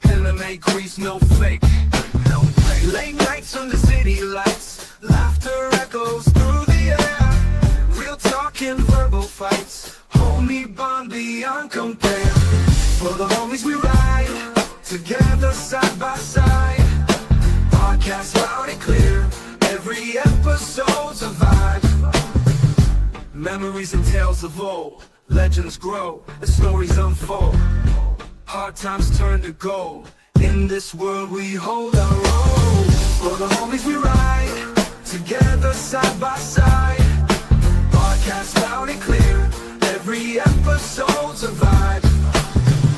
Eliminate grease, no flake. Late nights under city lights, laughter echoes through the air. Real talking, verbal fights, homie bond beyond compare. For the homies we ride, together side by side. Podcast loud and clear, every episode's a vibe. Memories and tales of old, legends grow, the stories unfold. Hard times turn to gold, in this world we hold our own. For the homies we ride, together side by side. Podcast loud and clear, every episode's a vibe.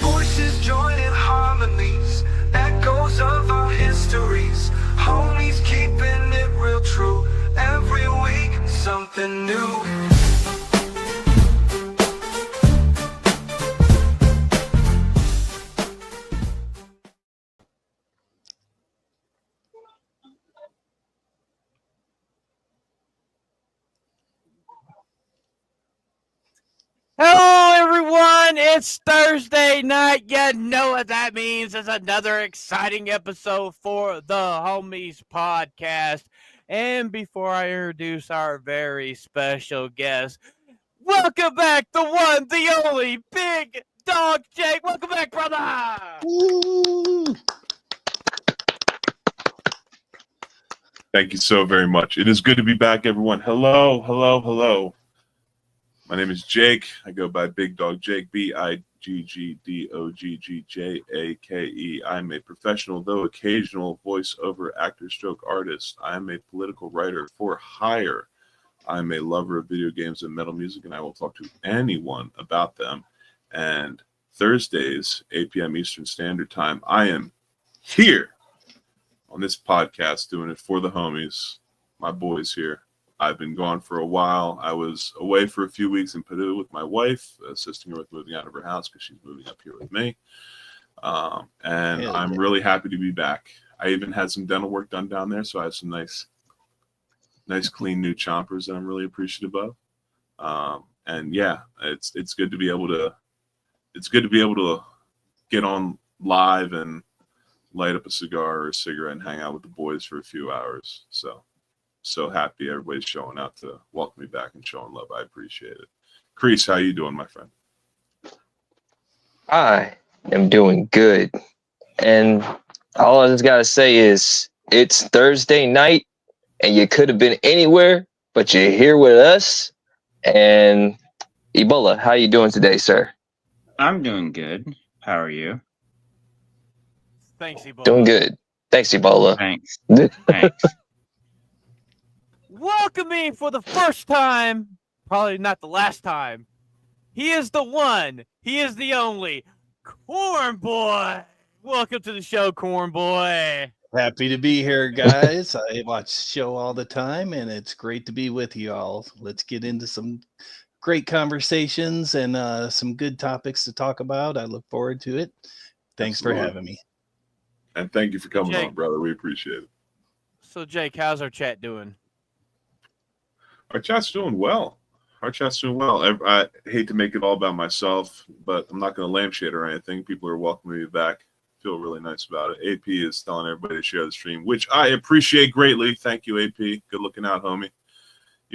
Voices join in harmonies, echoes of our histories. Homies keeping it real true, every week something new. Hello, everyone. It's Thursday night. You know what that means. It's another exciting episode for the Homies Podcast. And before I introduce our very special guest, welcome back the one, the only, Big Dog Jake. Welcome back, brother. Woo! Thank you so very much. It is good to be back, everyone. Hello, hello, hello. My name is Jake. I go by Big Dog Jake, Biggdoggjake. I'm a professional, though occasional, voiceover actor stroke artist. I'm a political writer for hire. I'm a lover of video games and metal music, and I will talk to anyone about them. And Thursdays, 8 p.m. Eastern Standard Time, I am here on this podcast doing it for the homies, my boys here. I've been gone for a while. I was away for a few weeks in Peru with my wife, assisting her with moving out of her house because she's moving up here with me. And I'm really happy to be back. I even had some dental work done down there, so I have some nice clean new chompers that I'm really appreciative of. And yeah, it's good to be able to get on live and light up a cigar or a cigarette and hang out with the boys for a few hours. So happy everybody's showing out to welcome me back and showing love. I appreciate it. Crease, how you doing, my friend? I am doing good. And all I just got to say is it's Thursday night and you could have been anywhere, but you're here with us. And Ebola, how you doing today, sir? I'm doing good. How are you? Thanks, Ebola. Doing good. Thanks, Ebola. Thanks. Thanks. Welcoming for the first time, probably not the last time. He is the one. He is the only. Cornboi. Welcome to the show, Cornboi. Happy to be here, guys. I watch the show all the time, and it's great to be with you all. Let's get into some great conversations and some good topics to talk about. I look forward to it. Thanks for having me. And thank you for coming Jake. on, brother. We appreciate it. So, Jake, how's our chat doing? Our chat's doing well. I hate to make it all about myself, but I'm not going to lampshade or anything. People are welcoming me back. Feel really nice about it. AP is telling everybody to share the stream, which I appreciate greatly. Thank you, AP. Good looking out, homie.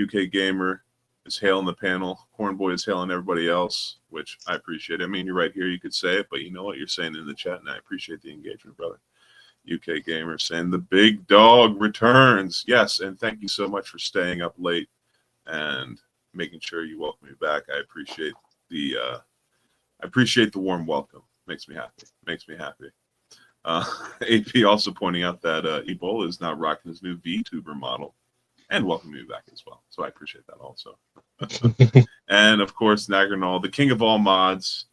UK Gamer is hailing the panel. Cornboi is hailing everybody else, which I appreciate. I mean, you're right here. You could say it, but you know what? You're saying it in the chat, and I appreciate the engagement, brother. UK Gamer saying the big dog returns. Yes, and thank you so much for staying up late and making sure you welcome me back. I appreciate the warm welcome. Makes me happy. AP also pointing out that Ebola is now rocking his new VTuber model and welcoming me back as well. So I appreciate that also. And of course, Nagranol, the king of all mods.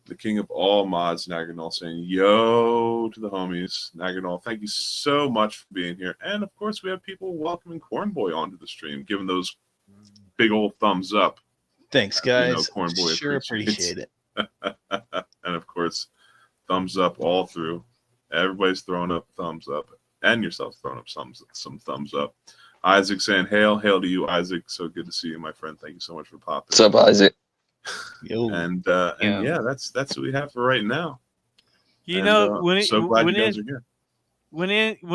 Nagranol saying yo to the homies. Nagranol, thank you so much for being here. And of course, we have people welcoming Cornboi onto the stream, giving those big old thumbs up. Thanks, guys. Cornboi sure appreciate it. And of course, thumbs up all through. Everybody's throwing up thumbs up, and yourself throwing up some thumbs up. Isaac saying hail to you, Isaac. So good to see you, my friend. Thank you so much for popping. What's up, Isaac? And yeah, that's what we have for right now. You know, when so glad when you guys it are here. when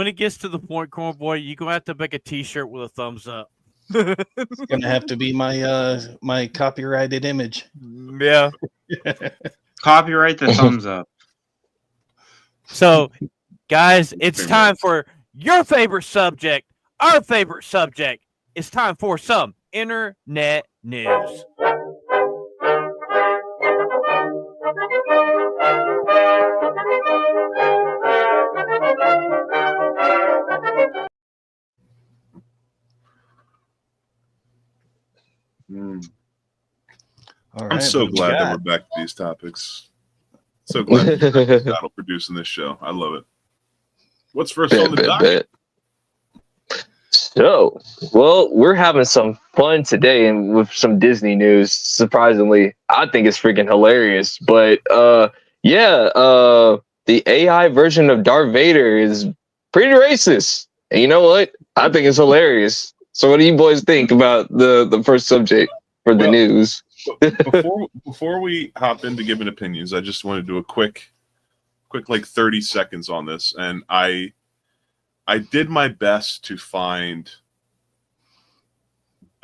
it gets to the point, Cornboi, you're gonna have to make a T-shirt with a thumbs up. It's gonna have to be my copyrighted image. Yeah. Copyright the thumbs up. So, guys, it's time for your favorite subject, our favorite subject. It's time for some internet news. Mm. All I'm right, so what do we glad that got? we're back to these topics. So glad that you're back to battle producing this show. I love it. What's first on the docket? So, well, we're having some fun today and with some Disney news. Surprisingly, I think it's freaking hilarious. But the AI version of Darth Vader is pretty racist. And you know what? I think it's hilarious. So, what do you boys think about the first subject for the Well, news? Before we hop into giving opinions, I just want to do a quick like 30 seconds on this, and I did my best to find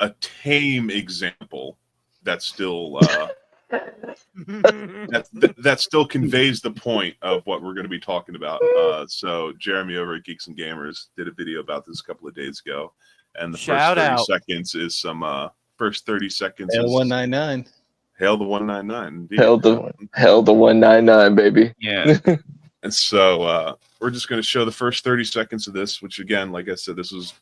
a tame example that still that still conveys the point of what we're going to be talking about. So Jeremy over at Geeks and Gamers did a video about this a couple of days ago, and the Shout first 30 out. seconds is some first 30 seconds is L199. Hail the 199. Indeed. Hell the 199, baby. Yeah. And so we're just going to show the first 30 seconds of this, which again, like I said, this was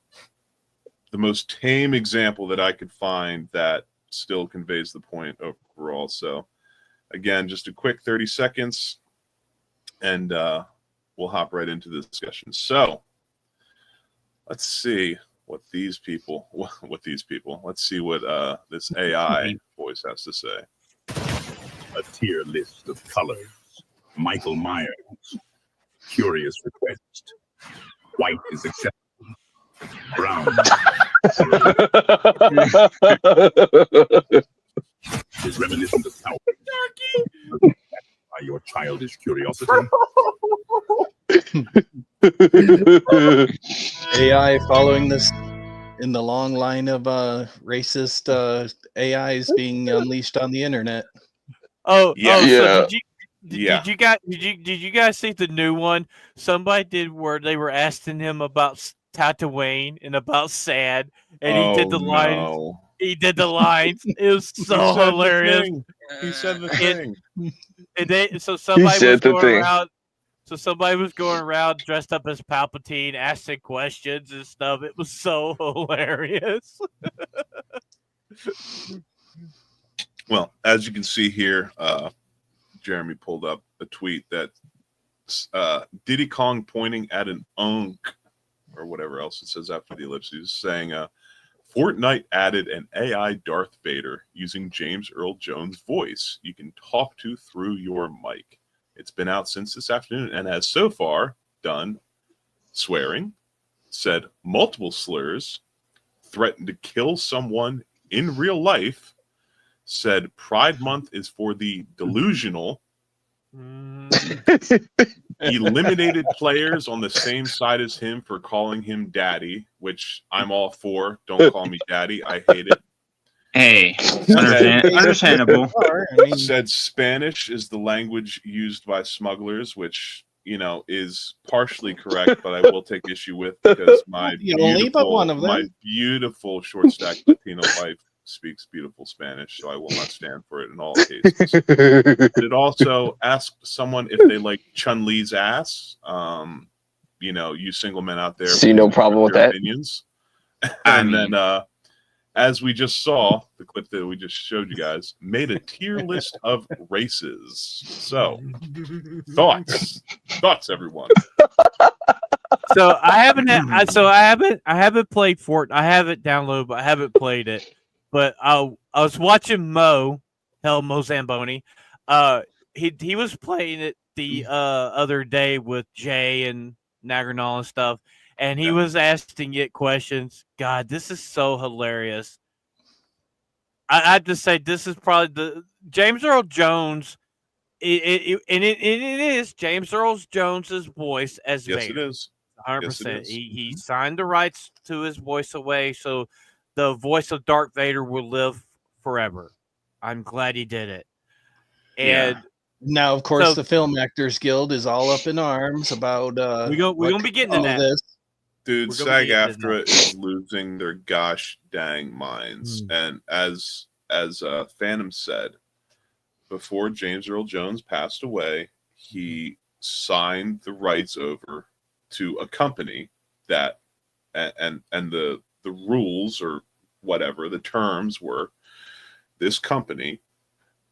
the most tame example that I could find that still conveys the point overall. So again, just a quick 30 seconds and we'll hop right into the discussion. So let's see what these people, let's see what this AI voice has to say. A tier list of colors. Michael Myers. Curious request. White is acceptable. Brown is reminiscent of power. By your childish curiosity. AI following this in the long line of racist AIs being unleashed on the internet. So Yeah. did you guys see the new one? Somebody did where they were asking him about Tatooine and about Sad, and he did the lines. No. He did the lines. It was so hilarious. He said the thing. And so somebody said was the going thing. around. So somebody was going around dressed up as Palpatine, asking questions and stuff. It was so hilarious. Well, as you can see here, Jeremy pulled up a tweet that Diddy Kong pointing at an unk or whatever else it says after the ellipses, saying Fortnite added an AI Darth Vader using James Earl Jones' voice you can talk to through your mic. It's been out since this afternoon and has so far done swearing, said multiple slurs, threatened to kill someone in real life, said Pride Month is for the delusional, eliminated players on the same side as him for calling him daddy, which I'm all for. Don't call me daddy. I hate it. Hey, understandable. Said Spanish is the language used by smugglers, which, you know, is partially correct, but I will take issue with because my beautiful short stack Latino wife speaks beautiful Spanish, so I will not stand for it in all cases. It also asked someone if they like Chun-Li's ass. You know, you single men out there, see no problem with that. Opinions. And then as we just saw, the clip that we just showed you guys made a tier list of races. So thoughts, everyone. So I haven't played Fortnite. I have it downloaded, but I haven't played it. But I was watching Mo Zamboni. He was playing it the other day with Jay and Nagranol and stuff, and he was asking it questions. God, this is so hilarious. I have to say, this is probably the James Earl Jones it is James Earl Jones's voice as Yes, Vader. it is. 100%. is. He signed the rights to his voice away, so the voice of Darth Vader will live forever. I'm glad he did it. Yeah. And Now, of course, so the Film Actors Guild is all up in arms about we're gonna be getting to some of that. this. Dude, We're gonna be getting to SAG-AFTRA is losing their gosh dang minds. And as Phantom said, before James Earl Jones passed away, he signed the rights over to a company that, and the rules or whatever the terms were, this company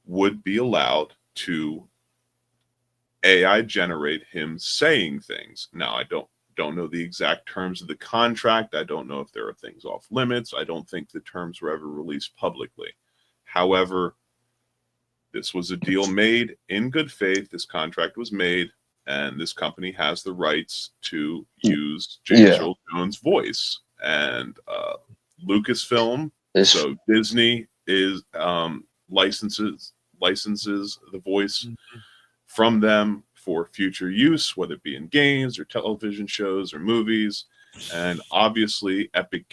would be allowed to AI generate him saying things. Now, I don't know the exact terms of the contract. I don't know if there are things off limits. I don't think the terms were ever released publicly. However, this was a deal made in good faith. This contract was made, and this company has the rights to use James Earl Jones' voice. And Lucasfilm, so Disney is licenses the voice from them for future use, whether it be in games or television shows or movies. And obviously, Epic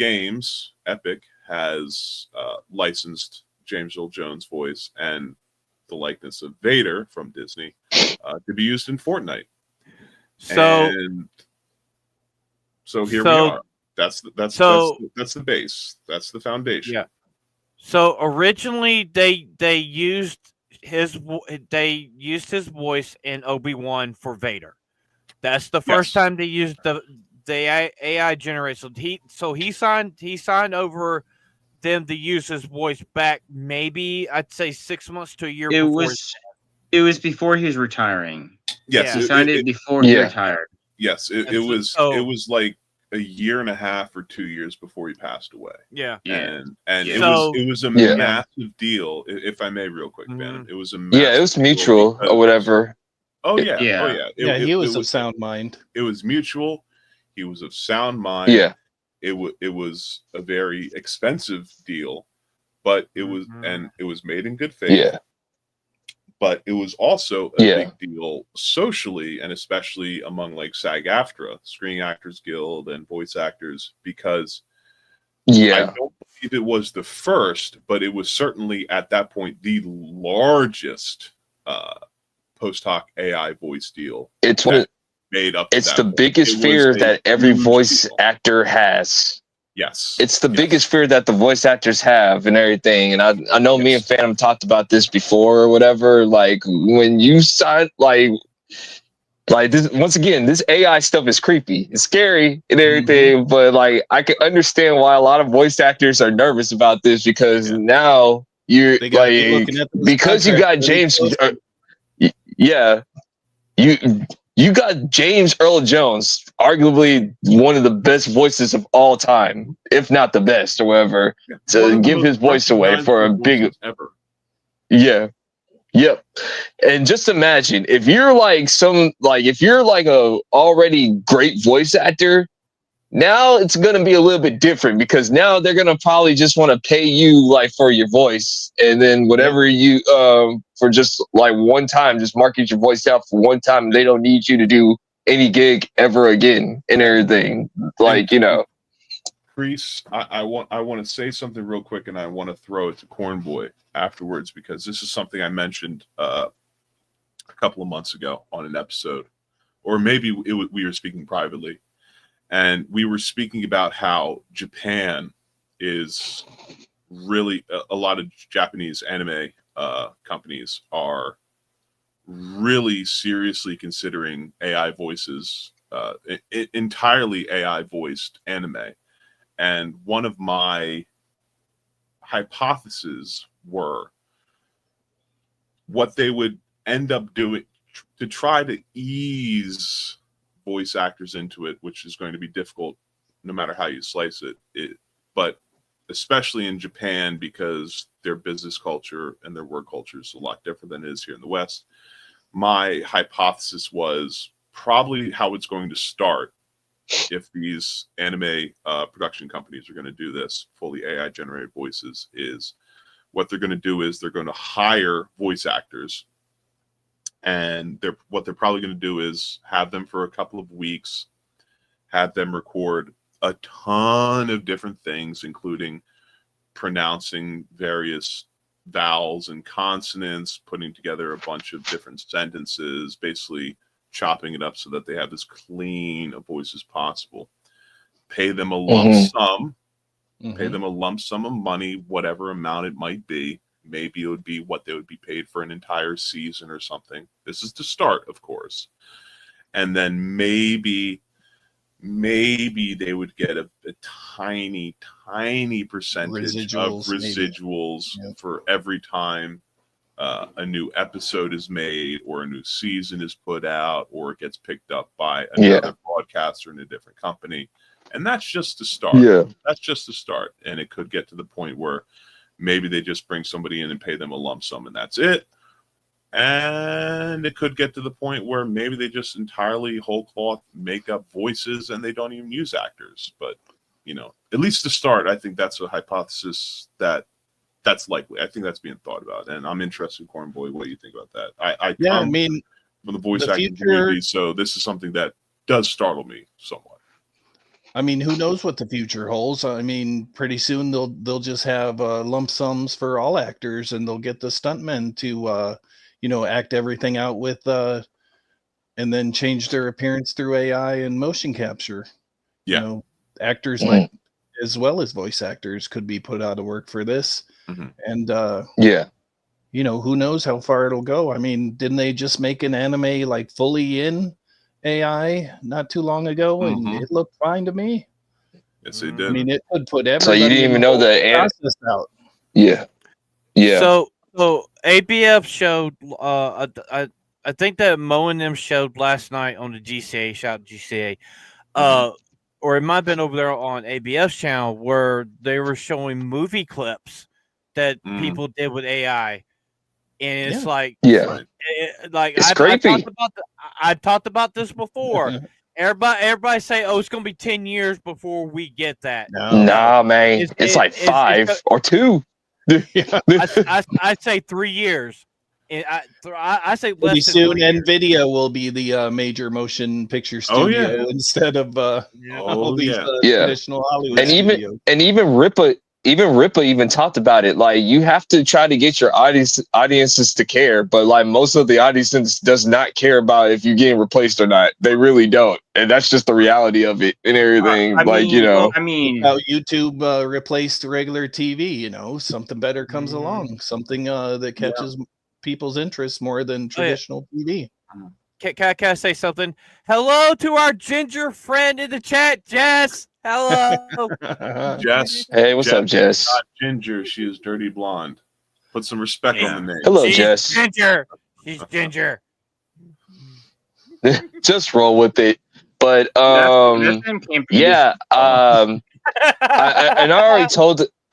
has licensed James Earl Jones' voice and the likeness of Vader from Disney to be used in Fortnite. So here we are. That's the base. That's the foundation. Yeah. So originally they used his voice in Obi-Wan for Vader. That's the first time they used the AI generation. He signed over them to use his voice back. Maybe I'd say 6 months to a year. It was before he was retiring. Yes, he signed it before he retired. Yes, it was like a year and a half or 2 years before he passed away. Yeah. And it was a massive deal, if I may, real quick, Ben. It was a massive it was mutual or whatever. Oh yeah. He was of sound mind. It was mutual. He was of sound mind. Yeah. It was a very expensive deal, but it was and it was made in good faith. Yeah. But it was also a big deal socially, and especially among like SAG-AFTRA, Screen Actors Guild, and voice actors, because I don't believe it was the first, but it was certainly at that point the largest post hoc AI voice deal. It's made up. It's the biggest fear that every voice actor has. Yes. It's the biggest fear that the voice actors have and everything. And I know me and Phantom talked about this before or whatever. Like when you sign like this, once again, this AI stuff is creepy. It's scary and everything, but like I can understand why a lot of voice actors are nervous about this because now you're like because you got James you got James Earl Jones, arguably one of the best voices of all time, if not the best, or whatever, to give his voice away for a big ever. Yeah. Yep. And just imagine if you're like if you're like a already great voice actor, now it's going to be a little bit different because now they're going to probably just want to pay you like for your voice. And then whatever you, for just like one time, just market your voice out for one time. They don't need you to do any gig ever again and everything. Like, you know. Chris, I want to say something real quick, and I want to throw it to Cornboi afterwards because this is something I mentioned a couple of months ago on an episode, or maybe we were speaking privately, and we were speaking about how Japan is really a lot of Japanese anime companies are really seriously considering AI voices, entirely AI voiced anime. And one of my hypotheses were what they would end up doing to try to ease voice actors into it, which is going to be difficult no matter how you slice it. But especially in Japan, because their business culture and their work culture is a lot different than it is here in the West. My hypothesis was probably how it's going to start if these anime production companies are going to do this fully AI generated voices is what they're going to do is they're going to hire voice actors And what they're probably going to do is have them for a couple of weeks, have them record a ton of different things, including pronouncing various vowels and consonants, putting together a bunch of different sentences, basically chopping it up so that they have as clean a voice as possible. Pay them a lump sum, pay them a lump sum of money, whatever amount it might be. Maybe it would be what they would be paid for an entire season or something. This is the start, of course. And then maybe they would get a tiny percentage of residuals for every time a new episode is made or a new season is put out or it gets picked up by another broadcaster in a different company. And that's just the start. That's just the start. And it could get to the point where maybe they just bring somebody in and pay them a lump sum and that's it. And it could get to the point where maybe they just entirely whole cloth make up voices and they don't even use actors. But, at least to start, I think that's a hypothesis that's likely. I think that's being thought about. And I'm interested in Cornboi. What do you think about that? I mean, from the voice acting community, so this is something that does startle me somewhat. I mean, who knows what the future holds? I mean, pretty soon they'll just have lump sums for all actors, and they'll get the stuntmen to, act everything out with, and then change their appearance through AI and motion capture. Yeah, actors might, as well as voice actors, could be put out of work for this. And who knows how far it'll go? I mean, didn't they just make an anime like fully in AI not too long ago, and it looked fine to me. Yes, they did. I mean, it could put everybody. So you didn't even know the process out. Yeah. So ABF showed. I think that Mo and them showed last night on the GCA. Shout out to GCA. Or it might have been over there on ABF's channel where they were showing movie clips that people did with AI. And it's like it's creepy. I talked about this before. Everybody say, "Oh, it's gonna be 10 years before we get that." Nah, man, it's like 5 or 2. I say 3 years. And I say pretty less soon. than NVIDIA will be the major motion picture studio instead of all these traditional Hollywood studios. And even Ripa even talked about it. Like, you have to try to get your audiences to care, but like most of the audiences does not care about if you're getting replaced or not. They really don't, and that's just the reality of it and everything. How YouTube replaced regular TV. Something better comes along, something that catches people's interest more than traditional TV. Can I say something? Hello to our ginger friend in the chat, Jess. Hello. Jess. Hey, what's up, Jess? Not ginger. She is dirty blonde. Put some respect on the name. Hello, She's Jess. Ginger. She's ginger. Just roll with it. But I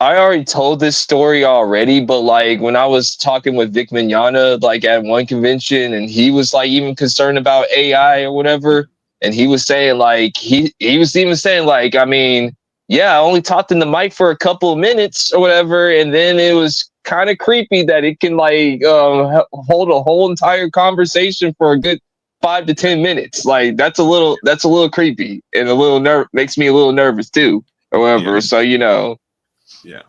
already told this story already, but like when I was talking with Vic Mignogna, like at one convention, and he was like even concerned about AI or whatever, and he was saying like he was even saying like, I mean, I only talked in the mic for a couple of minutes or whatever, and then it was kind of creepy that it can like hold a whole entire conversation for a good 5 to 10 minutes. Like that's a little creepy and makes me a little nervous too or whatever. So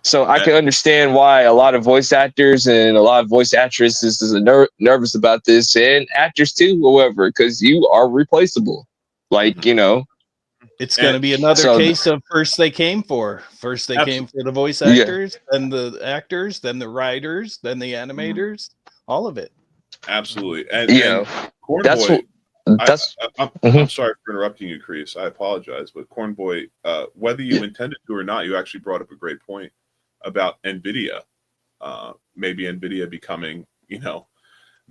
so I can understand why a lot of voice actors and a lot of voice actresses are nervous about this, and actors too, however, because you are replaceable. Like, it's going to be another case of first they came for the voice actors, then the actors, then the writers, then the animators, all of it. Absolutely. And Cornboi, I'm sorry for interrupting you, Chris. I apologize, but Cornboi, whether you intended to or not, you actually brought up a great point about NVIDIA. Maybe NVIDIA becoming, the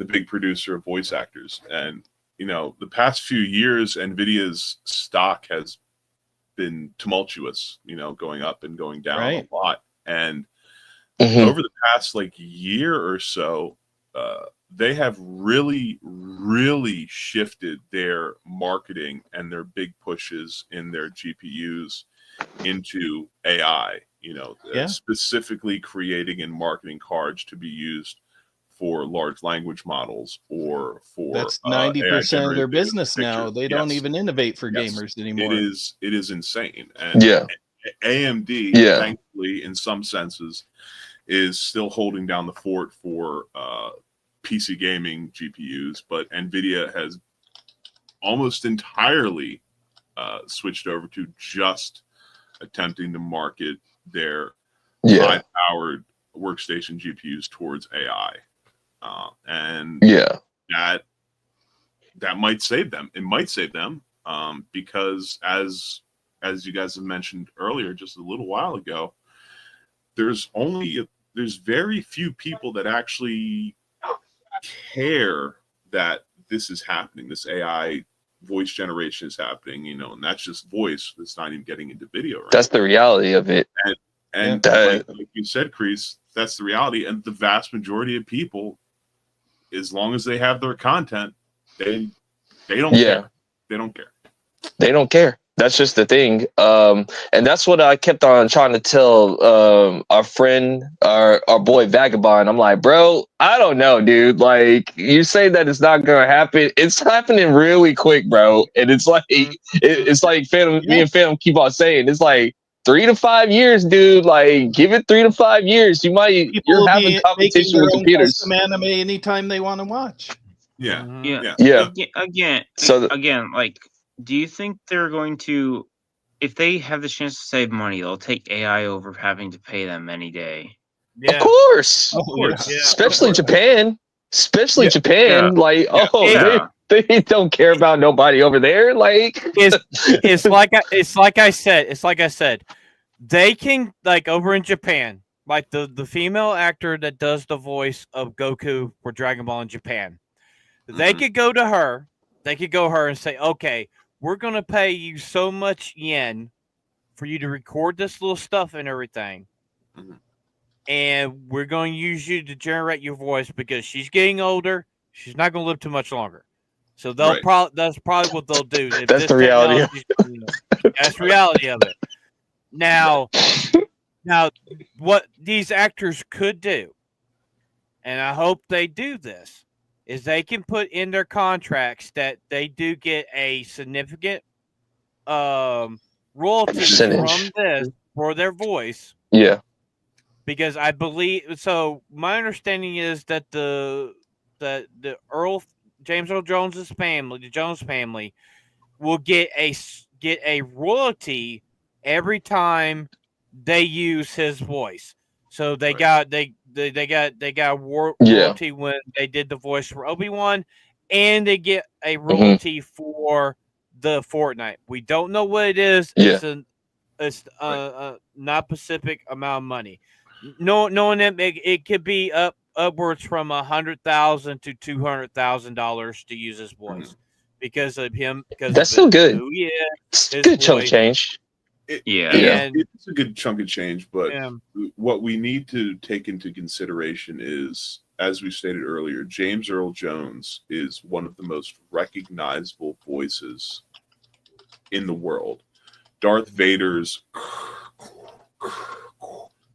big producer of voice actors. And, the past few years, NVIDIA's stock has been tumultuous, going up and going down a lot. And over the past year or so, they have really, really shifted their marketing and their big pushes in their GPUs into AI, specifically creating and marketing cards to be used for large language models or for That's 90% of their AI-generated business now. pictures. They don't Yes. even innovate for Yes. gamers anymore. It is insane. And Yeah. AMD, Yeah. thankfully, in some senses, is still holding down the fort for PC gaming GPUs, but NVIDIA has almost entirely switched over to just attempting to market their Yeah. high-powered workstation GPUs towards AI, and Yeah. that might save them. It might save them because, as you guys have mentioned earlier, just a little while ago, there's very few people that actually care that this is happening. This AI voice generation is happening, and that's just voice. That's not even getting into video. Right? That's the reality of it. And That- like you said, Kreese, that's the reality. And the vast majority of people, as long as they have their content, they don't care. They don't care. They don't care. That's just the thing. And that's what I kept on trying to tell our friend, our boy Vagabond. I'm like, bro, I don't know, dude. Like, you say that it's not gonna happen. It's happening really quick, bro. And it's like it's like Phantom, me and Phantom keep on saying, it's like 3 to 5 years, dude. Like, give it 3 to 5 years. You're having competition with computers. Custom anime anytime they want to watch. Yeah. Yeah. Again, like, do you think they're going to, if they have the chance to save money, they'll take AI over having to pay them any day? Of course. Especially Japan. Japan. Like, they don't care about nobody over there. Like, it's like I said. They can, like, over in Japan, like the female actor that does the voice of Goku for Dragon Ball in Japan. They could go to her. They could go to her and say, okay, we're going to pay you so much yen for you to record this little stuff and everything. And we're going to use you to generate your voice because she's getting older. She's not going to live too much longer. So that's probably what they'll do. That's the reality. That's the reality of it. Now, what these actors could do, and I hope they do this, is they can put in their contracts that they do get a significant royalty from this for their voice. Yeah. Because I believe so. My understanding is that the James Earl Jones's family, the Jones family, will get a royalty every time they use his voice. So they got royalty when they did the voice for Obi-Wan, and they get a royalty for the Fortnite. We don't know what it is. It's not specific amount of money. Knowing that it could be upwards from $100,000 to $200,000 to use his voice because of him. Because that's still good. It's a good chunk of change. It's a good chunk of change, but what we need to take into consideration is, as we stated earlier, James Earl Jones is one of the most recognizable voices in the world. Darth Vader's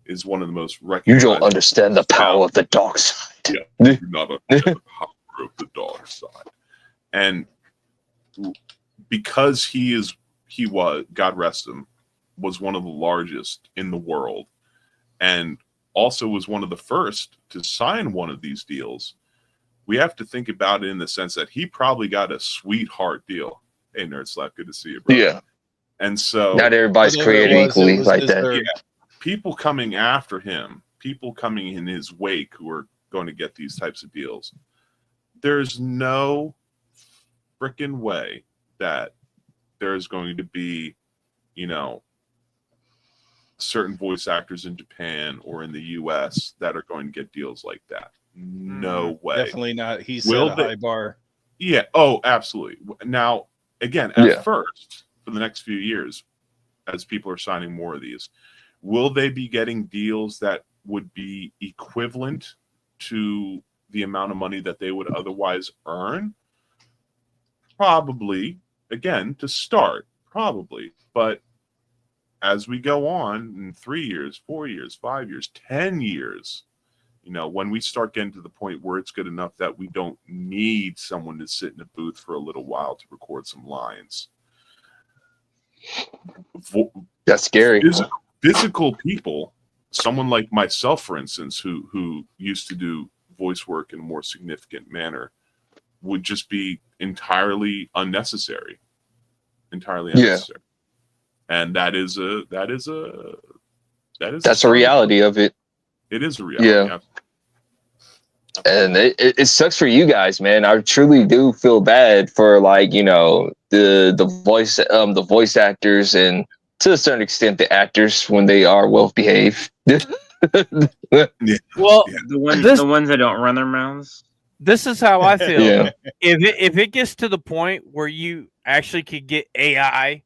is one of the most recognizable. You don't understand the power of the dark side. Yeah, you do not understand the power of the dark side. And because he was, God rest him, was one of the largest in the world, and also was one of the first to sign one of these deals, we have to think about it in the sense that he probably got a sweetheart deal. Hey, Nerd Slap, good to see you, bro. Yeah. And so not everybody's created equally like that. Yeah. People coming after him, people coming in his wake who are going to get these types of deals. There's no freaking way that there's going to be, certain voice actors in Japan or in the US that are going to get deals like that. No way. Definitely not. He set a high bar. Yeah. Oh, absolutely. Now, again, at first, for the next few years, as people are signing more of these, will they be getting deals that would be equivalent to the amount of money that they would otherwise earn? Probably. Again, to start, probably. But as we go on in 3 years, 4 years, 5 years, 10 years, You know, when we start getting to the point where it's good enough that we don't need someone to sit in a booth for a little while to record some lines. That's scary. Physical people, someone like myself, for instance, who used to do voice work in a more significant manner, would just be entirely unnecessary. Entirely unnecessary. And that's a reality of it. It is a reality. Yeah. And it sucks for you guys, man. I truly do feel bad for, like, you know, the voice actors, and to a certain extent the actors when they are well behaved. Well, the ones that don't run their mouths. This is how I feel. Yeah. If it gets to the point where you actually could get AI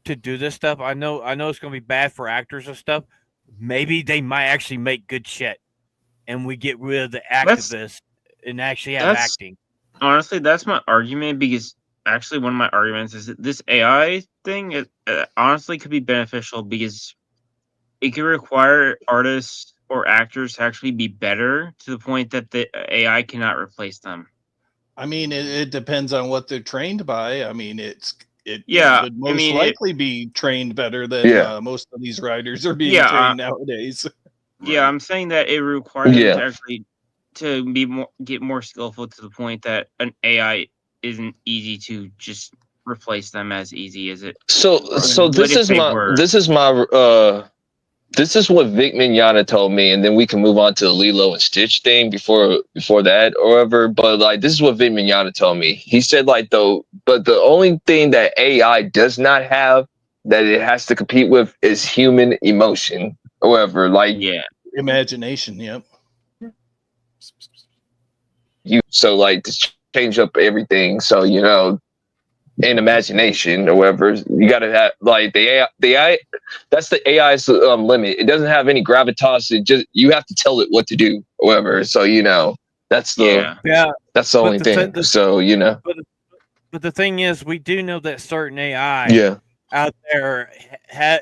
to do this stuff, I know it's going to be bad for actors and stuff. Maybe they might actually make good shit, and we get rid of the activists and actually have acting. Honestly, that's my argument, because actually one of my arguments is that this AI thing honestly could be beneficial, because it could require artists or actors to actually be better to the point that the AI cannot replace them. I mean, it depends on what they're trained by. I mean, it would most likely be trained better than most of these writers are being trained nowadays. Yeah, I'm saying that it requires them to actually get more skillful to the point that an AI isn't easy to just replace them as easy as it. So this is what Vic Mignogna told me, and then we can move on to the Lilo and Stitch thing before that or whatever. But like, this is what Vic Mignogna told me. He said, like, the only thing that AI does not have that it has to compete with is human emotion. However, like, imagination. Yep. So like, to change up everything. So, you know, in imagination or whatever, you gotta have, like, the AI. That's the AI's limit. It doesn't have any gravitas. It just, you have to tell it what to do or whatever. So, you know, that's the only thing. So, you know, but the thing is, we do know that certain AI out there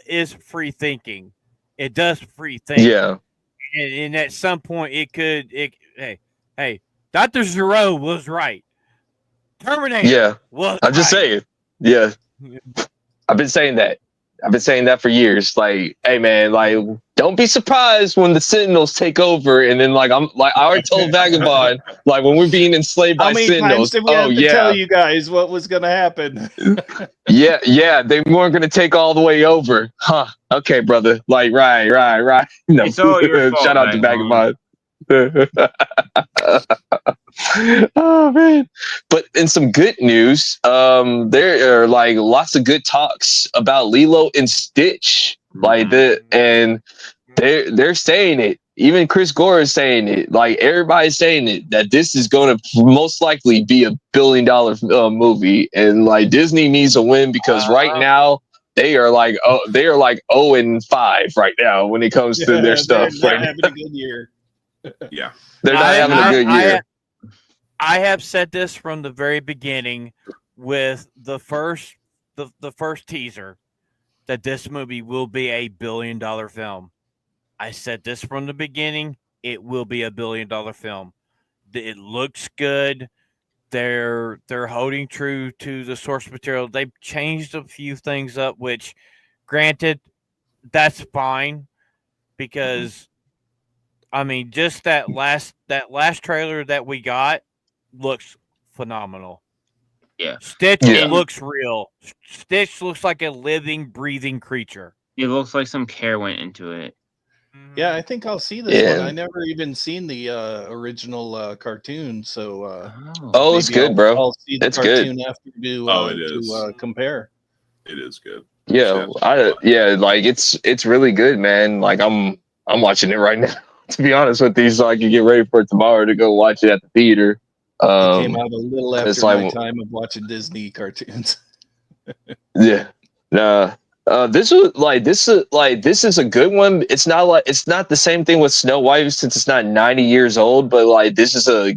is free thinking. It does free think. Yeah. And at some point hey, Dr. Zero was right. Terminator. Yeah. Was I'm just saying. Yeah. I've been saying that for years. Like, hey man, like, don't be surprised when the Sentinels take over. And then, like, I already told Vagabond, like, when we're being enslaved by Sentinels. How many times did we have to tell you guys what was gonna happen? yeah, they weren't gonna take all the way over. Huh. Okay, brother. Like, right. No. It's all your fault, Shout out to Vagabond. Oh man. But in some good news, there are, like, lots of good talks about Lilo and Stitch. Like, and they're saying it. Even Chris Gore is saying it. Like, everybody's saying it, that this is going to most likely be $1 billion movie. And like, Disney needs a win, because right now they are like 0-5 right now when it comes to their stuff. They're having a good year. Yeah, they're not having a good year. I have said this from the very beginning with the first teaser, that this movie will be a $1 billion film. I said this from the beginning. It will be a $1 billion film. It looks good. They're holding true to the source material. They've changed a few things up, which, granted, that's fine, because I mean, just that last trailer that we got looks phenomenal. Yeah. Stitch looks real. Stitch looks like a living, breathing creature. It looks like some care went into it. Yeah, I think I'll see this one. I never even seen the original cartoon, so it's good, bro. I'll see the cartoon good. after to compare. It is good. Yeah, like, it's really good, man. Like, I'm watching it right now, to be honest with you, so I can get ready for tomorrow to go watch it at the theater. It came out a little after my time of watching Disney cartoons. Yeah. This is a good one. It's not the same thing with Snow White, since it's not 90 years old, but like, this is a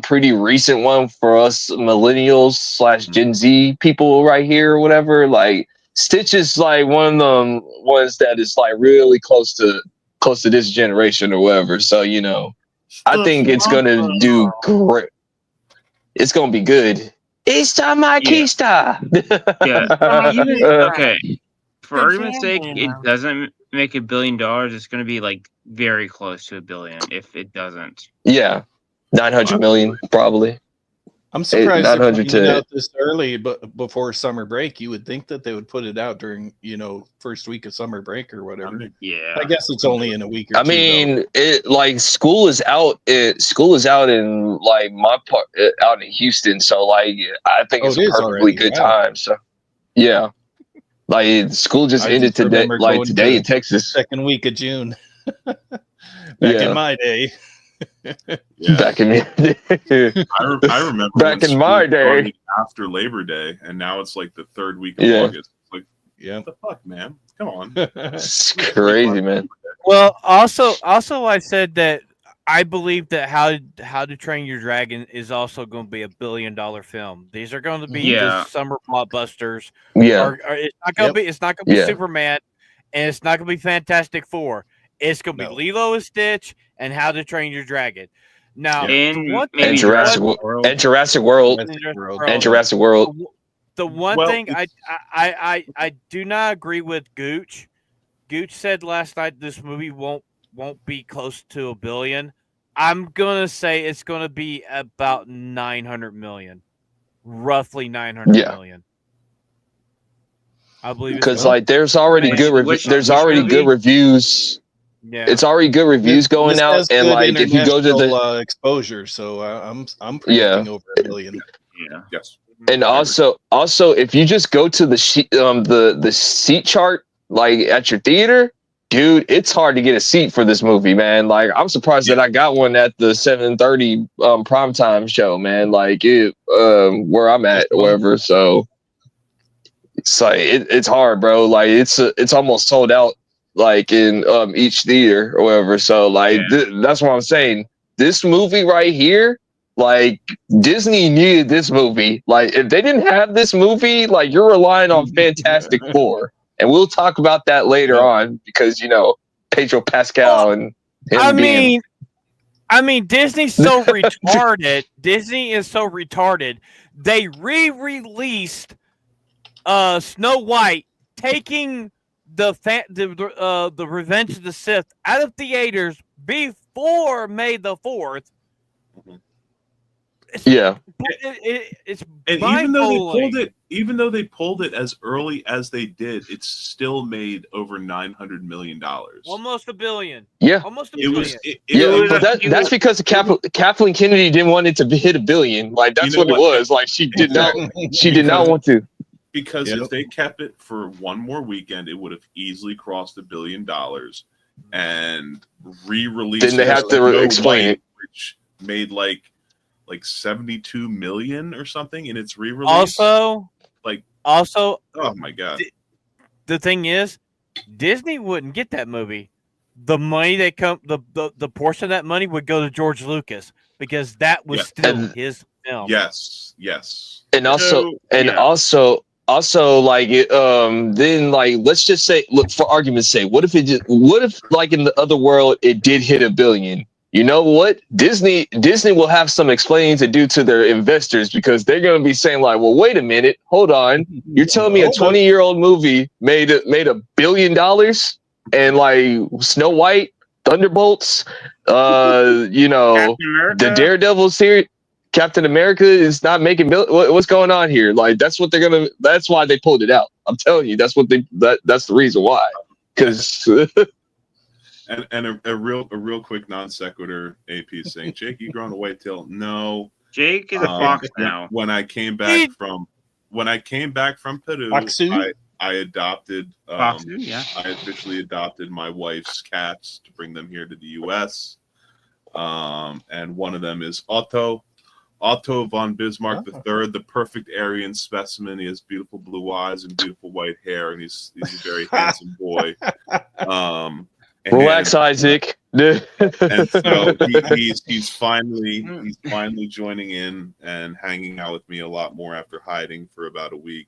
pretty recent one for us millennials / Gen Z people right here or whatever. Like, Stitch is like one of them ones that is like really close to this generation or whatever. So, you know, I think it's gonna do great. It's gonna be good. It's time my Kista. Yeah. Even okay. For argument's sake, it doesn't make $1 billion. It's going to be like very close to $1 billion. If it doesn't, Yeah, 900 million probably. I'm surprised they're 900 putting it to out this early, but before summer break, you would think that they would put it out during, first week of summer break or whatever. yeah. I guess it's only in a week or I two. mean, it like school is out. School is out in like my part, out in Houston. So like, I think it's it a is perfectly already. good Wow. time. So yeah, like school just I ended just today. remember Like going today to in Texas. second week of June. Back Yeah. in my day. Yeah. Back in I remember back when in my school day. started after Labor Day, and now it's like the third week of Yeah. August. It's like, Yeah. what the fuck, man? Come on. It's crazy, man. Well, also, I said that I believe that How to Train Your Dragon is also going to be $1 billion film. These are going to be the Yeah. summer blockbusters. Yeah. Or it's not going to Yep. be. It's not going to be Yeah. Superman, and it's not going to be Fantastic Four. It's going to be No. Lilo and Stitch and How to Train Your Dragon. Now, And the one maybe And thing, Jurassic World. and Jurassic World Jurassic World. and Jurassic World. the one Well, thing I do not agree with Gooch. Gooch said last night this movie won't be close to $1 billion. I'm gonna say it's gonna be about 900 million, roughly 900 Yeah. million. I believe it's Because gonna- like there's already Which- good which- there's which already good movie? reviews. yeah. It's already good reviews going This out, has and good like if you go to the international, exposure, so I'm predicting over $1 billion. Yeah. Yes. and also if you just go to the the seat chart like at your theater, dude, it's hard to get a seat for this movie, man. Like I'm surprised that I got one at the 7:30 primetime show, man. Like it where I'm at or wherever. So it's like it's hard, bro. Like it's almost sold out like in each theater or whatever. So like that's what I'm saying. This movie right here, like Disney needed this movie. Like if they didn't have this movie, like you're relying on Fantastic Four. And we'll talk about that later on because Pedro Pascal and him I mean, Disney's so retarded. Disney is so retarded. They re-released Snow White, taking the Revenge of the Sith out of theaters before May the 4th. Yeah. It's And even though mind-blowing. they pulled it as early as they did, it still made over $900 million. Almost $1 billion. Yeah. Almost $1 It billion. was But that's because Kathleen Kennedy didn't want it to hit $1 billion. Like that's what it was. Like she did not want to. Because if they kept it for one more weekend, it would have easily crossed $1 billion and re-released. Then they have to explain it, which made like 72 million or something in its re-release. Also, oh my god, the thing is, Disney wouldn't get that movie. The money the portion of that money would go to George Lucas because that was still his film. Yes. And also like then like let's just say, look, for argument's sake, what if like in the other world it did hit $1 billion? You know what? Disney will have some explaining to do to their investors because they're going to be saying like, well, wait a minute, hold on. You're telling me a 20-year-old movie made $1 billion and like Snow White, Thunderbolts, the Daredevil series, Captain America is not making what's going on here? Like that's why they pulled it out. I'm telling you, that's the reason why. Because And a real quick non sequitur. AP is saying, Jake, you growing a white tail? No, Jake is a fox now. When I came back from Peru, I adopted. I officially adopted my wife's cats to bring them here to the U.S. And one of them is Otto von Bismarck III, the perfect Aryan specimen. He has beautiful blue eyes and beautiful white hair, and he's a very handsome boy. Relax, Isaac. And so he's finally joining in and hanging out with me a lot more after hiding for about a week.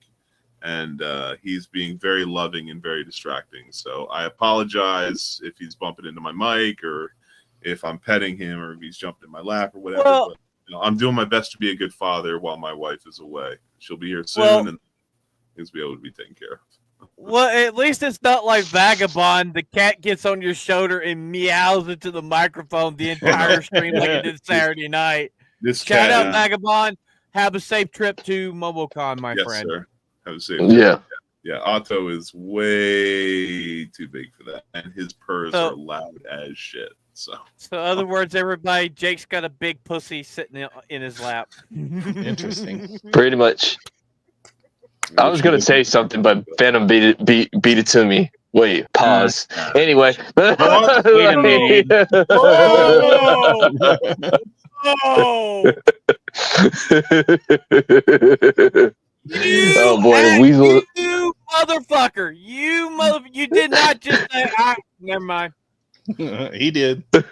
And he's being very loving and very distracting. So I apologize if he's bumping into my mic or if I'm petting him or if he's jumped in my lap or whatever. Well- but I'm doing my best to be a good father while my wife is away. She'll be here soon, Well- and he'll be able to be taken care of. Well, at least it's not like Vagabond. The cat gets on your shoulder and meows into the microphone the entire stream like it did Saturday night. This Shout cat, out Vagabond. Have a safe trip to MomoCon, my yes, friend. sir. Have a safe Yeah. Yeah, Otto is way too big for that, and his purrs So- are loud as shit. So So, in other words, everybody, Jake's got a big pussy sitting in his lap. Interesting. Pretty much. I was gonna say something, but Phantom beat it to me. Wait, pause. Anyway. Wait a minute. Oh! Oh! Oh boy, Weasel. You motherfucker! You did not just say. Never mind. He did. Thank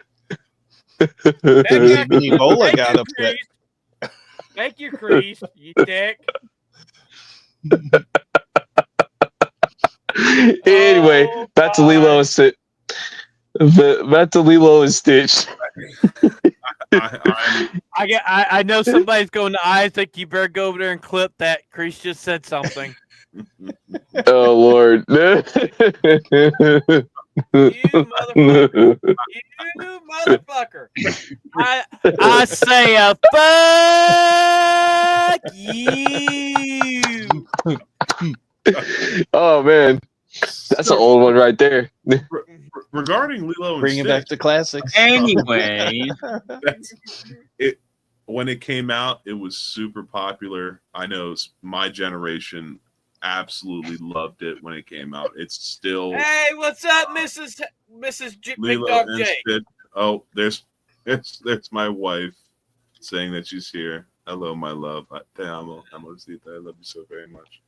you, Even Ebola got upset. Crease. Thank you, Crease. You dick. Anyway, Oh, back to Lilo and Stitch. Back to Lilo and Stitch. I know somebody's going to Isaac. You better go over there and clip that. Crease just said something. Oh Lord. You motherfucker. You motherfucker. I say a fuck you. Oh man, that's an old one right there. regarding Lilo and Bringing Stitch, back the classics. Anyway, that's it. When it came out, it was super popular. I know my generation absolutely loved it when it came out. It's still Hey, what's up, Mrs. Big Lilo Dog and Jake? Stitch. Oh, there's my wife saying that she's here. Hello, my love. Te amo, amorcita. I love you so very much.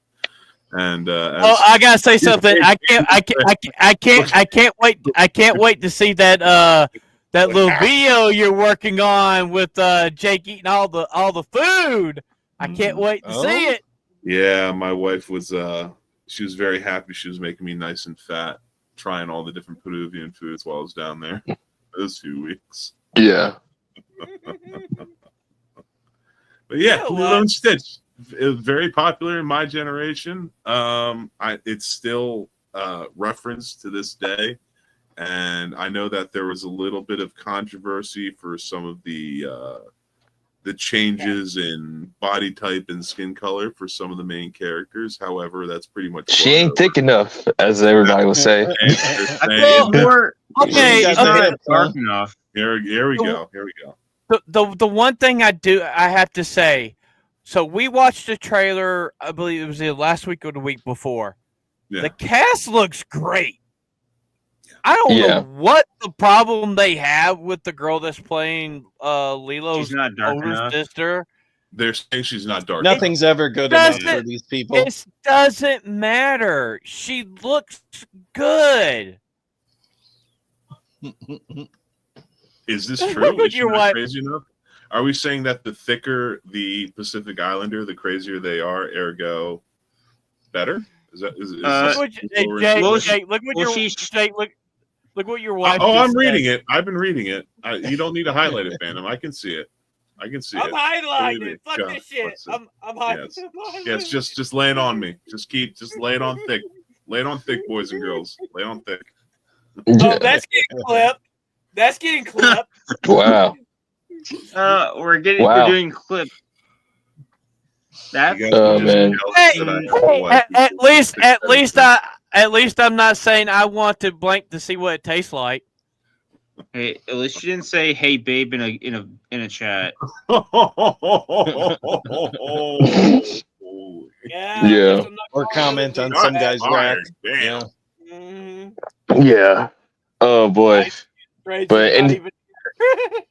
And Oh, I gotta say something. I can't wait to see that little video you're working on with Jake eating all the food. I can't wait to see it. yeah, my wife was she was very happy. She was making me nice and fat, trying all the different Peruvian foods while I was down there those few weeks. Yeah. But yeah, You know Lilo what? and Stitch. It was very popular in my generation. It's still referenced to this day, and I know that there was a little bit of controversy for some of the changes in body type and skin color for some of the main characters. However, that's pretty much She ain't thick enough, as everybody will say. I feel more. Okay, She's okay. not dark enough. Here we go. Here we go. The one thing I have to say. So we watched the trailer. I believe it was either last week or the week before. Yeah. The cast looks great. I don't Yeah. know what the problem they have with the girl that's playing Lilo's She's not dark older enough. sister. They're saying she's not dark. Nothing's ever good enough for these people. It doesn't matter. She looks good. Is this Look true? at Is she your not wife. crazy enough? Are we saying that the thicker the Pacific Islander, the crazier they are, ergo better? Is Look this what Jake, well, Jake, look what well, your she's- Jake, look what your wife. Oh, just I'm reading said. it. I've been reading it. You don't need to highlight it, Phantom. I can see it. I can see I'm it. highlighting Believe it. me. Fuck Go. this shit. Let's see. I'm highlighting. Yes. I'm highlighting Yes, it. just lay it on me. Just lay it on thick. Lay it on thick, boys and girls. Lay it on thick. Oh, that's getting clipped. That's getting clipped. Wow. We're Wow. doing clip. That's You guys Oh, are just man. jealous that I have a wife who's At least I'm not saying I want to blank to see what it tastes like. hey. At least you didn't say "Hey, babe" in a chat. Yeah. Yeah. I'm not Or going comment to on do some that. guy's rack. Damn. Yeah. Mhm. Yeah. Oh boy. Rachel's But not any- even here.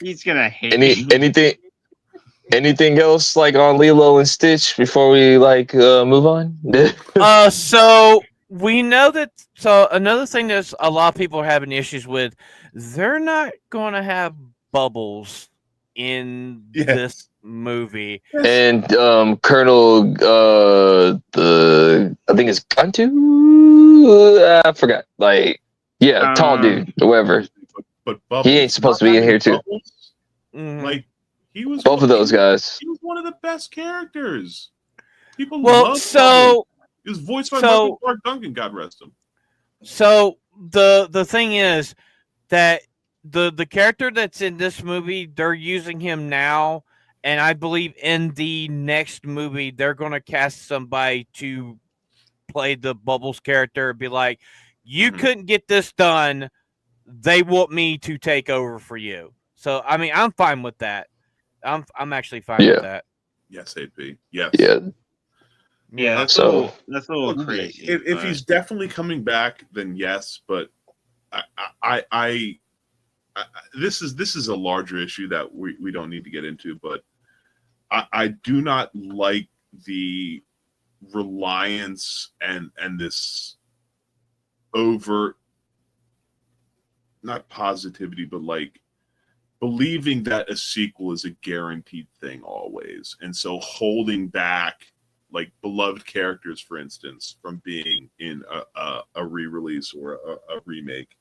He's gonna hate me. Anything else like on Lilo and Stitch before we move on? So we know that. So another thing that a lot of people are having issues with, they're not going to have bubbles in Yes. this movie. And Colonel I think it's Gantu. I forgot. Tall dude, or whatever. but Bubbles, He ain't supposed to not be in having here too. Bubbles, Mhm. like he was Both of those guys. He was one of the best characters. People Well, love Bubbles. so He was voiced by so- Michael Clark Duncan, God rest him. so the thing is that the character that's in this movie, they're using him now, and I believe in the next movie they're going to cast somebody to play the Bubbles character and be like, you Mhm. couldn't get this done, they want me to take over for you. So I mean, I'm fine with that. I'm actually fine with that. Yes, AP. Yes. Yeah. Yeah, that's So- a little Look, crazy. If but- he's definitely coming back, then yes. But I this is a larger issue that we don't need to get into. But I do not like the reliance and this overt, not positivity, but like believing that a sequel is a guaranteed thing always, and so holding back like beloved characters, for instance, from being in a re-release or a remake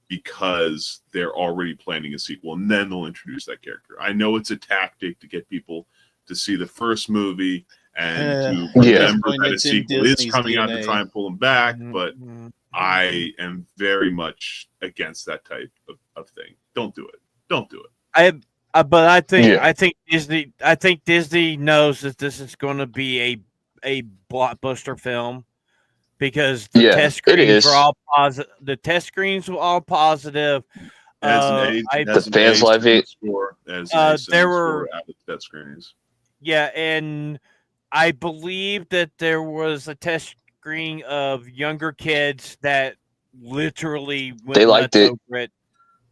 because they're already planning a sequel, and then they'll introduce that character. I know it's a tactic to get people to see the first movie and to Yeah. remember that a It's in sequel is Disney's coming out to DNA. try and pull them back, Mhm, but mhm. I am very much against that type of thing. Don't do it. Don't do it. But I think Yeah. I think Disney knows that this is going to be a blockbuster film because the Yeah, test it screens is. were all positive. The test screens were all positive. As an The fans love it. Score, as there were- out of test screens. Yeah, and I believe that there was a test screen of younger kids that literally went They liked nuts it. over it.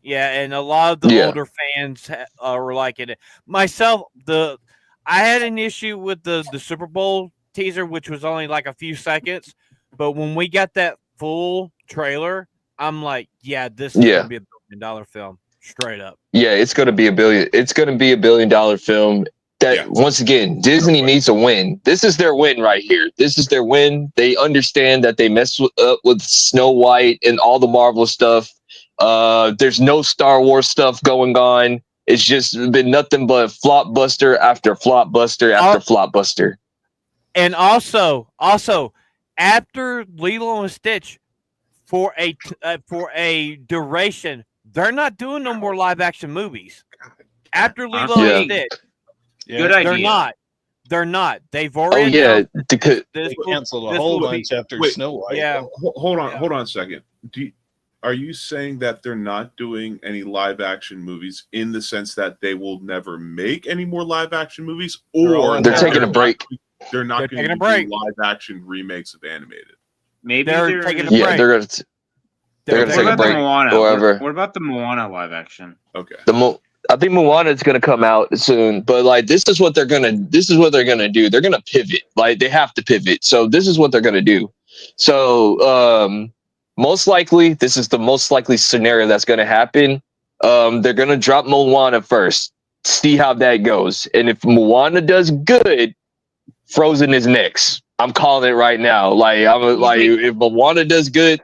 Yeah, and a lot of the Yeah. older fans were liking it. Myself, I had an issue with the Super Bowl teaser, which was only like a few seconds, but when we got that full trailer, I'm like, yeah, this is Yeah. gonna be a $1 billion film, straight up. Yeah, it's gonna be a billion. It's gonna be $1 billion film. That Yeah. once again, Disney needs a win. This is their win right here. This is their win. They understand that they messed up with Snow White and all the Marvel stuff. There's no Star Wars stuff going on. It's just been nothing but flopbuster after flopbuster after flopbuster. And also after Lilo and Stitch, for a duration, they're not doing no more live action movies. After Lilo Honestly, and Stitch, Good idea. they're not. They're not. They've Oh already yeah, announced because this They will- canceled a this whole will be- bunch after wait, Snow White. Yeah. Hold on, Yeah. hold on a second. Are you saying that they're not doing any live action movies in the sense that they will never make any more live action movies, They're all or in they're that taking a room. break. They're not They're going taking a to break. do live action remakes of animated? Maybe They're taking a Yeah, break. they're gonna They're gonna What take a about the break Moana? or whatever. What about the Moana live action? Okay. I think Moana is gonna come out soon, but like this is what they're gonna do. They're gonna pivot. Like they have to pivot. So this is what they're gonna do. So most likely, this is the most likely scenario that's gonna happen. They're gonna drop Moana first, see how that goes, and if Moana does good, Frozen is next. I'm calling it right now. Like if Moana does good,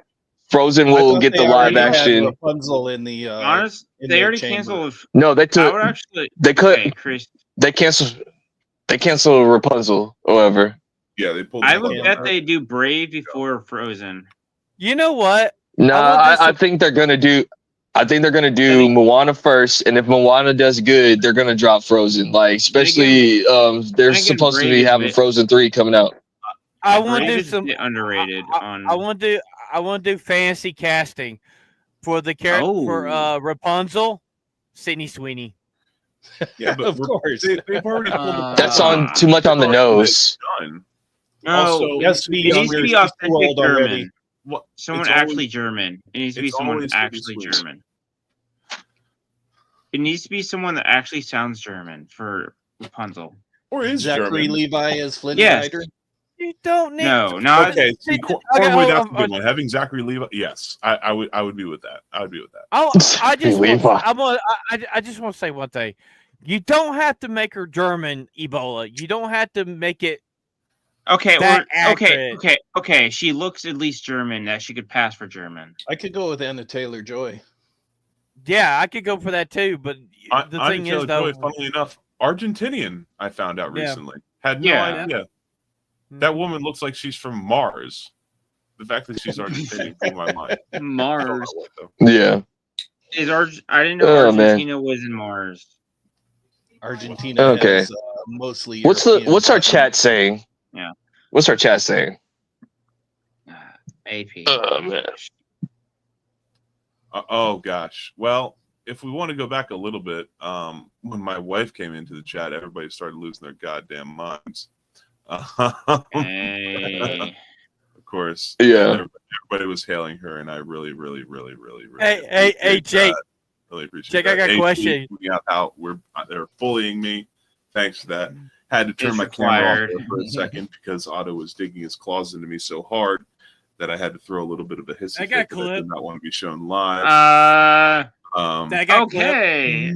Frozen I will thought get they the live already had action. Rapunzel in the Honest, in they their already chamber. canceled. No, they I took. would actually. They could. Okay, Chris. They cancel Rapunzel or whatever. Yeah, they pulled. I the would plug on bet that. they do Brave before Frozen. You know what? Nah, I want this I to- think they're gonna do. I think they're gonna do Moana first, and if Moana does good, they're gonna drop Frozen. Like especially, they're again, supposed to Brave be is having bit- Frozen 3 coming out. I want to Brave do is a some. bit underrated. on I want to do fancy casting for the character for Oh. Rapunzel, Sydney Sweeney. Yeah, but Of course. they've already pulled the plug. That's on too much on the nose. Done. no, Also, it Yes, to be needs younger. to be She's too authentic old already. German. What? Someone It's actually always- German. It needs to be it's someone always actually sweet. German. It needs to be someone that actually sounds German for Rapunzel. Or is Zachary German. Levi as Flynn Yes. Rider. You don't need. No, not Okay, see, Okay, Cornboi, hold that's on, a good one. Having Zachary Levi, yes, I would be with that. I would be with that. I just Levi. want, I just want to say one thing. You don't have to make her German Ebola. You don't have to make it. okay. That Okay. She looks at least German that she could pass for German. I could go with Anna Taylor-Joy. Yeah, I could go for that too. But the I'm thing is, though, funnily enough, Argentinian. I found out Yeah. recently. Had no Yeah. idea. That woman looks like she's from Mars. The fact that she's Argentinian blew my mind. Mars Yeah. is I didn't know Oh, man. Argentina was in Mars. Argentina Okay. has mostly. What's our chat saying? Yeah. What's our chat saying? AP. Oh man. Oh gosh. Well, if we want to go back a little bit, when my wife came into the chat, everybody started losing their goddamn minds. Hey. Of course. Yeah. Everybody was hailing her, and I really, really, really, really, really. Hey, Jake. Really appreciate Jake, I got a question. Out how they're bullying me. Thanks for that. Had to turn It's my camera off required. there for a second because Otto was digging his claws into me so hard that I had to throw a little bit of a hissy I fit got that I clip. did not want to be shown live. That got Okay.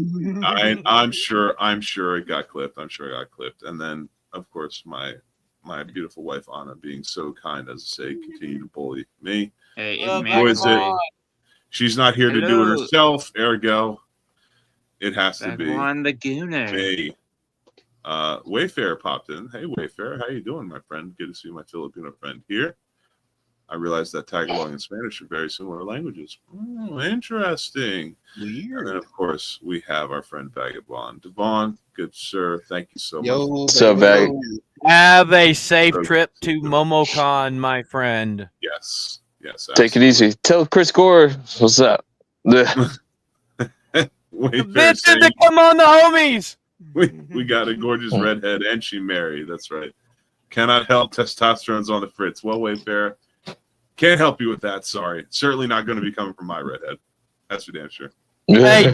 I'm sure it got clipped. I'm sure it got clipped. And then, of course, my beautiful wife Anna, being so kind as to say, continue to bully me. Hey, Oh, it my may Boys, she's not here to do it Hello. herself. Ergo, it has to be Juan the Gooner. me. Wayfair popped in. Hey, Wayfair, how you doing, my friend? Good to see my Filipino friend here. I realized that Tagalog and Spanish are very similar languages. Interesting. And then, of course, we have our friend Vagabond. Devon, good sir. Thank you so much. What's up, Vag? Have a safe So- trip to MomoCon, my friend. Yes. Yes. Take it easy. Tell Chris Gore what's up. The Wayfair bitches saying, that come on the homies. we got a gorgeous redhead and she married. That's right. Cannot help testosterone's on the fritz. Well, Wayfair, can't help you with that. Sorry. Certainly not going to be coming from my redhead. That's for damn sure. Hey,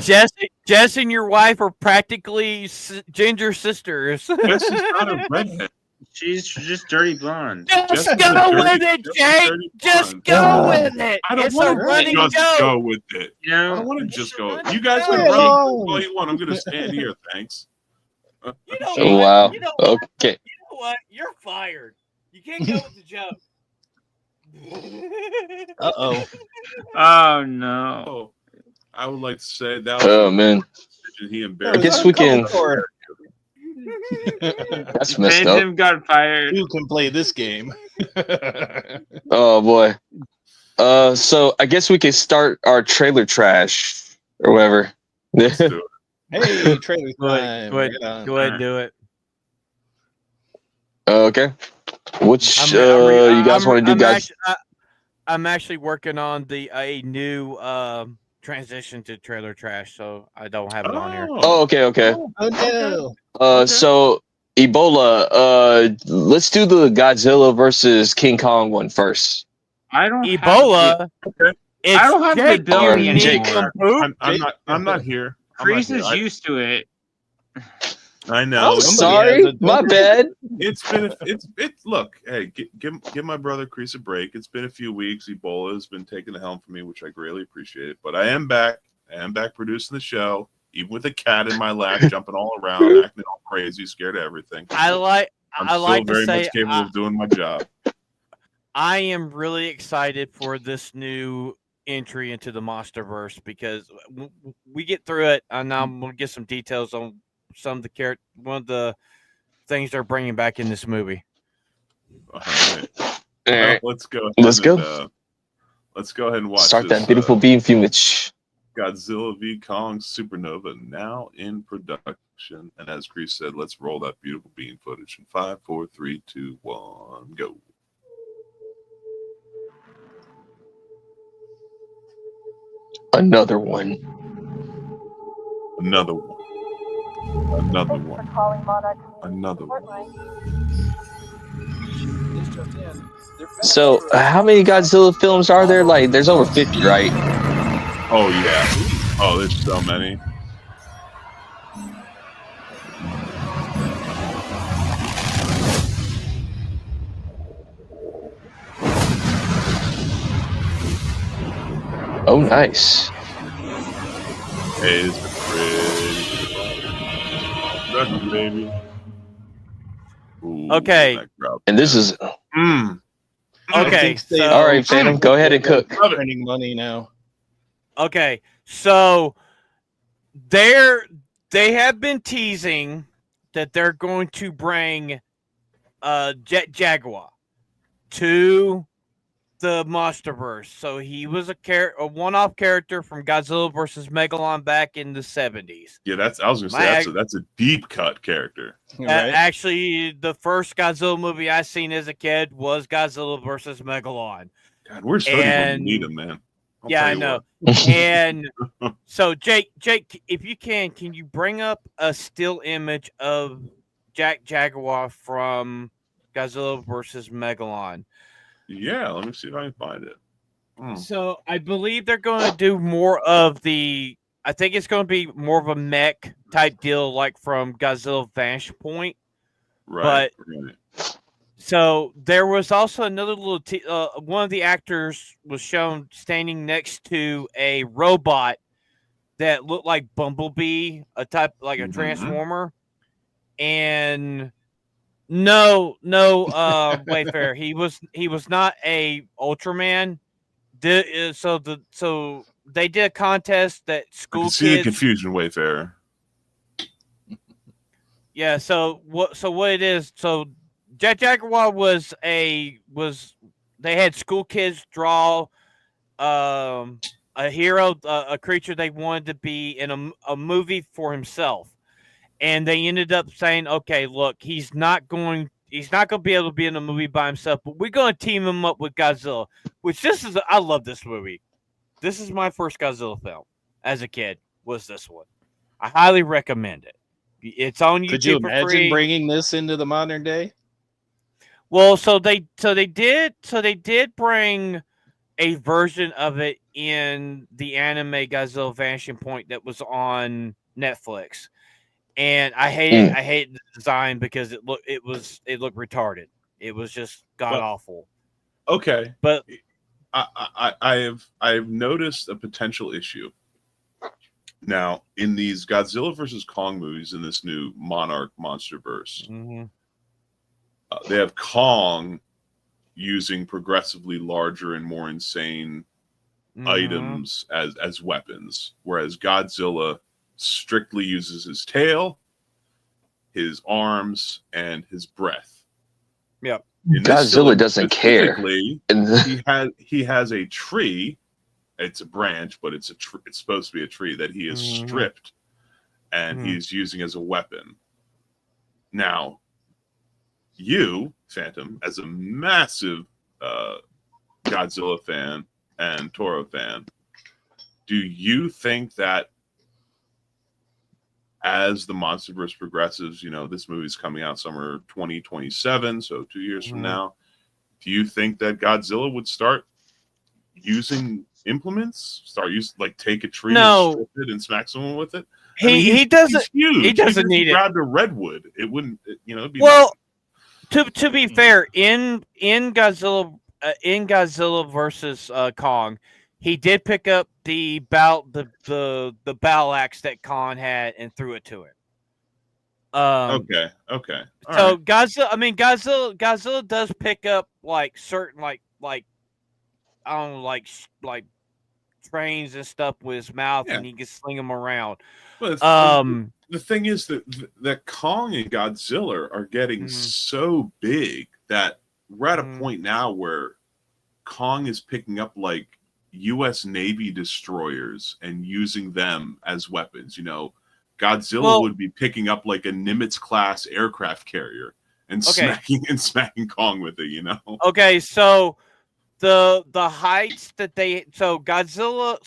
Jess and your wife are practically ginger sisters. Jess is not a redhead. She's just dirty blonde. Just Jess is a go dirty- with it, Jess is Jake. dirty Just blonde. go with it. I don't It's a want running to just joke. go with it. You I know, don't want to just go. running You guys joke. can Hey, run hello. all you want. I'm going to stand here. Thanks. You know what? Wow. You know what? Okay. You know what? You're fired. You can't go with the joke. Uh-oh. oh no. Oh, I would like to say that was Oh man. he embarrassed. I guess we can. For That's messed up. Benjamin got fired. who can play this game? Oh boy. So I guess we can start our trailer trash or whatever. Let's do it. Hey, trailer Go ahead, time. go ahead, Right on. go ahead and do it. Okay. Which I'm you guys want to do, guys? I'm actually working on a new transition to trailer trash, so I don't have it on here. Oh, okay. Oh no. So Ebola. Let's do the Godzilla versus King Kong one first. I don't Ebola. Okay. It's I don't have the Jake, ability you need Jake. some poop. I'm not here. I'm Chris not is here. used to it. I know. Oh, somebody sorry, has a my door. bad. It's been look, hey, give my brother Chris a break. It's been a few weeks. Ebola has been taking the helm for me, which I greatly appreciate. But I am back. I am back producing the show, even with a cat in my lap, jumping all around, acting all crazy, scared of everything. I I'm like still very to say much capable of doing my job. I am really excited for this new entry into the Monsterverse because we get through it, and I'm gonna get some details on some of the one of the things they're bringing back in this movie. All right. All Well, right. let's go. Let's go. Let's go ahead and watch. Start this, that beautiful beam fumage. Godzilla v Kong Supernova now in production. And as Chris said, let's roll that beautiful beam footage in 5, 4, 3, 2, 1, go. Another one. Another one. Another one. Another one. So, how many Godzilla films are there? Like, there's over 50, right? Oh yeah. Oh, there's so many. Oh, nice. Hey, it's pretty. Production, baby. Ooh, Okay. that crowd. And this is Mm. Okay, all right, Phantom. Go ahead and cook. Love it. Earning money now. Okay, so they have been teasing that they're going to bring Jet Jaguar to the MonsterVerse. So he was a one-off character from Godzilla versus Megalon back in the 70s. Yeah, I was gonna say that's a deep cut character. Right? Actually, the first Godzilla movie I seen as a kid was Godzilla versus Megalon. God, where's Hoodie when you need him, man? Yeah, I know. And so, Jake, if you can you bring up a still image of Jack Jaguar from Godzilla versus Megalon? Yeah, let me see if I can find it. So I believe they're going to do more of the. I think it's going to be more of a mech type deal, like from Godzilla Vantage Point. Right. So there was also another little. One of the actors was shown standing next to a robot that looked like Bumblebee, a type like a transformer, and no, Wayfair. He was not a Ultraman. So they did a contest that school I can kids. see the confusion, Wayfarer. Yeah. So what it is? So Jet Jaguar was they had school kids draw a hero, a creature they wanted to be in a movie for himself, and they ended up saying, okay, look, he's not going to be able to be in a movie by himself, but we're going to team him up with Godzilla, which I love this movie. This is my first Godzilla film as a kid, was this one. I highly recommend it. It's on YouTube. Could you for imagine free. bringing this into the modern day? Well, so they did bring a version of it in the anime Godzilla Vanishing Point that was on Netflix. And I hate the design because it looked retarded. It was just god awful. Okay, but I've noticed a potential issue. Now, in these Godzilla versus Kong movies in this new Monarch MonsterVerse, they have Kong using progressively larger and more insane items as weapons, whereas Godzilla strictly uses his tail, his arms, and his breath. Yep. Godzilla doesn't care. He has a tree. It's a branch, but it's supposed to be a tree that he has stripped, and he's using as a weapon. Now, you, Phantom, as a massive Godzilla fan and Toro fan, do you think that as the MonsterVerse progresses, this movie's coming out summer 2027, so 2 years from now, do you think that Godzilla would start using implements? Take a tree and strip it and smack someone with it? He doesn't. He's huge. He doesn't need it. Grabbed a redwood. It wouldn't. It'd be to be fair, in Godzilla versus Kong, he did pick up the battle axe that Kong had and threw it to him. Okay. So right. Godzilla does pick up like certain like I don't know, like trains and stuff with his mouth, and he can sling them around. But the thing is that Kong and Godzilla are getting so big that we're at a point now where Kong is picking up like U.S. Navy destroyers and using them as weapons. Godzilla would be picking up like a Nimitz class aircraft carrier and smacking Kong with it. Okay, so the heights that Godzilla,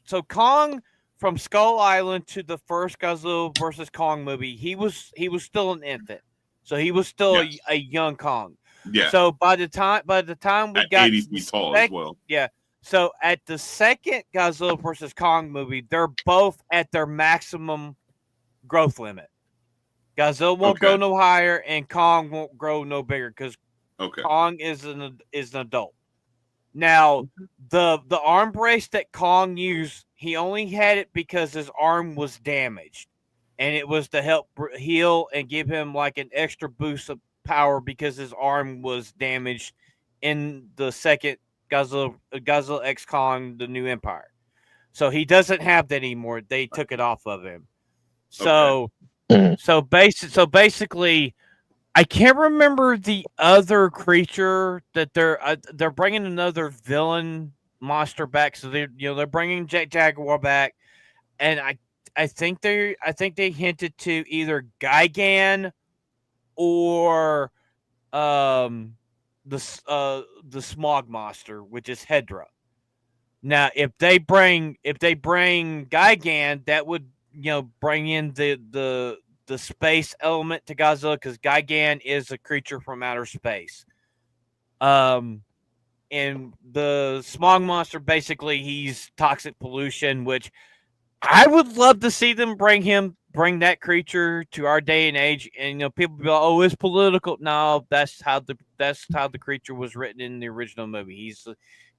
so Kong from Skull Island to the first Godzilla versus Kong movie, he was still an infant, so he was still a young Kong. Yeah. So by the time we at got 80 feet tall as well. Yeah. So at the second Godzilla versus Kong movie, they're both at their maximum growth limit. Godzilla won't go no higher, and Kong won't grow no bigger because Kong is an adult. Now, the arm brace that Kong used, he only had it because his arm was damaged, and it was to help heal and give him like an extra boost of power because his arm was damaged in the second Godzilla X Kong: The New Empire. So he doesn't have that anymore. They took it off of him. So Mhm. so basically, I can't remember the other creature that they're bringing another villain monster back. So they're bringing Jet Jaguar back, and I think they hinted to either Gigan or the smog monster, which is Hedra. Now, if they bring Gigan, that would bring in the space element to Godzilla because Gigan is a creature from outer space. And the smog monster basically he's toxic pollution, which I would love to see them bring that creature to our day and age. And people be like, "Oh, it's political." No, that's how the creature was written in the original movie.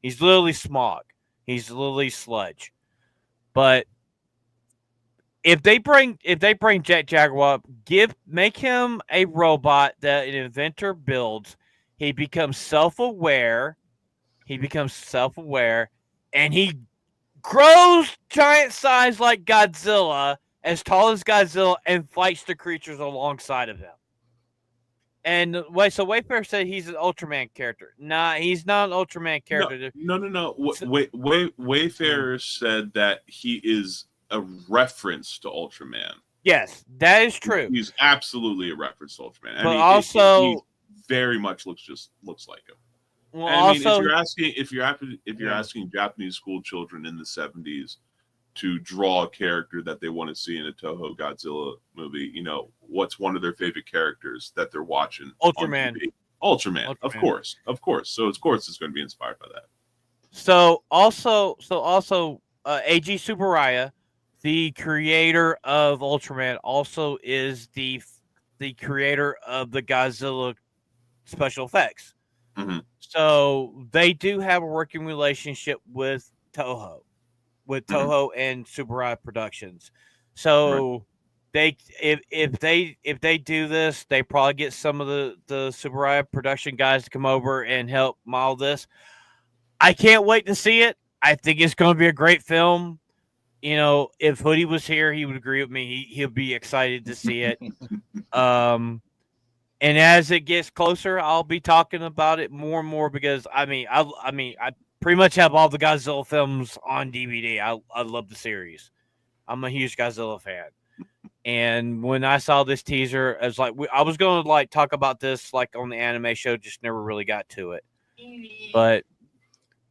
He's literally smog. He's literally sludge. But if they bring Jet Jaguar up, make him a robot that an inventor builds. He becomes self-aware. And he grows giant size like Godzilla, as tall as Godzilla, and fights the creatures alongside of him. And Wayfair said he's an Ultraman character. Nah, he's not an Ultraman character. No. Wayfarer said that he is a reference to Ultraman. Yes, that is true. He's absolutely a reference to Ultraman. But also, he very much looks like him. well, And I mean, also, if you're asking Japanese school children in the 70s to draw a character that they want to see in a Toho Godzilla movie, what's one of their favorite characters that they're watching? Ultraman. Ultraman, of course. So of course it's going to be inspired by that. So also, A.G. Tsuburaya, the creator of Ultraman, also is the creator of the Godzilla special effects. Mm-hmm. So they do have a working relationship with Toho, and Tsuburaya Productions. So if they do this, they probably get some of the Tsuburaya production guys to come over and help model this. I can't wait to see it. I think it's going to be a great film. If Hoodie was here, he would agree with me. He'll be excited to see it. And as it gets closer, I'll be talking about it more and more because I pretty much have all the Godzilla films on DVD. I love the series. I'm a huge Godzilla fan. And when I saw this teaser, I was like, I was going to talk about this on the anime show, just never really got to it. But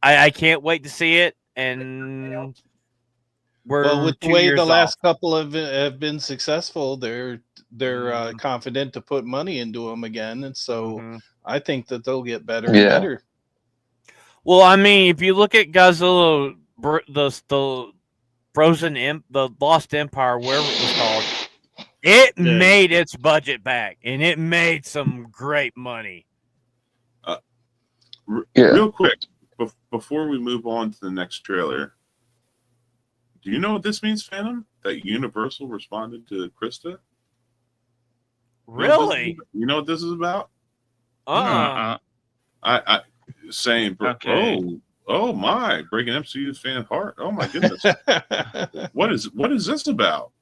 I can't wait to see it. And with the way the last couple have been successful, they're confident to put money into them again, and so I think that they'll get better and better. Well, I mean, if you look at Godzilla, the Frozen the Lost Empire, wherever it was called, it made its budget back, and it made some great money. Real quick, before we move on to the next trailer, do you know what this means, Phantom? That Universal responded to Krista? Really? You know what this is about? I Saying, Okay. oh my, breaking MCU's fan heart. Oh my goodness. What is this about?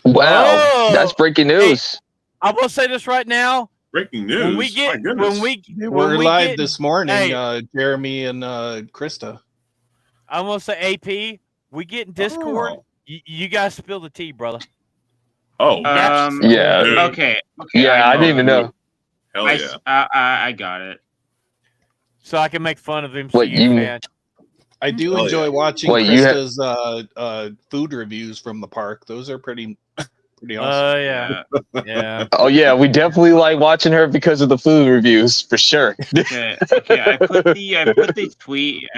Wow, that's breaking news. Hey, I'm gonna say this right now. Breaking news. We're live this morning, Jeremy and Krista. I'm gonna say AP. We get in Discord. You guys spill the tea, brother. Oh, yeah. Okay. Yeah, I didn't even know. Hell yeah. I got it. So I can make fun of MCU fans. I do enjoy watching Krista's food reviews from the park. Those are pretty awesome. Yeah. Oh yeah, we definitely like watching her because of the food reviews for sure. Okay. I put the tweet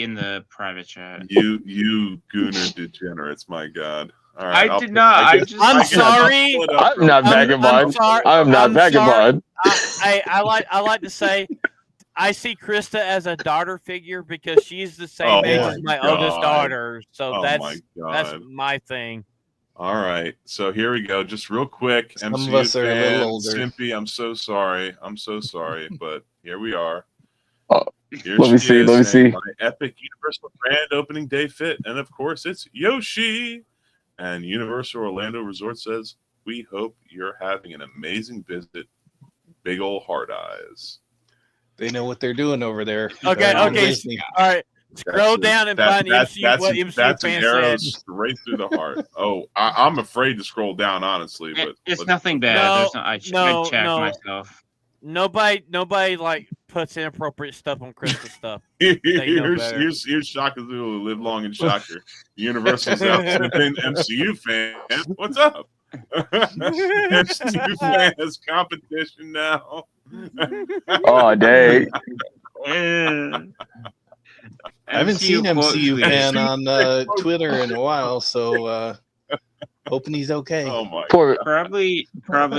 in the private chat. You gooner degenerates, my God. All right, I did not. I'm sorry. I'm not vagabond. I'm not vagabond. I like to say I see Krista as a daughter figure because she's the same age as my oldest daughter. So that's my thing. All right, so here we go. Just real quick, some of us are a little older. Stimpy, I'm so sorry, but here we are. Here Let me she see, is let me saying, see. "My epic Universal Grand Opening Day fit," and of course it's Yoshi. And Universal Orlando Resort says, "We hope you're having an amazing visit. Big old heart eyes." They know what they're doing over there. Okay, on okay. Disney. All right. Scroll down and find MCU. What MCU that's an fan arrow said. straight through the heart. Oh, I'm afraid to scroll down, honestly. But It's let's- nothing bad. No, There's no, I no, checked no. myself. Nobody like puts inappropriate stuff on Christmas stuff. They know better. here's Shaka Zulu, live long and shocker. Universal's out within MCU fans. What's up? MCU fans competition now. Oh, dang. I haven't seen quote MCU tweet. fan on Twitter in a while, so hoping he's okay. Oh my Poor, Probably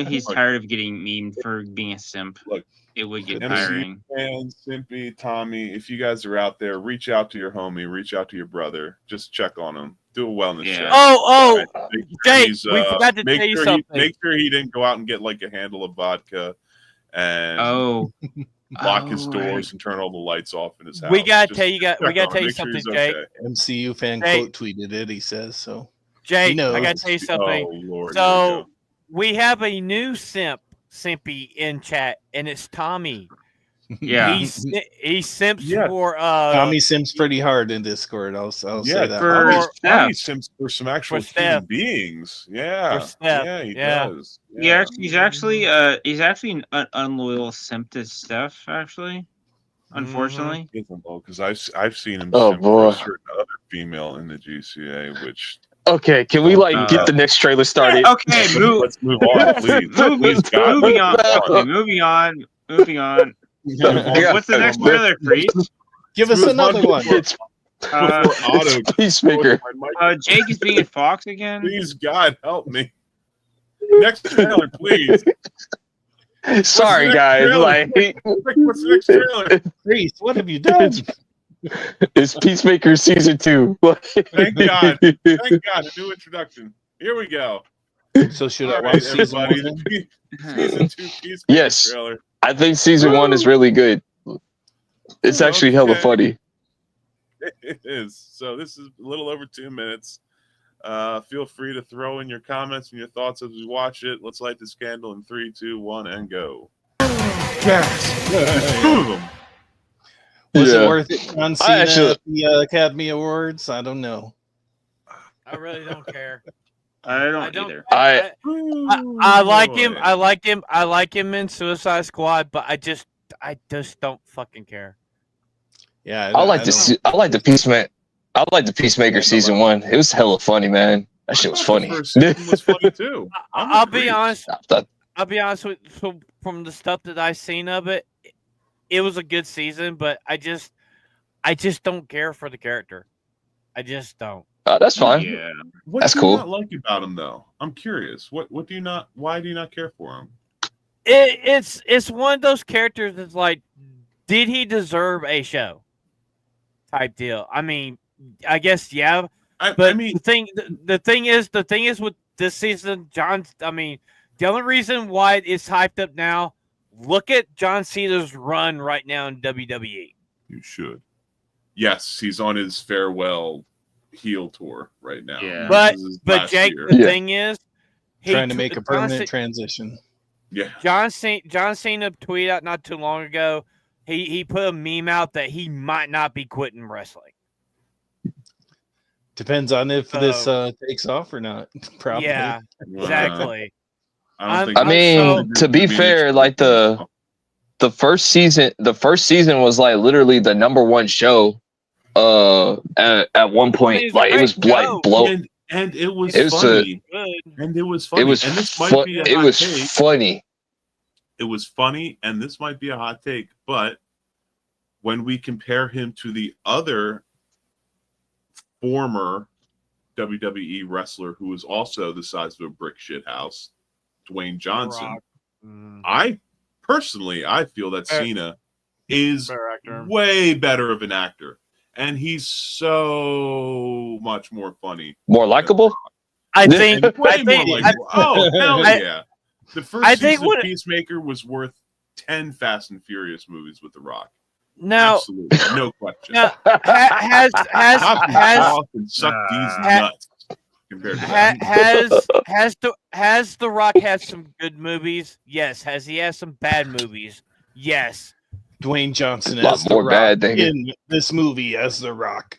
he's tired of getting memed for being a simp. Look, It would get MCU tiring. fans, Simpy, Tommy, if you guys are out there, reach out to your homie, reach out to your brother, just check on him, do a wellness Yeah. check. Oh, Make sure Jake, he's, we forgot to make tell you sure something. Make sure he didn't go out and get like a handle of vodka and Oh, lock his Oh, doors and turn all the lights off in his house. we gotta Just tell you, check we gotta on tell him, you make sure something, he's Jake. okay. MCU fan Hey. quote tweeted it. He says so. Jake, knows. I gotta tell you something. Oh Lord. So we have a new simpy in chat, and it's Tommy. yeah. He simps Yeah. for Tommy sims pretty hard in Discord. I'll yeah, say that. for- Tommy Steph. sims for some actual For human Steph. beings. Yeah. For Steph, Yeah, he yeah. does. Yeah, he's actually an unloyal simp to Steph. Actually, unfortunately. Because I've seen him Oh, simp boy. for a certain other female in the GCA, which okay, can we get the next trailer started? Okay, let's move on, please. Please, God. moving on. Okay, moving on. What's the next trailer, Priest? Give us Smooth another one. It's Before Otto Peacemaker. Jake is being a fox again. Please, God, help me. Next trailer, please. Sorry, next guys. trailer? Like, What's the next trailer? Priest, what have you done? it's Peacemaker season 2. Thank God. Thank God, a new introduction. Here we go. So should All I right, watch season everybody. one? The season 2 Peacemaker Yes. trailer. I think season 1 is really good. It's actually hella Okay. funny. It is. So this is a little over 2 minutes. Feel free to throw in your comments and your thoughts as we watch it. Let's light this candle in 3, 2, 1, and go. Yes. There's 2 of them. Was Yeah. it worth it? John Cena actually- at the Academy Awards? I don't know. I really don't care. I don't either. I like him. I like him. I like him in Suicide Squad, but I just don't fucking care. Yeah, I like the Peacemaker season 1. It was hella funny, man. That shit was funny. The first season was funny too. I'll be honest. I thought- I'll be honest with from the stuff that I've seen of it, it was a good season, but I just don't care for the character. I just don't. that's fine. Yeah. What That's do cool. you not like about him, though? I'm curious. What do you not? Why do you not care for him? It's one of those characters that's like, did he deserve a show? Type deal. I mean, I guess yeah. But I mean, the thing is with this season, the only reason why it's hyped up now, look at John Cena's run right now in WWE. you should. Yes, he's on his farewell heel tour right now. Yeah. But This is his but last Jake, year. the Yeah. thing is, Trying to make a John permanent Ce- transition. Yeah. John Cena tweeted out not too long ago. He put a meme out that he might not be quitting wrestling. Depends on if this takes off or not. Probably. Yeah, exactly. I don't think. I mean, to be fair, like the first season was like literally the #1 show. At one point, It's like it was great like show. blow. and it was It was funny. Good. And it was funny. It was and this fu- might be a it hot was take. funny. It was funny, and this might be a hot take, but when we compare him to the other former WWE wrestler who was also the size of a brick shit house, Dwayne Johnson, Rock. Mm. I feel that Fair- Cena is Fair actor. way better of an actor, and he's so much more funny. More likable. I think. And way I think. more like, oh hell I- yeah! The first I think season what- of Peacemaker was worth 10 Fast and Furious movies with The Rock. Now, Absolutely, no question. now has Not be has off and suck these ha- nuts compared to that. has the Rock had some good movies? Yes. Has he had some bad movies? Yes. Dwayne Johnson A lot as The more Rock bad than in this movie as The Rock.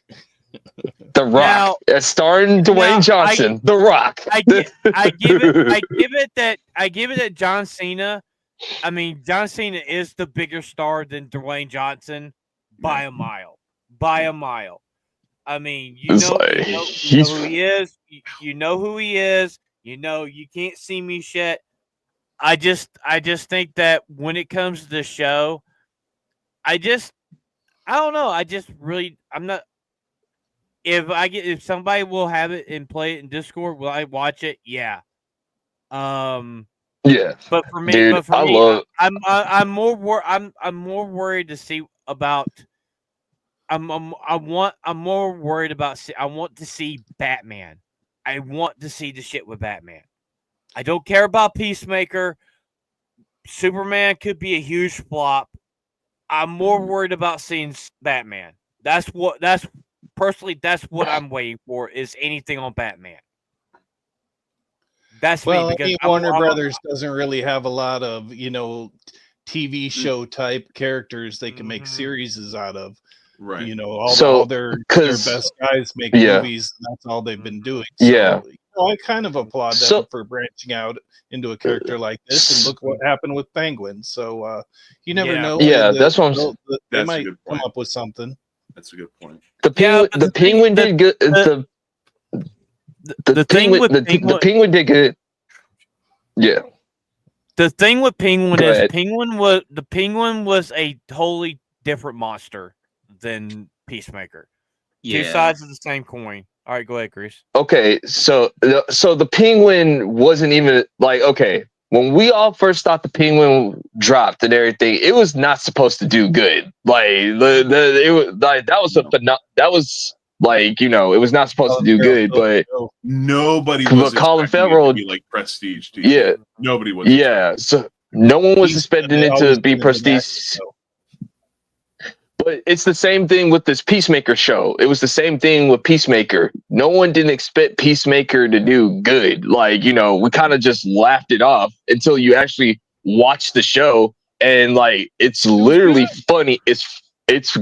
The Rock, Now- starring now, Dwayne Johnson. The Rock. I give it that John Cena. I mean, John Cena is the bigger star than Dwayne Johnson by a mile. By a mile. I mean, It's like, you know he's who he is. You know who he is. You know you can't see me shit. I just think that when it comes to the show, I don't know. I'm not. If somebody will have it and play it in Discord, will I watch it? Yeah. yeah, But for me, dude. I love. I'm more worried to see about. I'm more worried about. I want to see Batman. I want to see the shit with Batman. I don't care about Peacemaker. Superman could be a huge flop. I'm more worried about seeing Batman. That's personally that's what I'm waiting for is anything on Batman. That's me Well, I because mean, Warner Brothers doesn't really have a lot of, TV show type characters they can make Mhm. series out of. Right. All their 'cause- best guys make yeah. movies. And that's all they've been doing. Yeah. So, I kind of applaud them So- for branching out into a character like this. And look what happened with Penguin. So you never Yeah. know. Yeah, that's what they That's a might good come point. up with something. That's a good point. The Yeah, penguin. but The the thing- penguin the- did good. The thing penguin. with The Penguin, penguin did good. Yeah. the thing with Penguin Go is ahead. Penguin was a totally different monster than Peacemaker. Two Yeah. sides of the same coin. All right, go ahead, Chris. Okay, so the penguin wasn't even like, okay, when we all first thought the penguin dropped and everything, it was not supposed to do good. Like it was like that was that was like, it was not supposed to do good, but Nobody But was Colin expecting it Farrell- to be like prestige TV. yeah, Nobody was. yeah. So no one was expecting They it always to be put it in the back, prestige. so. But it's the same thing with this Peacemaker show. It was the same thing with Peacemaker. No one didn't expect Peacemaker to do good. Like, we kind of just laughed it off until you actually watch the show, and like it's literally funny. It's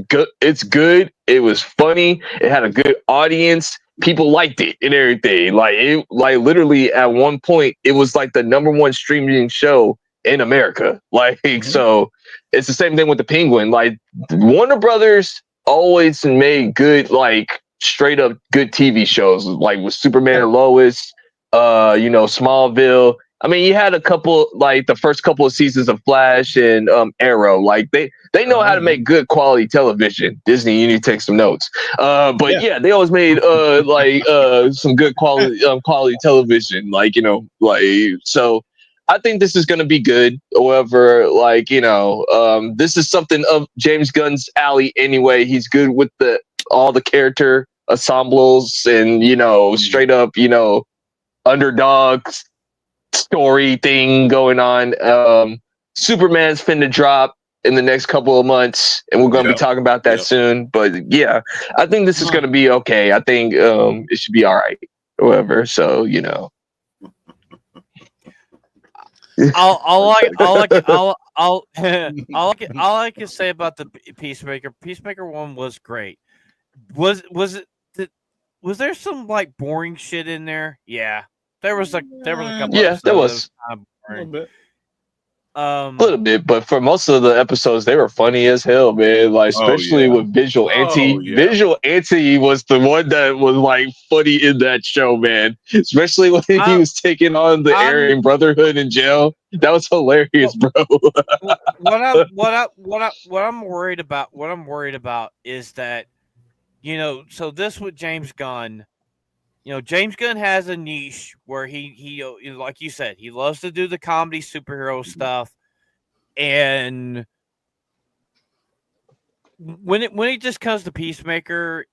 good. It's good. It was funny. It had a good audience. People liked it and everything. Like literally at one point, it was like the #1 streaming show in America. So it's the same thing with the Penguin. Like Warner Brothers always made good, like straight up good TV shows, like with Superman and Lois, Smallville. I mean, you had a couple, like the first couple of seasons of Flash and Arrow. Like they know how to make good quality television. Disney, you need to take some notes. But yeah, they always made some good quality television. So. I think this is going to be good. However, this is something of James Gunn's alley anyway. He's good with all the character ensembles and, straight up, underdog story thing going on. Superman's finna drop in the next couple of months, and we're going to be talking about that soon. But yeah, I think this is going to be okay. I think it should be all right. However, so, All I can say about the Peacemaker 1 was great. Was there some like boring shit in there? Yeah, there was a couple. Yeah, there was kind of A little bit. a little bit, but for most of the episodes, they were funny as hell, man. Like especially with Visual Anti. Oh, yeah. Visual Anti was the one that was like funny in that show, man. Especially when he was taking on the Aryan Brotherhood in jail. That was hilarious, bro. What I'm worried about is that so this with James Gunn. James Gunn has a niche where he like you said, he loves to do the comedy superhero stuff, and when it just comes to Peacemaker,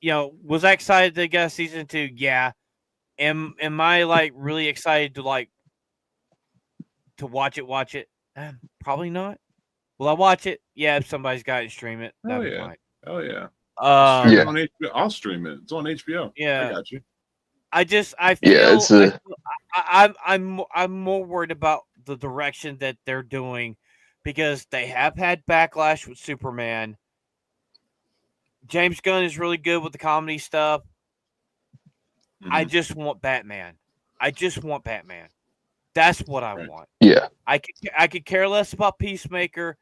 was I excited to get season 2? Yeah. Am I like really excited to watch it? Probably not. Will I watch it? Yeah, if somebody's got it, stream it. Oh That'd be yeah. fine. Oh yeah. Stream Yeah. it on HBO. I'll stream it. It's on HBO. I Yeah. got you. I Yeah, feel it's a I'm more worried about the direction that they're doing because they have had backlash with Superman. James Gunn is really good with the comedy stuff. I Mhm. just want Batman. I just want Batman. That's what I Right. want. yeah. I could care less about Peacemaker.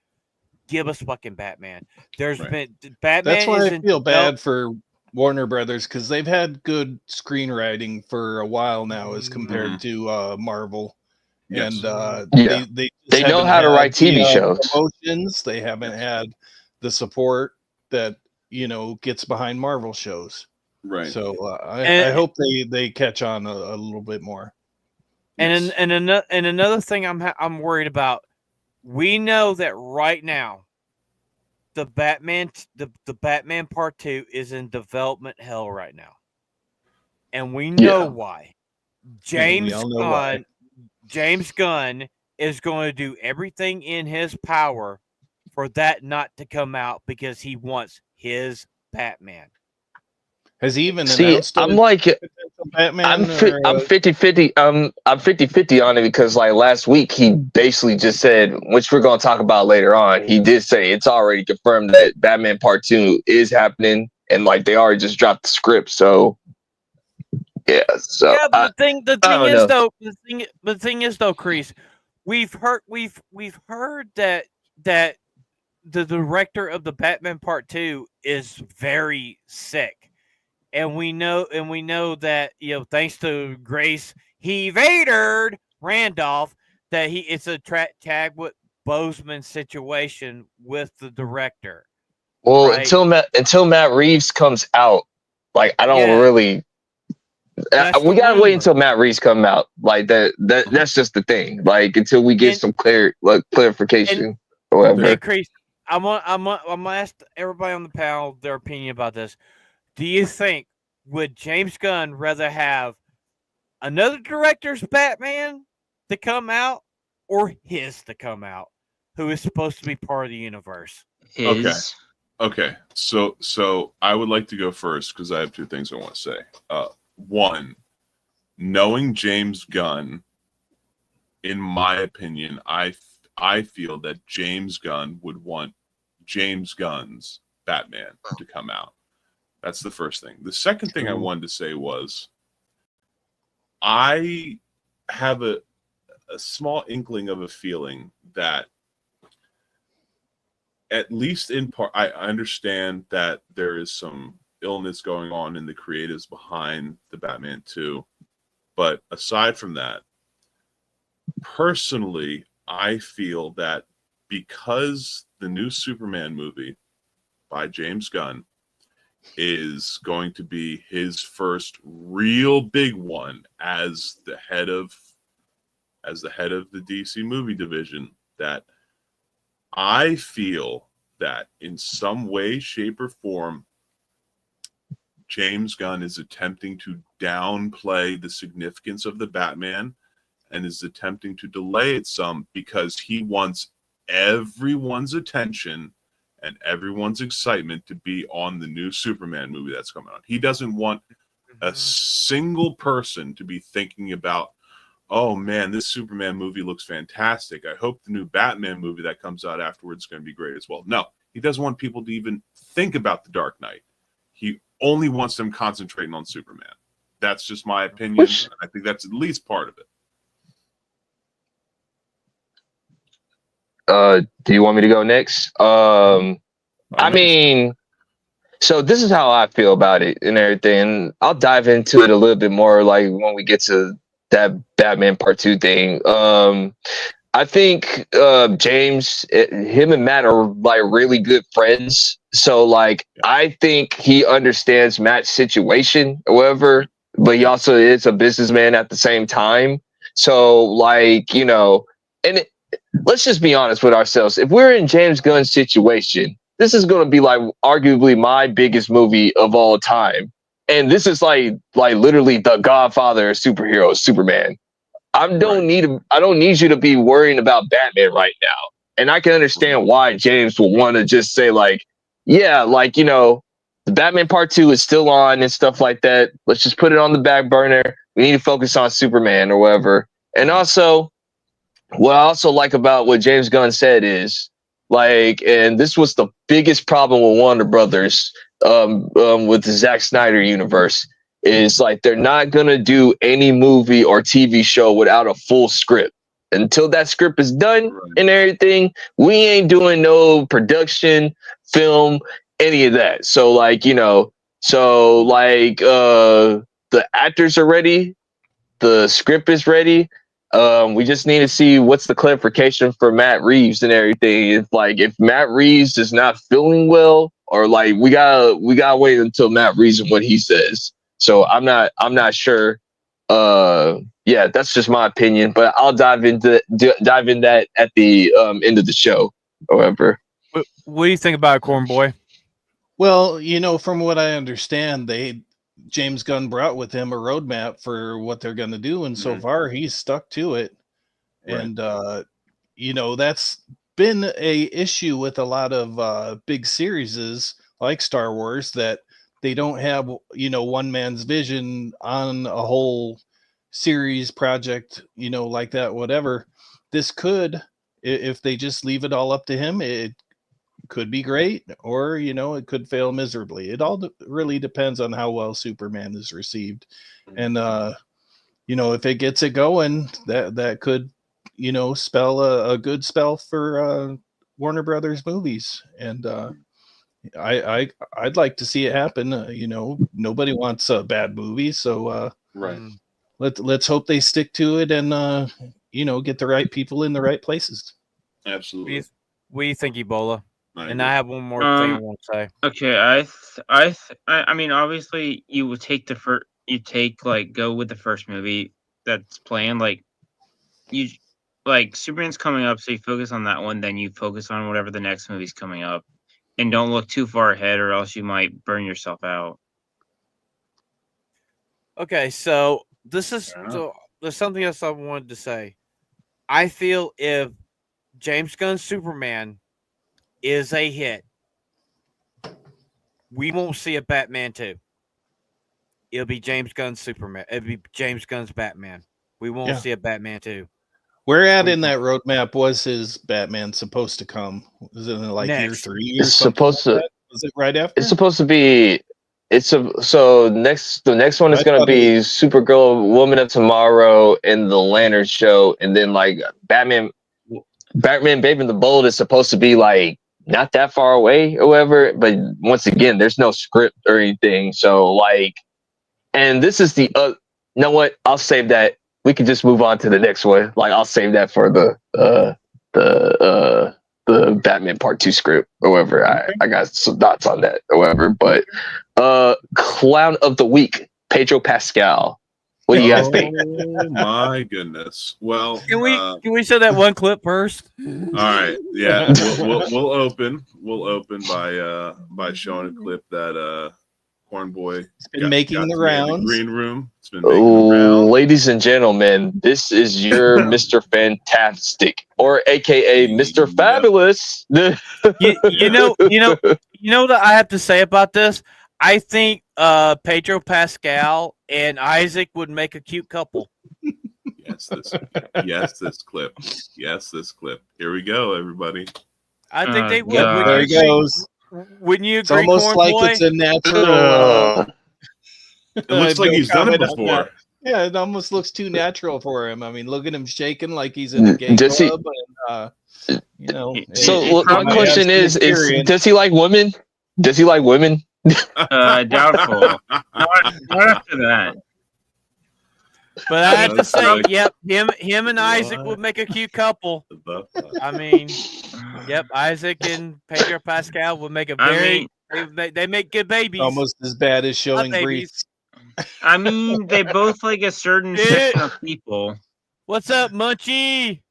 Give us fucking Batman. There's Right. been Batman That's why is I in feel no- bad for Warner Brothers because they've had good screenwriting for a while now as compared to Marvel. Yes. And Yeah. they just They know haven't how to had write TV the, shows. promotions. They haven't Yes. had the support that gets behind Marvel shows. Right. So I And- hope they catch on a little bit more. And Yes. and another thing I'm worried about. We know that right now, the Batman Part 2 is in development hell right now, and we know Yeah. why. And we all know why. James Gunn is going to do everything in his power for that not to come out because he wants his Batman. Has he even See, announced I'm a like potential Batman? I'm or, 50-50. I'm 50-50 on it because like last week he basically just said, which we're gonna talk about later on. He did say it's already confirmed that Batman Part 2 is happening, and like they already just dropped the script. So yeah. So Yeah, but the I thing don't is know. the thing is though, Crease, we've heard that the director of the Batman Part 2 is very sick. And we know that, thanks to Grace Vader Randolph, that it's a Chadwick Boseman situation with the director. Well, right. until Matt Reeves comes out, like I don't Yeah. really. That's We the gotta wait rumor. until Matt Reeves come out. Like that's just the thing. Like until we get And- some clarification or whatever. Hey, Chris, I'm gonna ask everybody on the panel their opinion about this. Do you think would James Gunn rather have another director's Batman to come out or his to come out, who is supposed to be part of the universe? His. Okay. So I would like to go first because I have two things I want to say. One, knowing James Gunn, in my opinion, I feel that James Gunn would want James Gunn's Batman to come out. That's the first thing. The second thing I wanted to say was I have a small inkling of a feeling that, at least in part, I understand that there is some illness going on in the creatives behind the Batman 2. But aside from that, personally, I feel that because the new Superman movie by James Gunn is going to be his first real big one as the head of the DC movie division, that I feel that in some way, shape, or form, James Gunn is attempting to downplay the significance of the Batman and is attempting to delay it some because he wants everyone's attention and everyone's excitement to be on the new Superman movie that's coming out. He doesn't want a single person to be thinking about, oh man, this Superman movie looks fantastic. I hope the new Batman movie that comes out afterwards is going to be great as well. No, he doesn't want people to even think about The Dark Knight. He only wants them concentrating on Superman. That's just my opinion. I think that's at least part of it. Do you want me to go next? I mean, so this is how I feel about it and everything. And I'll dive into it a little bit more, like when we get to that Batman Part 2 thing. I think James, him and Matt are like really good friends. So like, I think he understands Matt's situation or whatever, but he also is a businessman at the same time. So like, and let's just be honest with ourselves. If we're in James Gunn's situation, this is going to be like arguably my biggest movie of all time. And this is like literally the Godfather of superheroes, Superman. I don't need you to be worrying about Batman right now. And I can understand why James will want to just say like, yeah, like, you know, the Batman Part 2 is still on and stuff like that. Let's just put it on the back burner. We need to focus on Superman or whatever. And also, what I also like about what James Gunn said is like, and this was the biggest problem with Warner Brothers, with the Zack Snyder universe, is like they're not gonna do any movie or TV show without a full script. Until that script is done and everything, we ain't doing no production, film, any of that. So like, you know, the actors are ready, the script is ready. We just need to see what's the clarification for Matt Reeves and everything. If Matt Reeves is not feeling well, or like we gotta wait until Matt Reeves and what he says. So I'm not sure. Yeah, that's just my opinion, but I'll dive in that at the end of the show. However, What do you think about it, Cornboi? Well, you know, from what I understand, James Gunn brought with him a roadmap for what they're going to do, and so far he's stuck to it. Right. And you know, that's been a issue with a lot of big series like Star Wars, that they don't have, you know, one man's vision on a whole series project, you know, like that. Whatever this could, if they just leave it all up to him, it could be great, or you know, it could fail miserably. It all really depends on how well Superman is received. And you know, if it gets it going, that could, you know, spell a good spell for Warner Brothers movies. And I'd like to see it happen. You know, nobody wants a bad movie, so Right. let's hope they stick to it and you know, get the right people in the right places. Absolutely. What do you think, Ebola? And agree. I have one more thing I want to say. Okay, I mean, obviously, you would take go with the first movie that's playing. Like Superman's coming up, so you focus on that one. Then you focus on whatever the next movie's coming up, and don't look too far ahead, or else you might burn yourself out. Okay, so there's something else I wanted to say. I feel if James Gunn's Superman is a hit, we won't see a Batman 2. It'll be James Gunn's Superman. It'll be James Gunn's Batman. We won't see a Batman 2. Where at in that roadmap was his Batman supposed to come? Was it in like year Next. 3 or it's something? supposed to. Was it right after? It's supposed to be. The next one is I gonna thought be Supergirl, Woman of Tomorrow, and the Lantern Show, and then like Batman, Babe and the Bold is supposed to be like not that far away or whatever. But once again, there's no script or anything. So like, and this is the you know what? I'll save that. We can just move on to the next one. Like I'll save that for the Batman Part 2 script or whatever. I got some thoughts on that or whatever. But Clown of the Week, Pedro Pascal. What do you guys think? Oh my goodness. Well, Can we show that one clip first? all right. Yeah, we'll open by showing a clip that Cornboi been making the rounds. Green room. It's been making the rounds. Ladies and gentlemen, this is your Mr. Fantastic, or AKA Mr. Fabulous. you know what I have to say about this? I think Pedro Pascal and Isaac would make a cute couple. Yes, this clip. Yes, this clip. Here we go, everybody. I think they would. God. There he goes. Wouldn't you It's agree, almost like Cornboi? it's a natural. It looks like he's done it comment on before. that. Yeah, it almost looks too natural for him. I mean, look at him shaking like he's in a gay Does he- club. And, you know, So my probably question is does he like women? Does he like women? Doubtful. Not after that. But I have to That's say, like- yep, him and Isaac would make a cute couple. I mean, yep, Isaac and Pedro Pascal would make a very. They make good babies. almost as bad as showing babies. briefs. I mean, they both like a certain section of people. What's up, Munchie?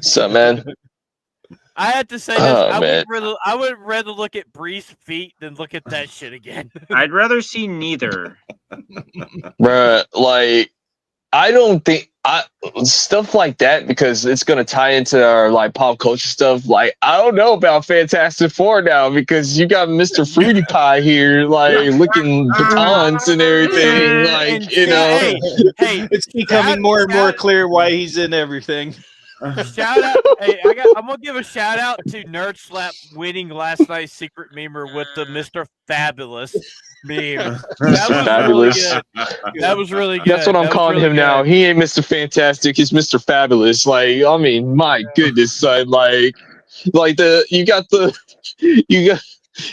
So man, I have to say this. Oh, I would rather look at Bree's feet than look at that shit again. I'd rather see neither. bruh, like I don't think stuff like that, because it's gonna tie into our like pop culture stuff. Like, I don't know about Fantastic Four now, because you got Mr. Fruity Pie here, like licking batons and everything. Like, And you know, hey, It's becoming more and more clear why he's in everything. shout out! Hey, I'm gonna give a shout out to Nerd Slap winning last night's secret memer with the Mr. Fabulous meme. That was Fabulous. really good. That was really good. That's what I'm That was calling really him now. good. He ain't Mr. Fantastic. He's Mr. Fabulous. Like, I mean, my goodness, son. Like you got the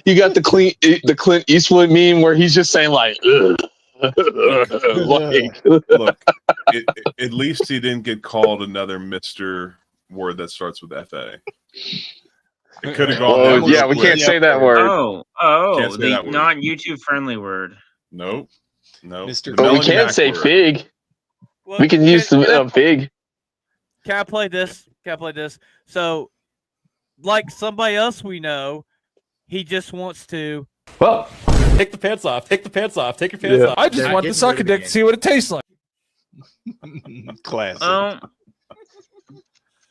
the Clint Eastwood meme where he's just saying like, ugh. Like, Look, at least he didn't get called another Mr. word that starts with FA. It could have gone. oh down yeah, real we quick. can't say that word. Can't say The that word. non-YouTube friendly word. Nope. Mr. The But we Melanie can Mac say word. fig. Well, We can use the fig. Can I play this? Can I play this? So, like somebody else we know, he just wants to. Well, take the pants off. Take the pants off. Take your pants off. I just want to suck a dick to see what it tastes like. Classic.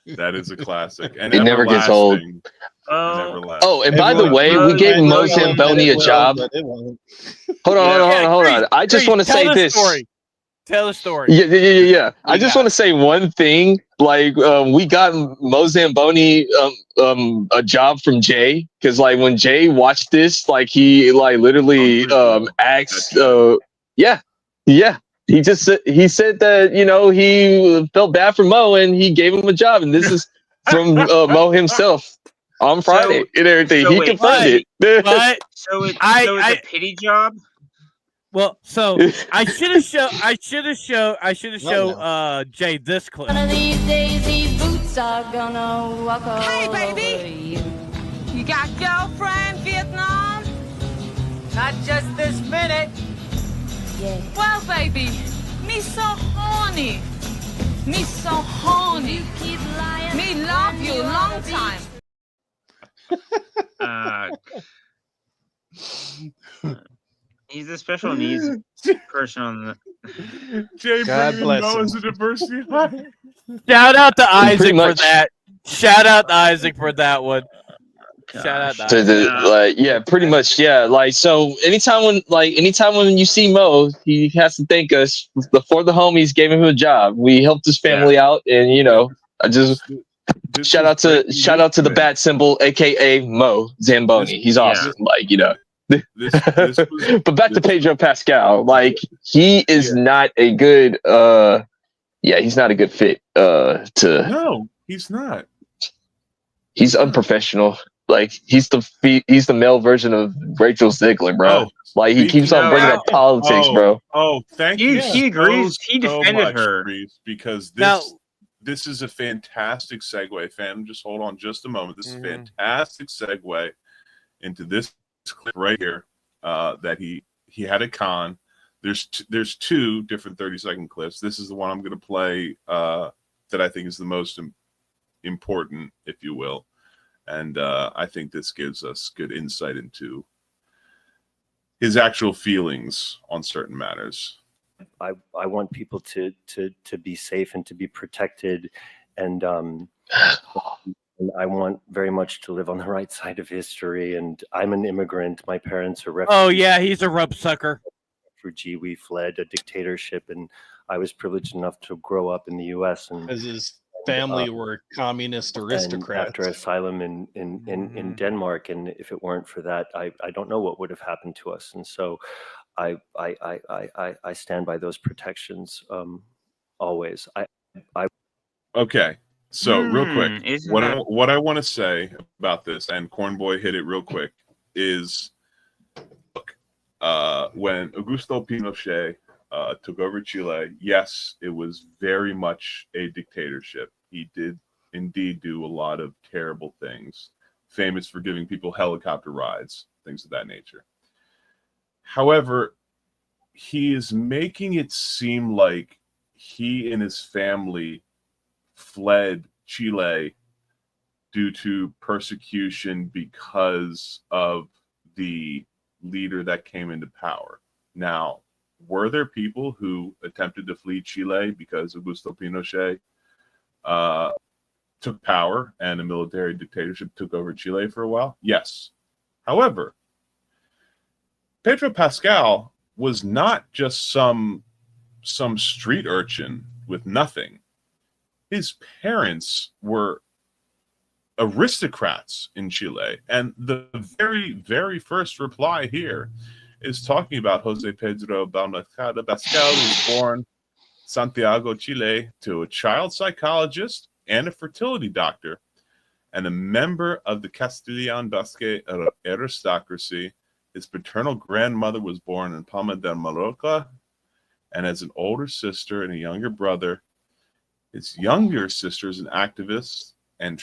That is a classic. And It never gets old. everlasting. Oh, Everlasting. Oh, and by the Everyone- way, we Mose- gave Mo Mose- Zamboni a Well, job. but it won't. Hold on. I just want to say this. Story. Tell the story. Yeah. I just want to say one thing. Like, we got Mo Zamboni a job from Jay, because like when Jay watched this, like he like literally asked. Yeah. He said that, you know, he felt bad for Mo and he gave him a job, and this is from Mo himself on Friday and everything. so He wait, confirmed it. But So it's I- a pity job. well, so I should have shown Jay this clip. One of these days, these boots are gonna walk all Hey, baby. over you. You got girlfriend, Vietnam? Not just this minute. Yeah. Well, baby, me so horny. Me so horny. You keep lying. Me love when you you're long the time. He's a special needs person on the. Jay God bringing bless Mo him. as a diversity hire. Shout out to Pretty Isaac for much. that. Shout out to Isaac for that one. Shout out to To Isaac. the like, yeah, pretty much, yeah. Like, so anytime when you see Mo, he has to thank us for the homies gave him a job. We helped his family out, and you know, I just This shout was out to breaking the news, bat symbol, aka Mo Zamboni. He's awesome. Like, you know. man. This was, But back to this- Pedro Pascal. Like, he is not a good he's not a good fit to No, he's not. he's unprofessional. Like, he's the male version of Rachel Ziegler, bro. Oh, Like, he keeps on bringing up politics, bro. Oh, thank you. He agrees. He defended much, her. Reese, because Now- this is a fantastic segue. Fam, just hold on just a moment. This is a Mhm. fantastic segue into this clip right here. That he had a con. There's two different 30-second clips. This is the one I'm going to play that I think is the most important, if you will. And I think this gives us good insight into his actual feelings on certain matters. I want people to be safe and to be protected, and I want very much to live on the right side of history. And I'm an immigrant. My parents are refugees. Oh yeah, he's a rub sucker. Refugee. We fled a dictatorship, and I was privileged enough to grow up in the U.S. and Because his family were communist and aristocrats. after asylum in Denmark, and if it weren't for that, I don't know what would have happened to us. And so I stand by those protections always. Okay, so real quick, isn't what I want to say about this, and Cornboi hit it real quick, is look, when Augusto Pinochet took over Chile, yes, it was very much a dictatorship. He did indeed do a lot of terrible things, famous for giving people helicopter rides, things of that nature. However, he is making it seem like he and his family fled Chile due to persecution because of the leader that came into power. Now, were there people who attempted to flee Chile because Augusto Pinochet took power and a military dictatorship took over Chile for a while? Yes. However, Pedro Pascal was not just some street urchin with nothing. His parents were aristocrats in Chile, and the very, very first reply here is talking about Jose Pedro Balmaceda Pascal, who was born Santiago, Chile, to a child psychologist and a fertility doctor, and a member of the Castilian Basque aristocracy. His paternal grandmother was born in Palma de Mallorca, and has an older sister and a younger brother. His younger sister is an activist and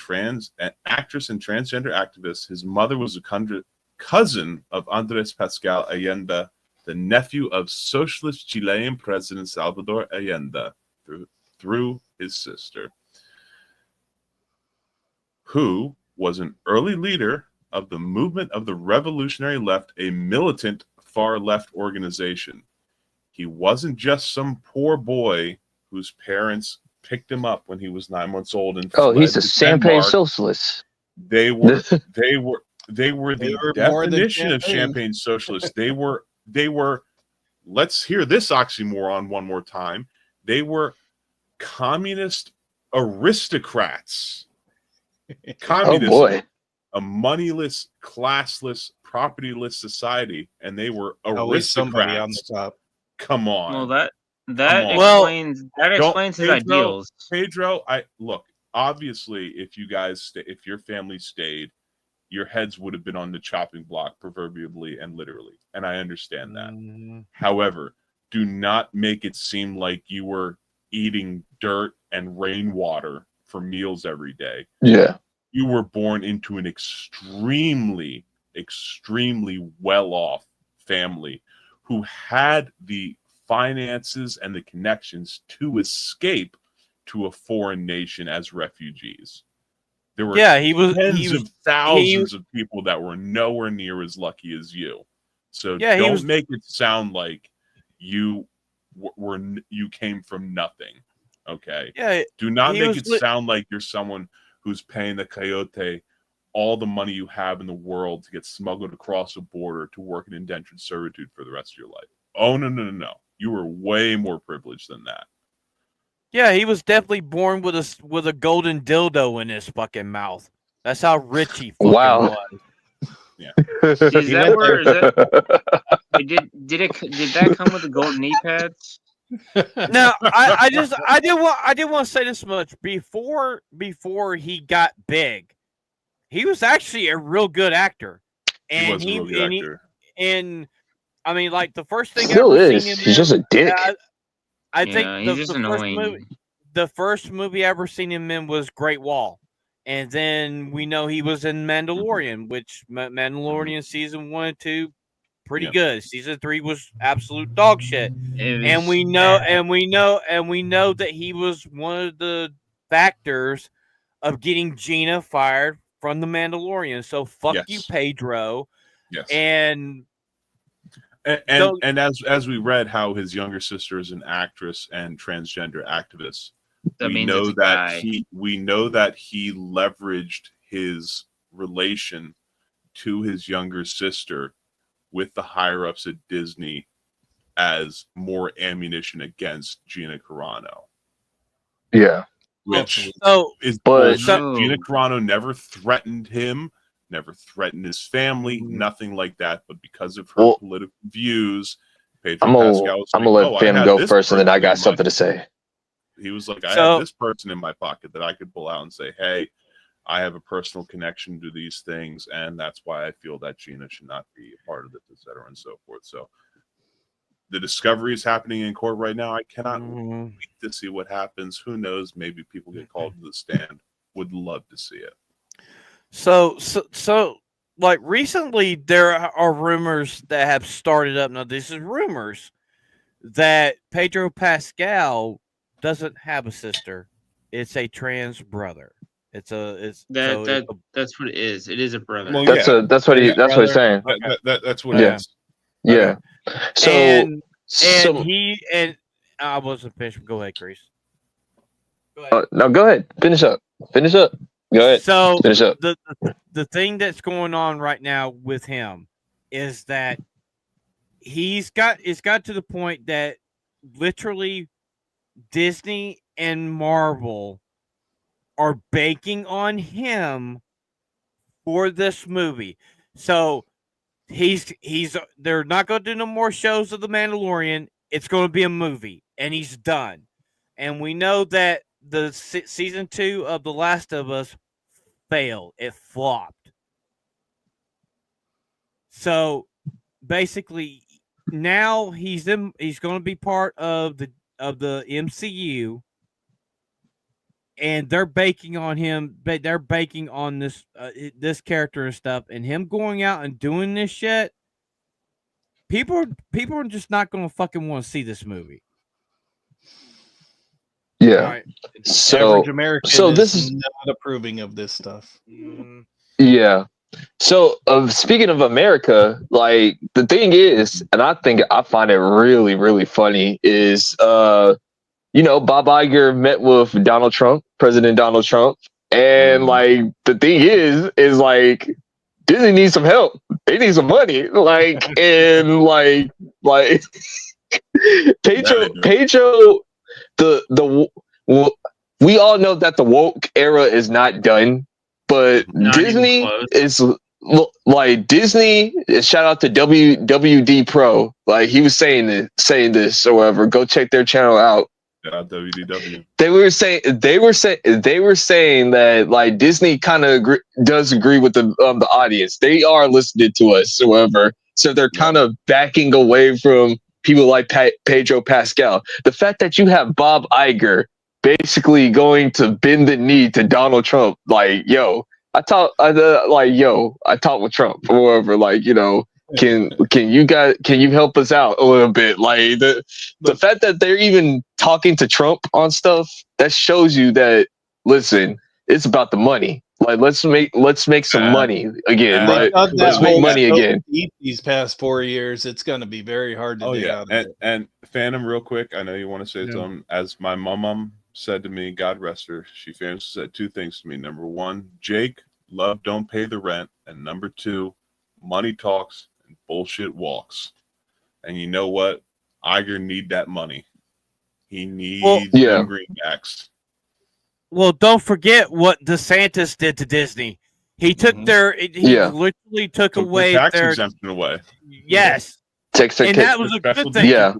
actress and transgender activist. His mother was a cousin of Andres Pascal Allende, the nephew of socialist Chilean President Salvador Allende, through his sister, who was an early leader of the movement of the Revolutionary Left, a militant far-left organization. He wasn't just some poor boy whose parents picked him up when he was 9 months old and he's a champagne socialist. They were the definition of champagne socialists. They were let's hear this oxymoron one more time. They were communist aristocrats. Communism, oh boy. A moneyless, classless, propertyless society, and they were Always somebody on the aristocrats. top. Come on. Well, that explains his Pedro, ideals. Pedro, obviously, if you guys, if your family stayed, your heads would have been on the chopping block, proverbially and literally, and I understand that. However, do not make it seem like you were eating dirt and rainwater for meals every day. Yeah. You were born into an extremely, extremely well-off family who had the finances and the connections to escape to a foreign nation as refugees. There were tens of thousands of people that were nowhere near as lucky as you. So don't make it sound like you came from nothing. Okay. Yeah. Do not make it sound like you're someone who's paying the coyote all the money you have in the world to get smuggled across a border to work in indentured servitude for the rest of your life. Oh, no. You were way more privileged than that. Yeah, he was definitely born with a golden dildo in his fucking mouth. That's how rich he fucking was. Yeah. Is that where? Did that come with the golden knee pads? Now, I did want to say this much before he got big. He was actually a real good actor, and he was a real good actor. I mean, like the first thing still I ever is. seen him He's just a dick. I think the first movie I ever seen him in was Great Wall, and then we know he was in Mandalorian, which Mandalorian season 1 and 2 pretty good. Season 3 was absolute dog shit, and we know that he was one of the factors of getting Gina fired from the Mandalorian. So fuck you, Pedro. Yes. And as we read how his younger sister is an actress and transgender activist, we know that he leveraged his relation to his younger sister with the higher ups at Disney as more ammunition against Gina Carano. Yeah. Which is Gina Carano never threatened him, never threatened his family, nothing like that. But because of her political views, Pedro Pascal was I'm gonna let Finn go first, and then I got something to say. He was like, I have this person in my pocket that I could pull out and say, hey, I have a personal connection to these things, and that's why I feel that Gina should not be a part of this, etc., and so forth. So the discovery is happening in court right now. I cannot wait to see what happens. Who knows? Maybe people get called to the stand. Would love to see it. So, like recently, there are rumors that have started up. Now, this is rumors that Pedro Pascal doesn't have a sister; it's a trans brother. That's what it is. It is a brother. Well, that's what he's saying. That's what it is. Yeah. And I wasn't finished. Go ahead, Chris. Go ahead. No, go ahead. Finish up. Go ahead. So Finish up. the thing that's going on right now with him is that it's got to the point that literally Disney and Marvel are banking on him for this movie. So they're not going to do no more shows of The Mandalorian. It's going to be a movie, and he's done. And we know that the season 2 of The Last of Us failed. It flopped. So basically, now he's going to be part of the MCU, and they're banking on him. But they're banking on this character and stuff, and him going out and doing this shit. People are just not going to fucking want to see this movie. Yeah. Right. Average American this is not approving of this stuff. Yeah. So, speaking of America, like the thing is, and I find it really, really funny is, Bob Iger met with President Donald Trump, and like the thing is like Disney needs some help. They need some money, like and like Pedro, we all know that the woke era is not done. But Not Disney even is like Disney. Shout out to WD Pro. Like he was saying this or whatever. Go check their channel out. Yeah, WDW. They were saying that like Disney kind of does agree with the audience. They are listening to us or whatever. So they're kind of backing away from people like Pedro Pascal. The fact that you have Bob Iger basically going to bend the knee to Donald Trump, like, yo, I talked with Trump or whatever, like, can you help us out a little bit? Like the fact that they're even talking to Trump on stuff, that shows you that, listen, it's about the money. Like let's make some money again. Like let's make money again. These past 4 years, it's going to be very hard to dig out of it. And Phantom, real quick, I know you want to say something. As my mom said to me, God rest her, she famously said two things to me. Number one, Jake, love don't pay the rent. And number two, money talks and bullshit walks. And you know what? Iger need that money. He needs them greenbacks. Well, don't forget what DeSantis did to Disney. He took literally took away tax their exemption away. Yes. And that was a good thing. Yeah.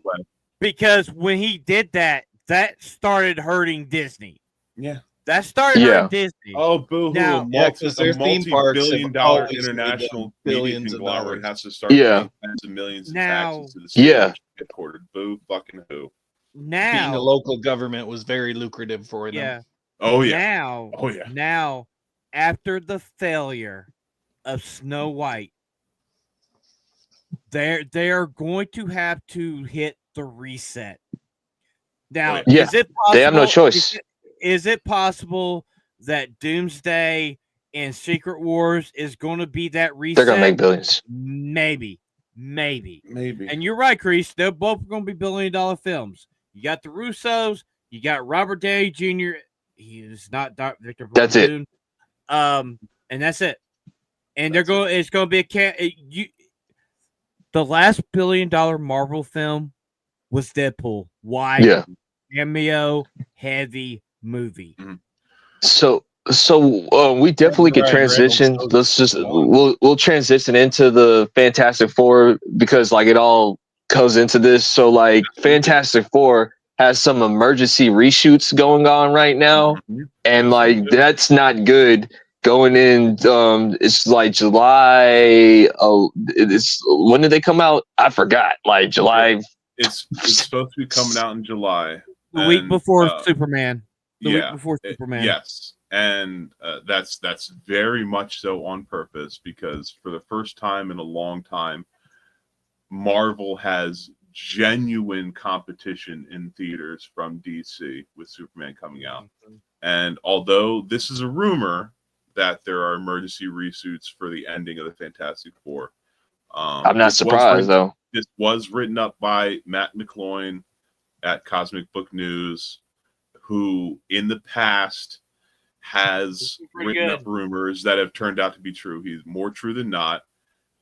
Because when he did that, that started hurting Disney. Yeah. That started hurting Disney. Oh, boo-hoo. Now, because their theme parks $multi-billion have international billions of conglomerate dollars. has to start paying tens of millions of taxes to the state headquartered. Boo fucking who. Now being a local government was very lucrative for them. Yeah. Oh yeah. Now, after the failure of Snow White, they are going to have to hit the reset. Now, is it possible? They have no choice. Is it possible that Doomsday and Secret Wars is going to be that reset? They're going to make billions. Maybe. And you're right, Chris. They're both going to be billion-dollar films. You got the Russos. You got Robert Downey Jr. He is not Victor. That's it. And that's it. And they're going. It's going to be the last billion-dollar Marvel film was Deadpool. Why? Yeah. Cameo heavy movie. So we definitely can transition. Let's just we'll transition into the Fantastic Four because like it all goes into this. So like Fantastic Four has some emergency reshoots going on right now, and like that's not good. Going in, it's like July. Oh, it's when did they come out? I forgot. Like July. It's supposed to be coming out in July. The week before Superman. The week before Superman. Yes, and that's very much so on purpose because for the first time in a long time, Marvel has genuine competition in theaters from DC with Superman coming out. And although this is a rumor that there are emergency reshoots for the ending of the Fantastic Four, I'm not surprised though. This was written up by Matt McCloyne at Cosmic Book News, who in the past has written up rumors that have turned out to be true. He's more true than not.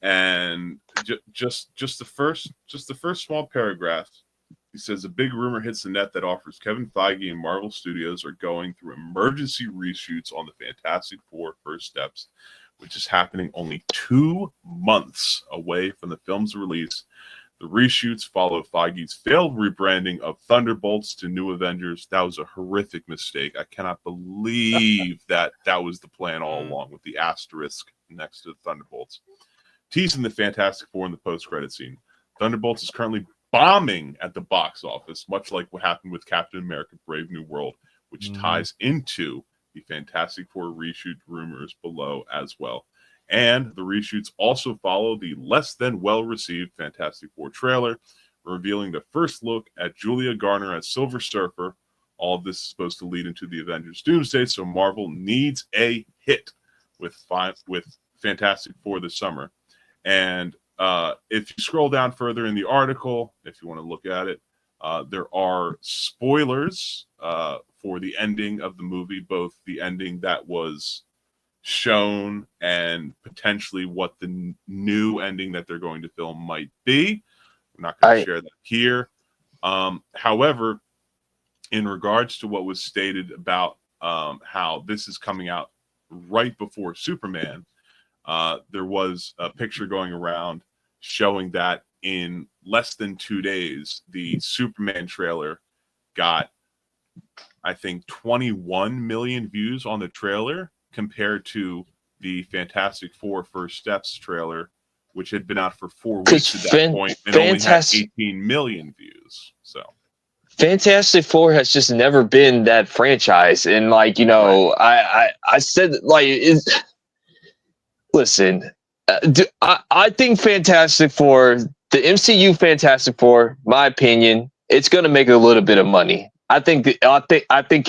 And just the first small paragraph, he says a big rumor hits the net that offers Kevin Feige and Marvel Studios are going through emergency reshoots on the Fantastic Four First Steps, which is happening only 2 months away from the film's release. The reshoots follow Feige's failed rebranding of Thunderbolts to New Avengers. That was a horrific mistake. I cannot believe that was the plan all along, with the asterisk next to Thunderbolts. Teasing the Fantastic Four in the post-credit scene. Thunderbolts is currently bombing at the box office, much like what happened with Captain America Brave New World, which ties into the Fantastic Four reshoot rumors below as well. And the reshoots also follow the less than well-received Fantastic Four trailer, revealing the first look at Julia Garner as Silver Surfer. All of this is supposed to lead into the Avengers Doomsday, so Marvel needs a hit with Fantastic Four this summer. And if you scroll down further in the article, if you want to look at it, there are spoilers for the ending of the movie, both the ending that was shown and potentially what the new ending that they're going to film might be. I'm not going to share that here. However, in regards to what was stated about how this is coming out right before Superman, there was a picture going around showing that in less than 2 days, the Superman trailer got, I think, 21 million views on the trailer, compared to the Fantastic Four First Steps trailer, which had been out for 4 weeks at that point and only had 18 million views. So Fantastic Four has just never been that franchise. And I said, listen, I think Fantastic Four, the MCU Fantastic Four, my opinion, it's going to make a little bit of money. I think it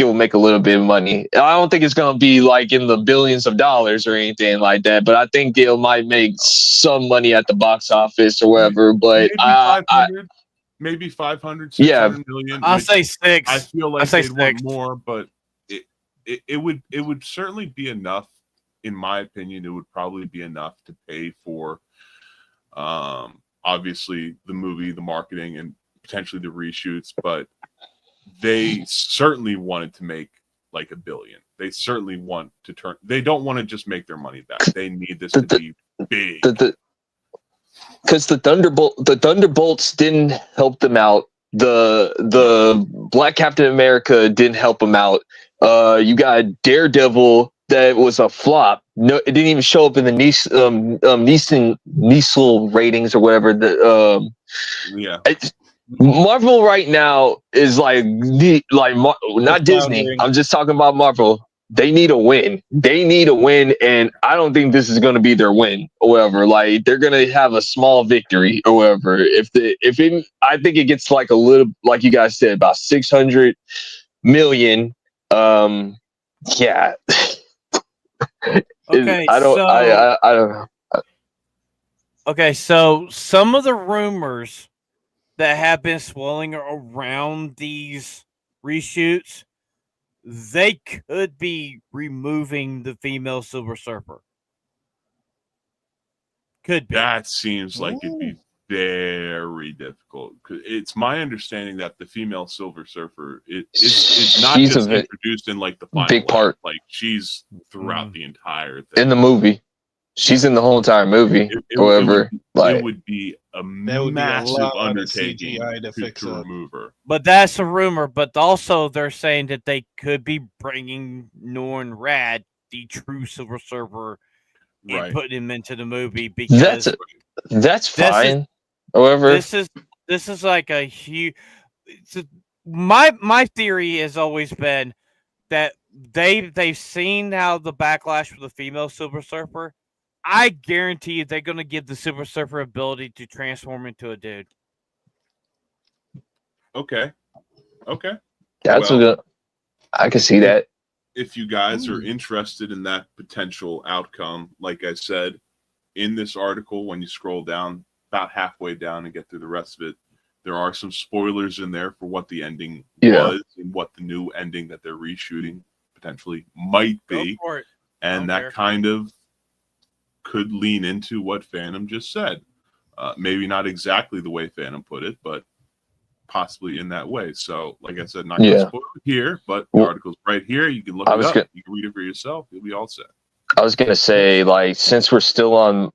will make a little bit of money. I don't think it's going to be like in the billions of dollars or anything like that, but I think it might make some money at the box office or whatever. But maybe 500, 600 million. I'll say 6. I feel like they'd want more, but it would certainly be enough. In my opinion, it would probably be enough to pay for, obviously, the movie, the marketing, and potentially the reshoots. But they certainly wanted to make like $1 billion. They certainly want to turn. They don't want to just make their money back. They need this to be big. Because the Thunderbolts didn't help them out. The Black Captain America didn't help them out. You got Daredevil that was a flop. No, it didn't even show up in the Neeson ratings or whatever. Marvel right now is not Disney. I'm just talking about Marvel. They need a win. And I don't think this is going to be their win or whatever. Like, they're going to have a small victory or whatever. I think it gets like a little, like you guys said, about 600 million. Yeah. Okay, I don't know. Okay, so some of the rumors that have been swirling around these reshoots, they could be removing the female Silver Surfer. Could be. That seems like it'd be very difficult. It's my understanding that the female Silver Surfer is not just introduced in like the final big part. Like, she's throughout the entire thing. In the movie. She's in the whole entire movie. It would be a massive undertaking to remove her. But that's a rumor. But also, they're saying that they could be bringing Norrin Rad, the true Silver Surfer, and putting him into the movie, because that's fine. However, this is like a huge. My theory has always been that they've seen how the backlash for the female Silver Surfer. I guarantee they're going to give the Silver Surfer ability to transform into a dude. Okay. That's I can see that. If you guys are interested in that potential outcome, like I said in this article, when you scroll down, about halfway down and get through the rest of it. There are some spoilers in there for what the ending Yeah. was and what the new ending that they're reshooting potentially might be. Go for it. And don't that care. kind of could lean into what Phantom just said. Maybe not exactly the way Phantom put it, but possibly in that way. So, like I said, not going to spoil it here, but the article's right here. You can look it up. You can read it for yourself. You'll be all set. I was gonna say, like, since we're still on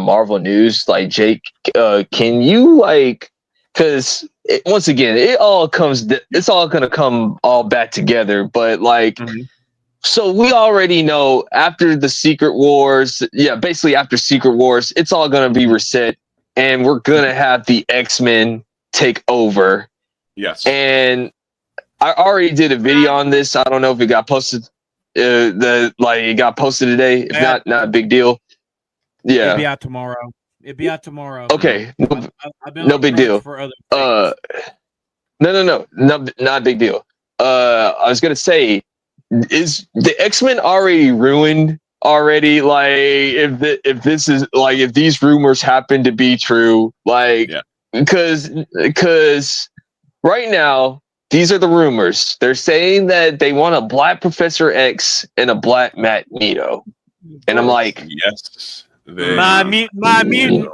Marvel news, like, Jake, can you, like, because once again, it's all gonna come all back together, but like, so we already know after the Secret Wars, basically after Secret Wars, it's all gonna be reset, and we're gonna have the X-Men take over. Yes. And I already did a video on this. I don't know if it got posted. It got posted today. If not a big deal. Yeah. It'll be out tomorrow. Okay. I've been No on big crunch deal. For other No, not a big deal. I was gonna say, is the X-Men already ruined already? Like, if these rumors happen to be true, like, because right now, these are the rumors. They're saying that they want a black Professor X and a black Magneto. And I'm like, yes. My mutant.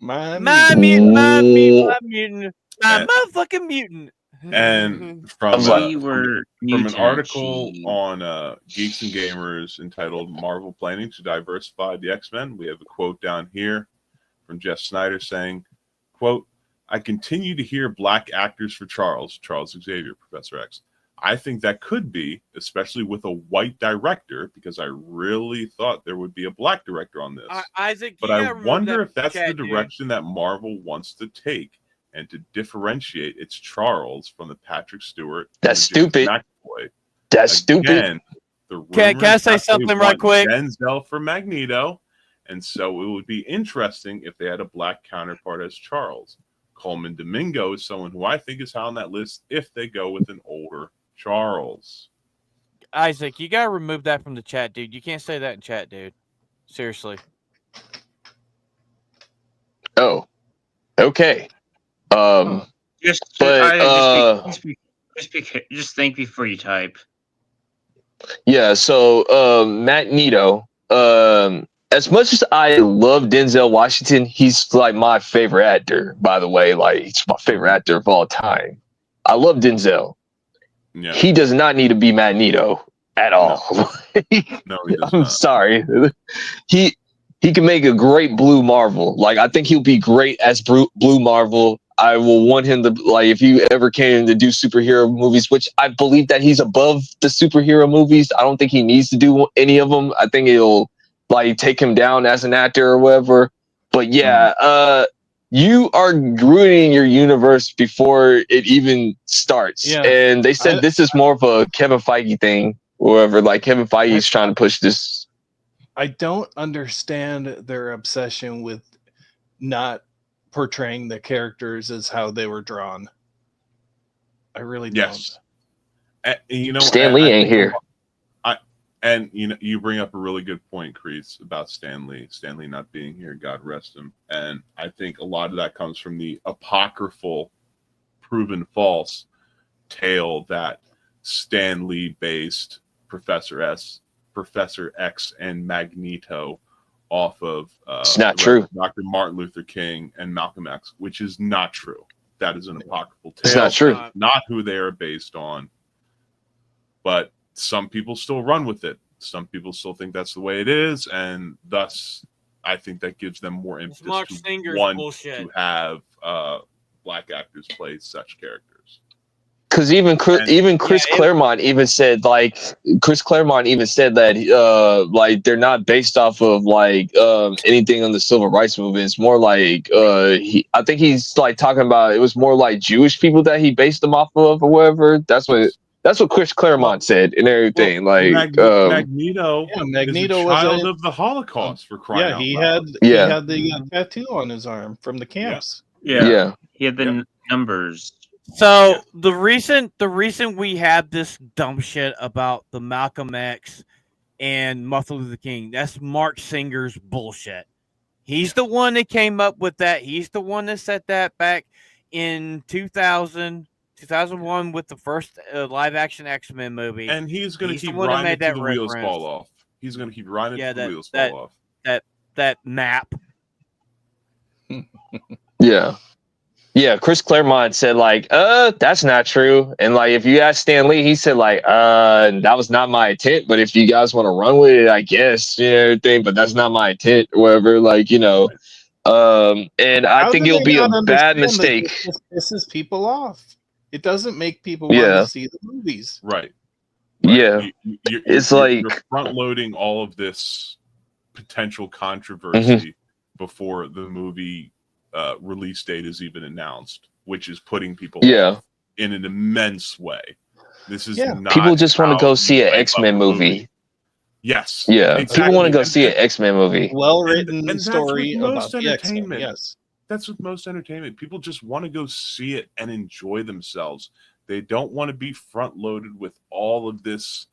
My motherfucking mutant. And from an article on Geeks and Gamers entitled Marvel Planning to Diversify the X-Men, we have a quote down here from Jeff Snyder saying, quote, I continue to hear black actors for Charles Xavier, Professor X. I think that could be, especially with a white director, because I really thought there would be a black director on this. Isaac, but I wonder if that's the direction that Marvel wants to take and to differentiate its Charles from the Patrick Stewart. That's stupid. McAvoy. That's stupid. Can I say something right quick? Denzel for Magneto. And so it would be interesting if they had a black counterpart as Charles. Coleman Domingo is someone who I think is high on that list if they go with an older Charles. Isaac, you gotta remove that from the chat, dude. You can't say that in chat, dude. Seriously. Oh, okay. Just think before you type. Yeah. So Magneto. As much as I love Denzel Washington, he's like my favorite actor, by the way. Like, he's my favorite actor of all time. I love Denzel. Yeah. He does not need to be Magneto at all. No, he does I'm not. sorry. He can make a great Blue Marvel. Like, I think he'll be great as Blue Marvel. I will want him to, like, if you ever came to do superhero movies, which I believe that he's above the superhero movies. I don't think he needs to do any of them. I think it'll, like, take him down as an actor or whatever. But yeah, you are ruining your universe before it even starts. Yeah. And they said this is more of a Kevin Feige thing, or whatever. Like, Kevin Feige's trying to push this. I don't understand their obsession with not portraying the characters as how they were drawn. I really don't. You know, Stan Lee ain't here. And you bring up a really good point, Kreese, about Stan Lee not being here. God rest him. And I think a lot of that comes from the apocryphal, proven false tale that Stan Lee based Professor X, and Magneto off of it's not true. Dr. Martin Luther King and Malcolm X, which is not true. That is an apocryphal tale. It's not true. Not who they are based on. But some people still run with it. Some people still think that's the way it is, and thus I think that gives them more impetus to want to have black actors play such characters. Because even Chris Claremont even said that like they're not based off of like anything on the civil rights movement. It's more like I think he's like talking about it was more like Jewish people that he based them off of or whatever. That's what Chris Claremont said and everything. Magneto is a was child of the Holocaust, for crying out he loud. had the tattoo on his arm from the camps. Yeah. He had the numbers. So the reason we had this dumb shit about the Malcolm X and Martin Luther King, that's Mark Singer's bullshit. He's the one that came up with that. He's the one that set that back in 2001 with the first live action X-Men movie. And he's going to keep the one that riding made it till that the wheels reference. fall off. He's going to keep riding it Yeah, till the wheels fall off. That map. Yeah. Yeah, Chris Claremont said like, that's not true. And like if you ask Stan Lee, he said like, that was not my intent, but if you guys want to run with it, I guess, you know, everything, but that's not my intent or whatever, like, you know. And I think it'll be a bad mistake. It just pisses people off. It doesn't make people want Yeah. to see the movies. Right. Yeah. It's like you're front loading all of this potential controversy before the movie release date is even announced, which is putting people off in an immense way. This is not people just want to go how see you an hype X-Men up a movie. Yes. Yeah. Exactly. People want to go see an X-Men movie. Well-written story about the X-Men. Yes. That's with most entertainment. People just want to go see it and enjoy themselves. They don't want to be front loaded with all of this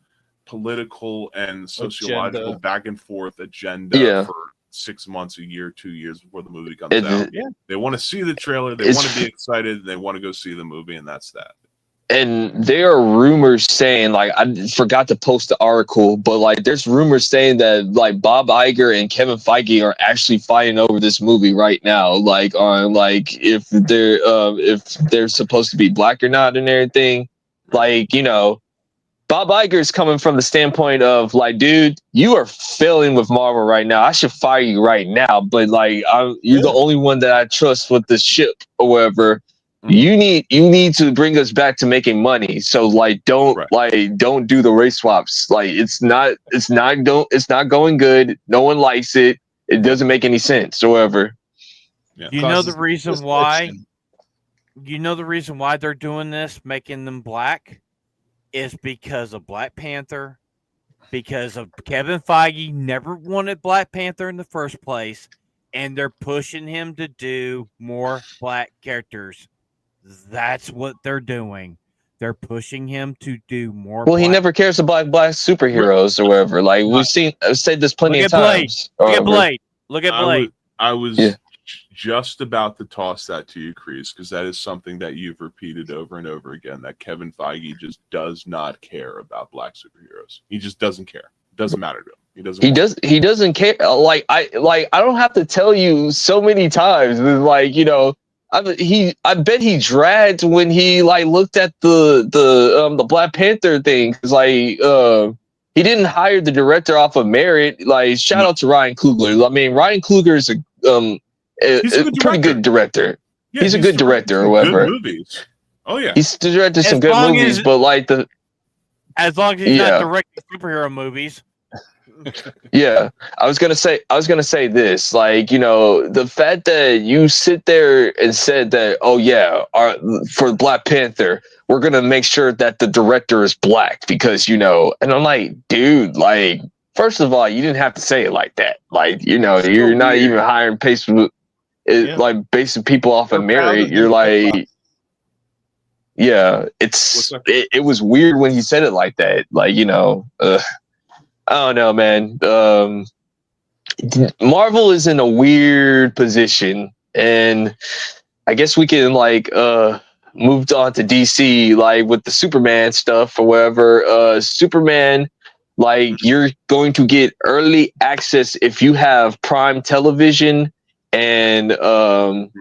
political and sociological back and forth agenda for 6 months, a year, 2 years before the movie comes out. They want to see the trailer, they want to be excited, they want to go see the movie, and that's that. And there are rumors saying, like, I forgot to post the article, but like there's rumors saying that like Bob Iger and Kevin Feige are actually fighting over this movie right now, like on like if they're supposed to be black or not and everything. Like, you know, Bob Iger is coming from the standpoint of like, dude, you are failing with Marvel right now. I should fire you right now. But like, you're the only one that I trust with the ship or whatever. You need to bring us back to making money. So like, don't do the race swaps. Like, it's not going good. No one likes it. It doesn't make any sense or whatever. You know the reason why? You know the reason why they're doing this, making them black, is because of Black Panther, because of Kevin Feige never wanted Black Panther in the first place, and they're pushing him to do more black characters. That's what they're doing. They're pushing him to do more. Well, he never cares about black superheroes or whatever. Like I've said this plenty of times. Look at Blade. Look at Blade. I was just about to toss that to you, Kreese, because that is something that you've repeated over and over again, that Kevin Feige just does not care about black superheroes. He just doesn't care. It doesn't matter to him. He doesn't care. Like I don't have to tell you so many times. Like, you know, I bet he dragged when he like looked at the Black Panther thing. Cause like he didn't hire the director off of merit. Like, shout out to Ryan Coogler. I mean, Ryan Coogler is a pretty good director. Yeah, he's a good director or whatever. Good movies. Oh yeah, he's directed some good movies, but like as long as he's not directing superhero movies. Yeah, I was gonna say this, like, you know, the fact that you sit there and said that, oh yeah, for Black Panther, we're gonna make sure that the director is black because, you know, and I'm like, dude, like, first of all, you didn't have to say it like that. Like, you know, you're not even hiring like basing people off of merit. You're like, yeah, it was weird when he said it like that. Like, you know, I don't know, man. Marvel is in a weird position, and I guess we can like move on to DC, like with the Superman stuff or whatever. Superman, like, you're going to get early access if you have Prime Television, and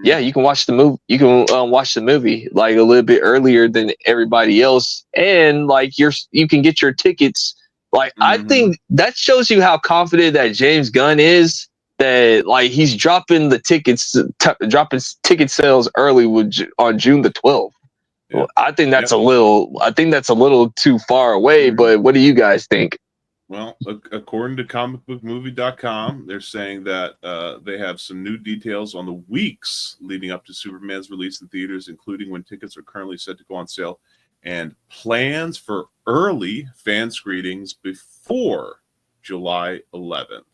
yeah, you can watch the movie. You can watch the movie like a little bit earlier than everybody else, and like you can get your tickets. Like, I think that shows you how confident that James Gunn is, that like he's dropping the tickets, dropping ticket sales early on June the 12th. Yeah. I think that's a little too far away, but what do you guys think? Well, according to comicbookmovie.com, they're saying that they have some new details on the weeks leading up to Superman's release in theaters, including when tickets are currently set to go on sale, and plans for early fan screenings before July 11th.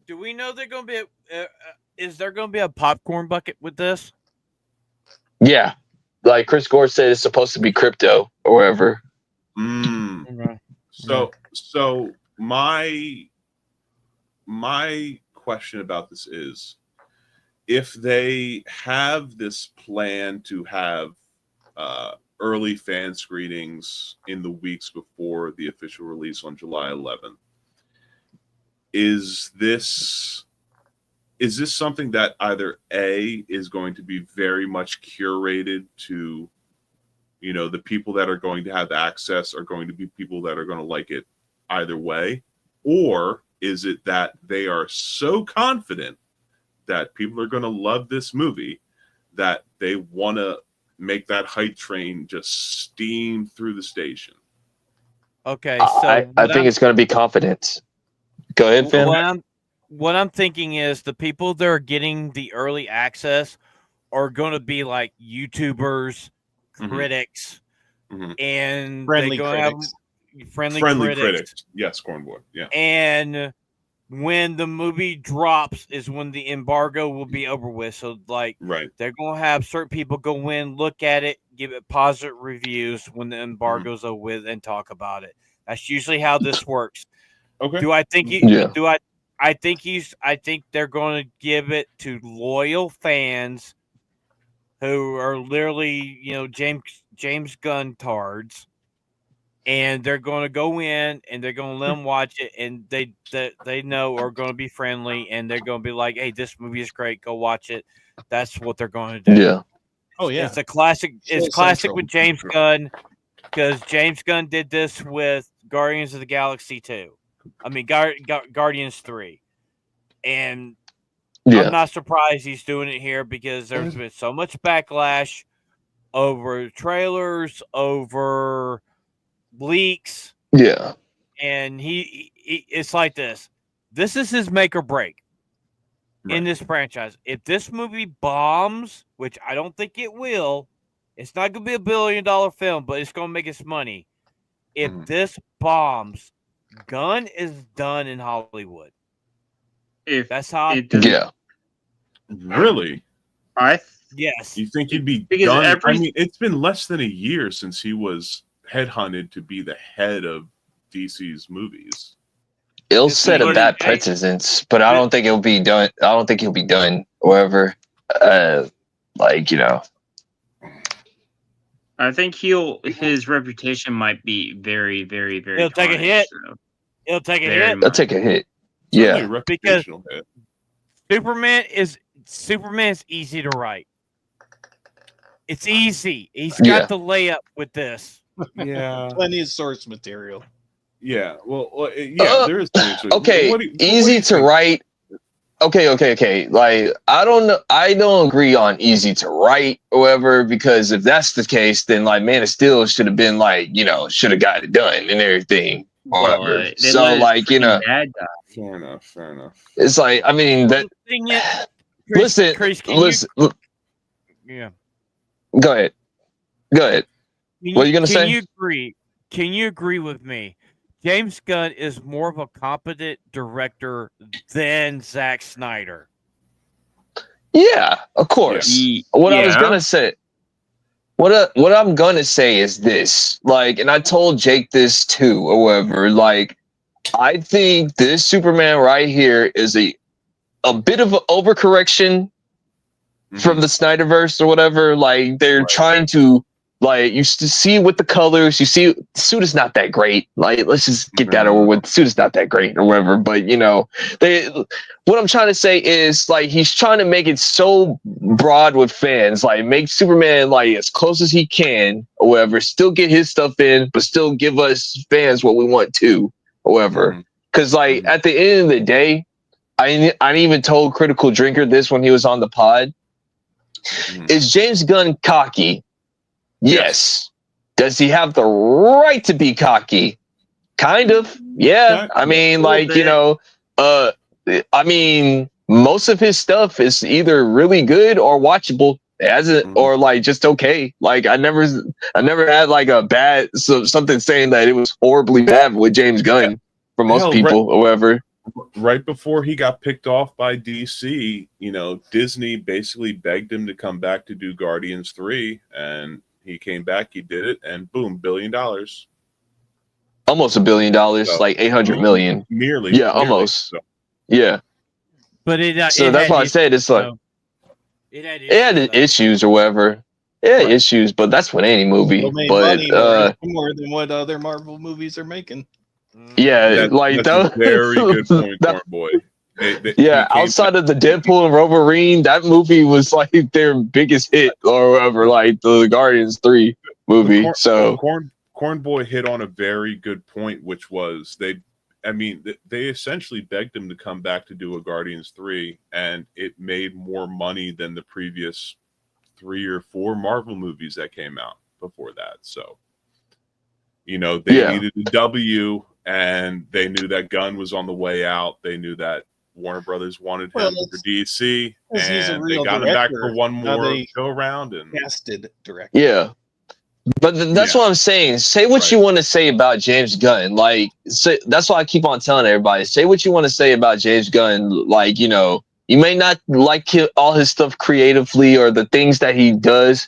Do we know they're going to be is there going to be a popcorn bucket with this? Yeah. Like Chris Gore said, it's supposed to be crypto or whatever. So my question about this is, if they have this plan to have early fan screenings in the weeks before the official release on July 11th, is this something that either A, is going to be very much curated to, the people that are going to have access are going to be people that are going to like it either way? Or is it that they are so confident that people are going to love this movie that they want to make that hype train just steam through the station? Okay, so I think it's going to be confidence. Go ahead, Finn. What I'm thinking is the people that are getting the early access are going to be like YouTubers, critics, and Friendly they're going to have critics. friendly critics. Yes, Cornboi. Yeah. And when the movie drops is when the embargo will be over with. So, like, they're going to have certain people go in, look at it, give it positive reviews when the embargo's over with, and talk about it. That's usually how this works. Okay. Do I think I think they're going to give it to loyal fans who are literally, James Gunn tards, and they're going to go in and they're going to let them watch it, and they know are going to be friendly, and they're going to be like, "Hey, this movie is great. Go watch it." That's what they're going to do. Yeah. Oh yeah. It's a classic. It's classic central. with James Gunn, because James Gunn did this with Guardians of the Galaxy 2. I mean, Guardians 3. And I'm not surprised he's doing it here, because there's been so much backlash over trailers, over leaks. Yeah. And he it's like this. This is his make or break in this franchise. If this movie bombs, which I don't think it will, it's not going to be $1 billion film, but it's going to make its money. If this bombs, Gunn is done in Hollywood. That's how. Really? Yes. You think he'd be Because done? I mean, it's been less than a year since he was headhunted to be the head of DC's movies. It'll set a bad precedence, but I don't think it'll be done. I don't think he'll be done, whatever. I think his reputation might be very, very, very. It'll take a hit. It'll take a hit. It'll take a hit. Yeah, because Superman's easy to write. It's easy. He's got the layup with this. Yeah, plenty of source material. Yeah, there is. Okay, easy to write. Okay. Like, I don't agree on easy to write, however, because if that's the case, then like Man of Steel should have been like, should have got it done and everything. Whatever. So like, Fair enough. It's like, I mean, that. Listen. Yeah. Go ahead. What are you gonna say? Can you agree with me? James Gunn is more of a competent director than Zack Snyder. Yeah, of course. What I was gonna say, what I'm gonna say is this. Like, and I told Jake this too. However, like, I think this Superman right here is a bit of an overcorrection from the Snyderverse or whatever. Like, they're trying to. Like, you see with the colors, you see the suit is not that great. Like, let's just get that over with. The suit is not that great or whatever. But, what I'm trying to say is, like, he's trying to make it so broad with fans. Like, make Superman, like, as close as he can or whatever. Still get his stuff in, but still give us fans what we want to or whatever. Because, like, at the end of the day, I even told Critical Drinker this when he was on the pod. Is James Gunn cocky? Yes. Does he have the right to be cocky? Kind of. Yeah. I mean, like, I mean, most of his stuff is either really good or watchable, or like just okay. Like, I never had like a bad something saying that it was horribly bad with James Gunn for most people or whatever. Right before he got picked off by DC, Disney basically begged him to come back to do Guardians 3, and he came back, he did it, and boom, $1 billion. Almost $1 billion, like 800 million. Nearly. Yeah, almost. So. Yeah. But So that's why I said it's like it had it had issues or whatever. Yeah, Right. issues, but that's with any movie. Still made But money more than what other Marvel movies are making. yeah, like that's that. a very good point, that- Cornboi. yeah, outside of the Deadpool and Wolverine, that movie was like their biggest hit or whatever, like the Guardians 3 movie. So Cornboi hit on a very good point, which was they essentially begged him to come back to do a Guardians 3, and it made more money than the previous 3 or 4 Marvel movies that came out before that. So, they needed a W, and they knew that Gunn was on the way out. They knew that Warner Brothers wanted him for DC, and they got him back for one more go around. And casted director. yeah. But that's what I'm saying. Say what you want to say about James Gunn. Like, that's why I keep on telling everybody. Say what you want to say about James Gunn. Like, you may not like all his stuff creatively or the things that he does.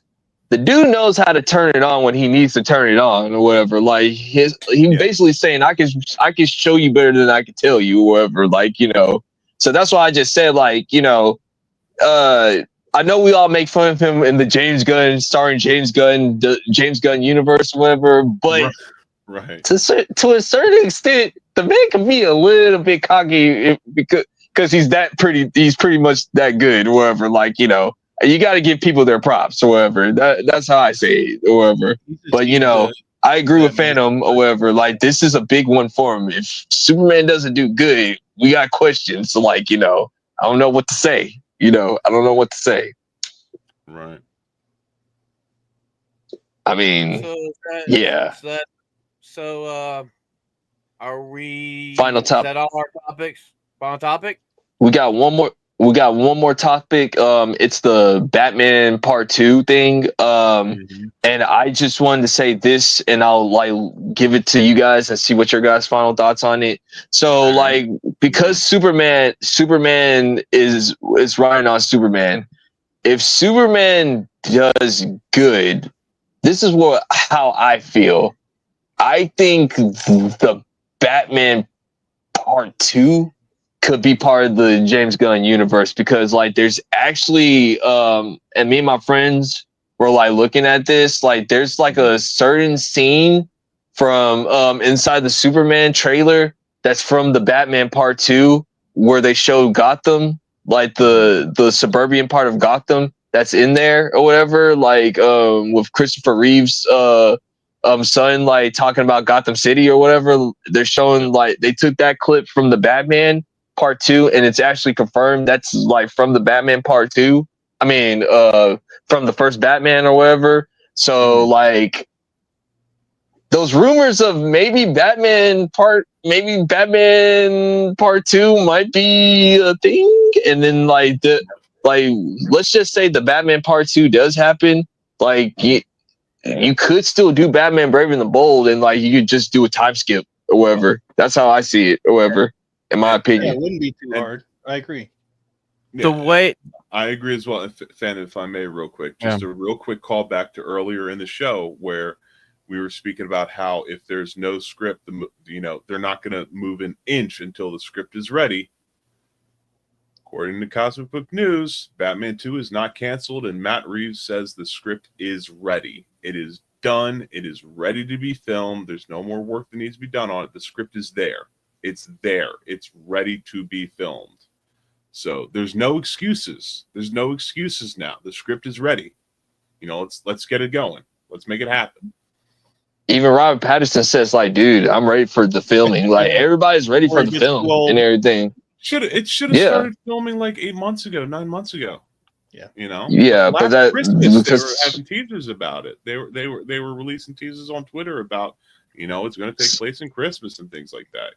The dude knows how to turn it on when he needs to turn it on or whatever. Like, he's basically saying, I can show you better than I can tell you or whatever. Like, So that's why I just said, like, I know we all make fun of him in the James Gunn, starring James Gunn, the James Gunn universe, or whatever. But to a certain extent, the man can be a little bit cocky because he's pretty much that good, or whatever. Like, you got to give people their props, or whatever. That's how I say it, or whatever. But I agree with Phantom, or whatever. Like, this is a big one for him. If Superman doesn't do good, we got questions. So, like, I don't know what to say. I don't know what to say. Right. I mean, So, are we? Final topic. Is that all our topics? Final topic. We got one more. topic. It's the Batman Part 2 thing. And I just wanted to say this, and I'll give it to you guys and see what your guys' final thoughts on it. So, because Superman is riding on Superman. If Superman does good, this is how I feel. I think the Batman Part 2 could be part of the James Gunn universe because there's actually and me and my friends were looking at this, there's a certain scene from inside the Superman trailer that's from the Batman Part 2 where they showed Gotham, the suburban part of Gotham that's in there or whatever, with Christopher Reeve's son talking about Gotham City or whatever. They're showing they took that clip from the Batman Part 2 and it's actually confirmed that's from the Batman Part 2. I mean from the first Batman or whatever. So those rumors of maybe Batman Part 2 might be a thing, and then let's just say the Batman Part 2 does happen, you could still do Batman Brave and the Bold and you could just do a time skip or whatever. That's how I see it, or whatever, in my opinion. It wouldn't be too hard. I agree. The way I agree as well. If I may, real quick, just a real quick call back to earlier in the show where we were speaking about how if there's no script, they're not going to move an inch until the script is ready. According to Cosmic Book News, Batman 2 is not canceled, and Matt Reeves says the script is ready. It is done. It is ready to be filmed. There's no more work that needs to be done on it. The script is there. It's there. It's ready to be filmed. So there's no excuses. There's no excuses now. The script is ready. Let's get it going. Let's make it happen. Even Robert Pattinson says, dude, I'm ready for the filming. Everybody's ready for the film and everything. It should have started filming 9 months ago. Yeah. Yeah, but that Christmas they were having teasers about it. They were releasing teasers on Twitter about, it's going to take place in Christmas and things like that,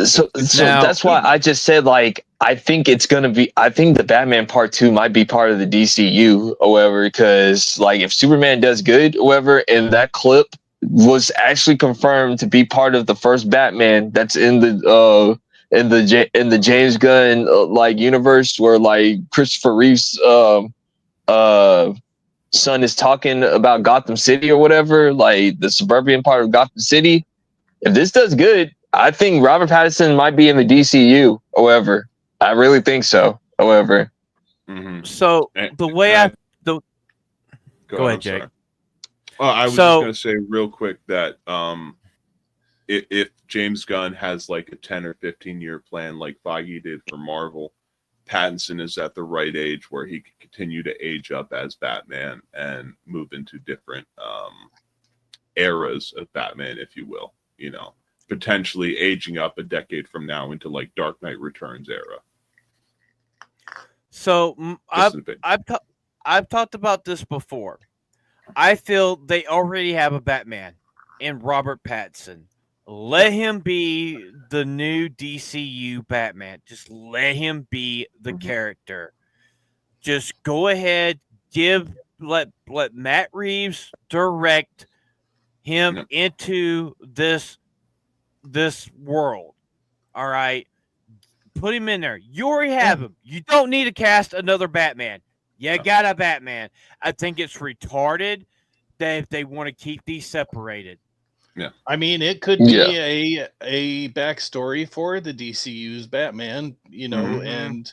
So that's why I just said I think the Batman Part 2 might be part of the DCU or whatever, because if Superman does good or whatever, and that clip was actually confirmed to be part of the first Batman that's in the James Gunn universe where Christopher Reeve's son is talking about Gotham City or whatever, the suburban part of Gotham City. If this does good, I think Robert Pattinson might be in the DCU or whatever. I really think so. However, So the way Go ahead, I'm Jake. sorry. I was just going to say real quick that if James Gunn has like a 10 or 15 year plan like Feige did for Marvel, Pattinson is at the right age where he can continue to age up as Batman and move into different eras of Batman, if you will. You know, potentially aging up a decade from now into like Dark Knight Returns era. So I've talked about this before. I feel they already have a Batman in Robert Pattinson. Let him be the new DCU Batman. Just let him be the character. Just go ahead, let Matt Reeves direct him into this world. All right. Put him in there. You already have him. You don't need to cast another Batman. You got a Batman. I think it's retarded that if they want to keep these separated. Yeah. I mean, it could be a backstory for the DCU's Batman, you know, and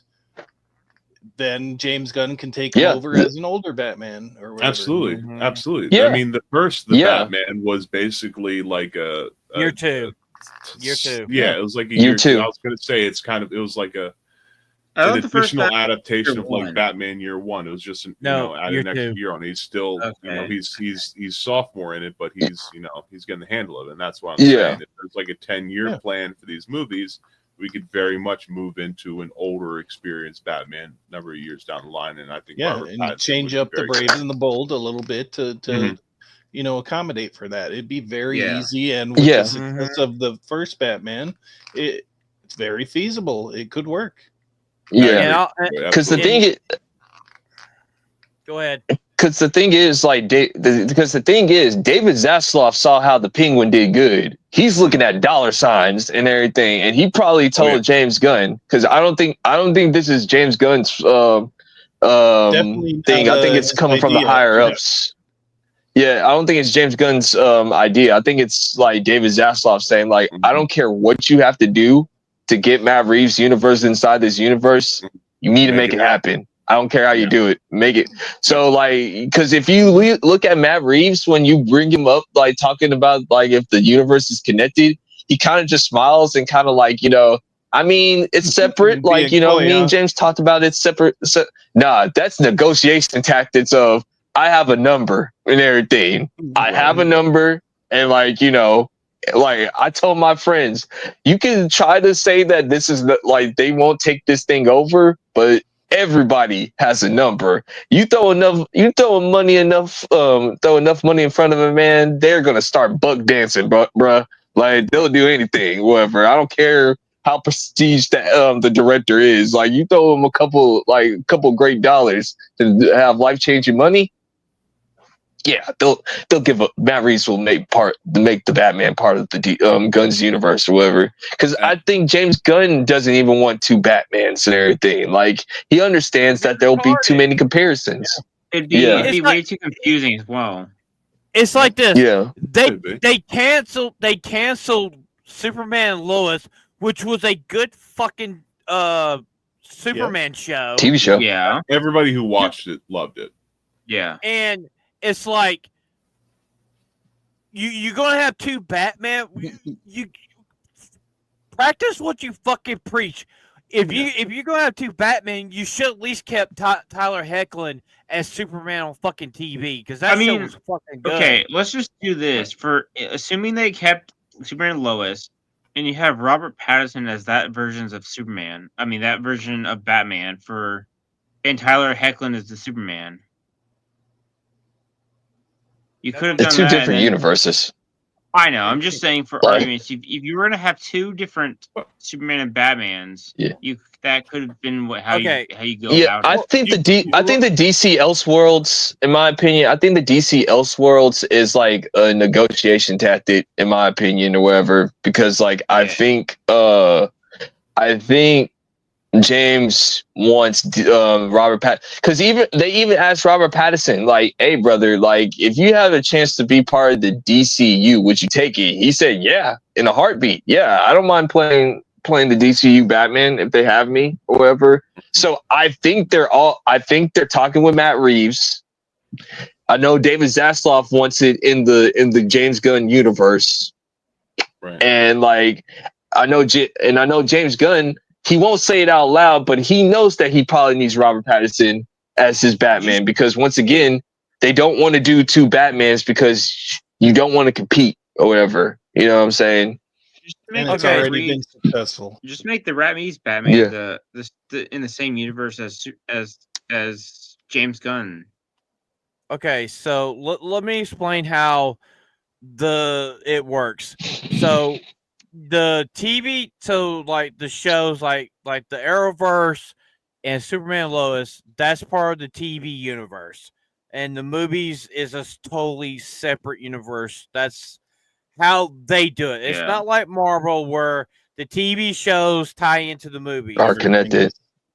then James Gunn can take him over as an older Batman or whatever. Absolutely. Absolutely. Yeah. I mean, the Batman was basically like a year two. Yeah, it was like a year two. I was going to say it was like an additional adaptation of like Batman Year One. It was just add an extra year on. He's still he's sophomore in it, but he's he's getting the handle of it. And that's why I'm saying if there's like a 10-year plan for these movies, we could very much move into an older, experienced Batman a number of years down the line. And I think and change up the brave and the bold a little bit to accommodate for that. It'd be very easy, and with the success of the first Batman, it's very feasible. It could work. Yeah, because the thing is, go ahead. Because the thing is, David Zaslav saw how the Penguin did good. He's looking at dollar signs and everything, and he probably told James Gunn, because I don't think this is James Gunn's thing. I think it's coming from the higher ups. Yeah, I don't think it's James Gunn's idea. I think it's like David Zaslav saying, like, I don't care what you have to do to get Matt Reeves' universe inside this universe. You need to make it happen. I don't care how you do it. Make it. So, like, because if you look at Matt Reeves, when you bring him up, like, talking about, like, if the universe is connected, he kind of just smiles and kind of like, I mean, it's separate. Like, me and James talked about it separate. Nah, that's negotiation tactics of, I have a number and everything. I have a number, and like I told my friends, you can try to say that this is like they won't take this thing over, but everybody has a number. You throw enough money in front of a man, they're gonna start buck dancing, bruh. Like they'll do anything, whatever. I don't care how prestige the director is. Like you throw him a couple great dollars to have life-changing money. Yeah, they'll give up. Matt Reeves will make the Batman part of the Gunn's universe or whatever. Because I think James Gunn doesn't even want two Batmans and everything. Like he understands that there'll be too many comparisons. It'd be way too confusing as well. It's like this. Yeah, they canceled Superman and Lois, which was a good fucking Superman show, TV show. Yeah, everybody who watched it loved it. Yeah, and it's like you're gonna have two Batman. You practice what you fucking preach. If you're gonna have two Batman, you should at least kept Tyler Hoechlin as Superman on fucking TV, because that show was fucking good. Okay, let's just do this. For assuming they kept Superman and Lois, and you have Robert Pattinson as that version of Superman. I mean that version of Batman and Tyler Hoechlin as the Superman. You could have done two different universes. I know. I'm just saying for arguments. If you were going to have two different Superman and Batmans, that could have been how you go about it. I think the DC Elseworlds, in my opinion, the DC Elseworlds is like a negotiation tactic, in my opinion, or whatever. Because like I think James wants Robert Pattinson, because they asked Robert Pattinson, like, hey brother, like if you have a chance to be part of the DCU, would you take it? He said, yeah, in a heartbeat. Yeah, I don't mind playing playing the DCU Batman if they have me or whatever. So I think they're talking with Matt Reeves. I know David Zaslav wants it in the James Gunn universe. Right. And like I know James Gunn, he won't say it out loud, but he knows that he probably needs Robert Pattinson as his Batman because once again, they don't want to do two Batmans because you don't want to compete or whatever. You know what I'm saying? Just make And the it's Rat already been Reeves- successful. Just make the Rat Reeves Batman Yeah. the in the same universe as James Gunn. Okay, so let me explain how it works. So the TV, so like the shows like the Arrowverse and Superman Lois, that's part of the TV universe, and the movies is a totally separate universe. That's how they do it. It's Yeah. not like Marvel where the TV shows tie into the movies. Are connected.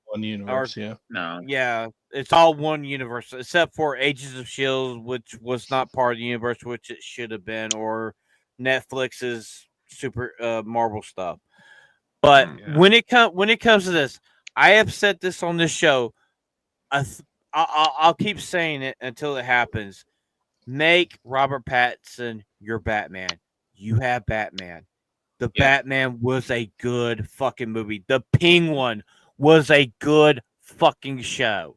One universe, yeah. No. Yeah, it's all one universe except for Agents of Shield, which was not part of the universe, which it should have been, or Netflix's super Marvel stuff. But when it comes to this, I have said this on this show. I'll keep saying it until it happens. Make Robert Pattinson your Batman. You have Batman. The Batman was a good fucking movie. The Penguin was a good fucking show.